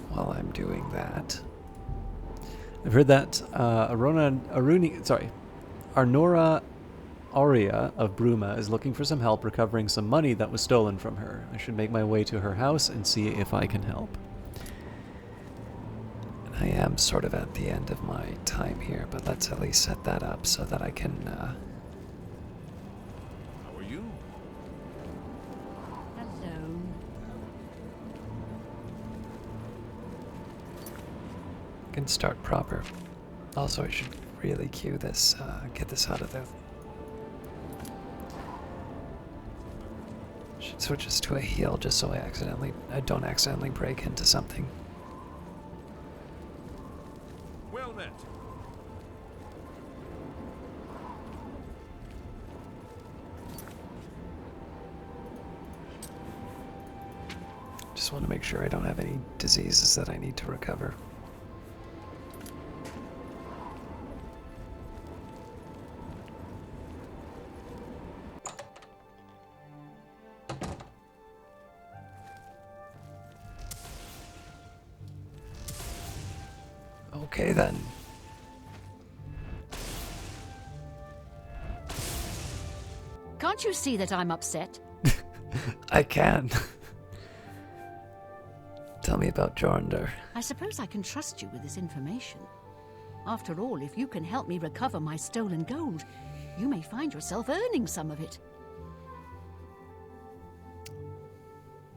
While I'm doing that, I've heard that Arnora Aurea of Bruma is looking for some help recovering some money that was stolen from her. I should make my way to her house and see if I can help. I am sort of at the end of my time here, but let's at least set that up so that I can, How are you? Hello. can start proper. Also, I should really cue this, get this out of the... Should switch this to a heal just so I don't accidentally break into something. Well met. Just want to make sure I don't have any diseases that I need to recover. Okay then. Can't you see that I'm upset? I can. Tell me about Jornder. I suppose I can trust you with this information. After all, if you can help me recover my stolen gold, you may find yourself earning some of it.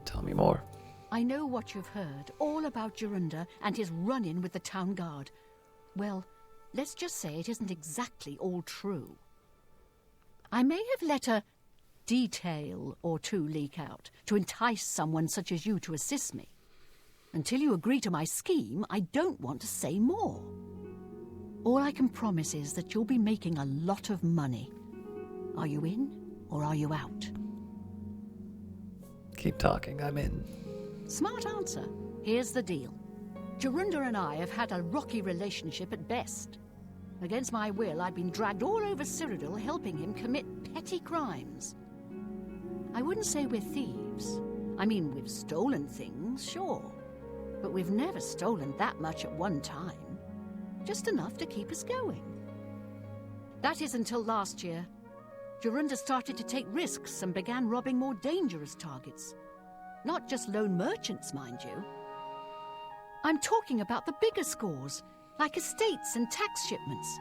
Tell me more. I know what you've heard, all about Jornder and his run-in with the town guard. Well, let's just say it isn't exactly all true. I may have let a detail or two leak out to entice someone such as you to assist me. Until you agree to my scheme, I don't want to say more. All I can promise is that you'll be making a lot of money. Are you in, or are you out? Keep talking, I'm in. Smart answer. Here's the deal. Jornder and I have had a rocky relationship at best. Against my will, I've been dragged all over Cyrodiil helping him commit petty crimes. I wouldn't say we're thieves. I mean, we've stolen things, sure. But we've never stolen that much at one time. Just enough to keep us going. That is until last year. Jornder started to take risks and began robbing more dangerous targets. Not just lone merchants, mind you. I'm talking about the bigger scores, like estates and tax shipments.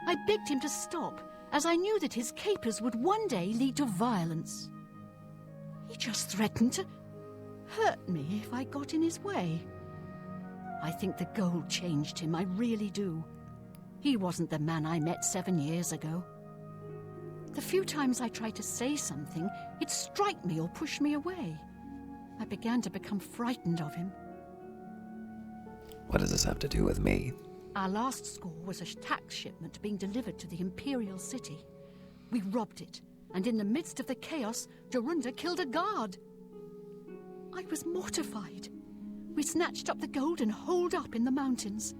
I begged him to stop, as I knew that his capers would one day lead to violence. He just threatened to hurt me if I got in his way. I think the gold changed him, I really do. He wasn't the man I met 7 years ago. The few times I tried to say something, he'd strike me or push me away. I began to become frightened of him. What does this have to do with me? Our last score was a tax shipment being delivered to the Imperial City. We robbed it, and in the midst of the chaos, Jornder killed a guard. I was mortified. We snatched up the gold and holed up in the mountains.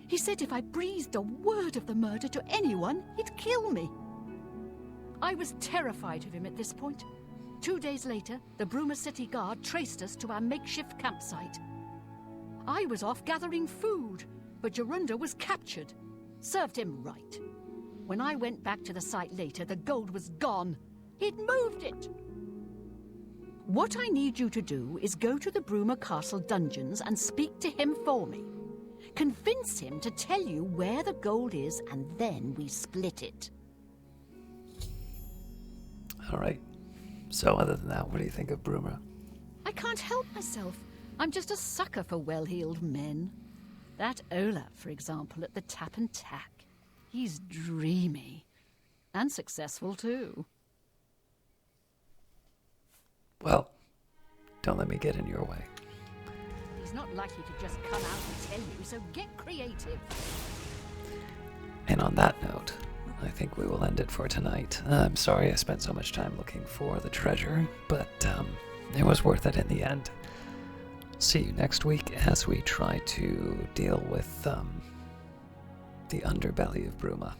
He said if I breathed a word of the murder to anyone, he'd kill me. I was terrified of him at this point. 2 days later, the Bruma City Guard traced us to our makeshift campsite. I was off gathering food, but Jornder was captured. Served him right. When I went back to the site later, the gold was gone. He'd moved it. What I need you to do is go to the Bruma Castle dungeons and speak to him for me. Convince him to tell you where the gold is, and then we split it. All right. So other than that, what do you think of Bruma? I can't help myself. I'm just a sucker for well-heeled men. That Ola, for example, at the Tap and Tack. He's dreamy. And successful, too. Well, Don't let me get in your way. He's not likely to just come out and tell you, so get creative. And on that note, I think we will end it for tonight. I'm sorry I spent so much time looking for the treasure, but it was worth it in the end. See you next week as we try to deal with the underbelly of Bruma.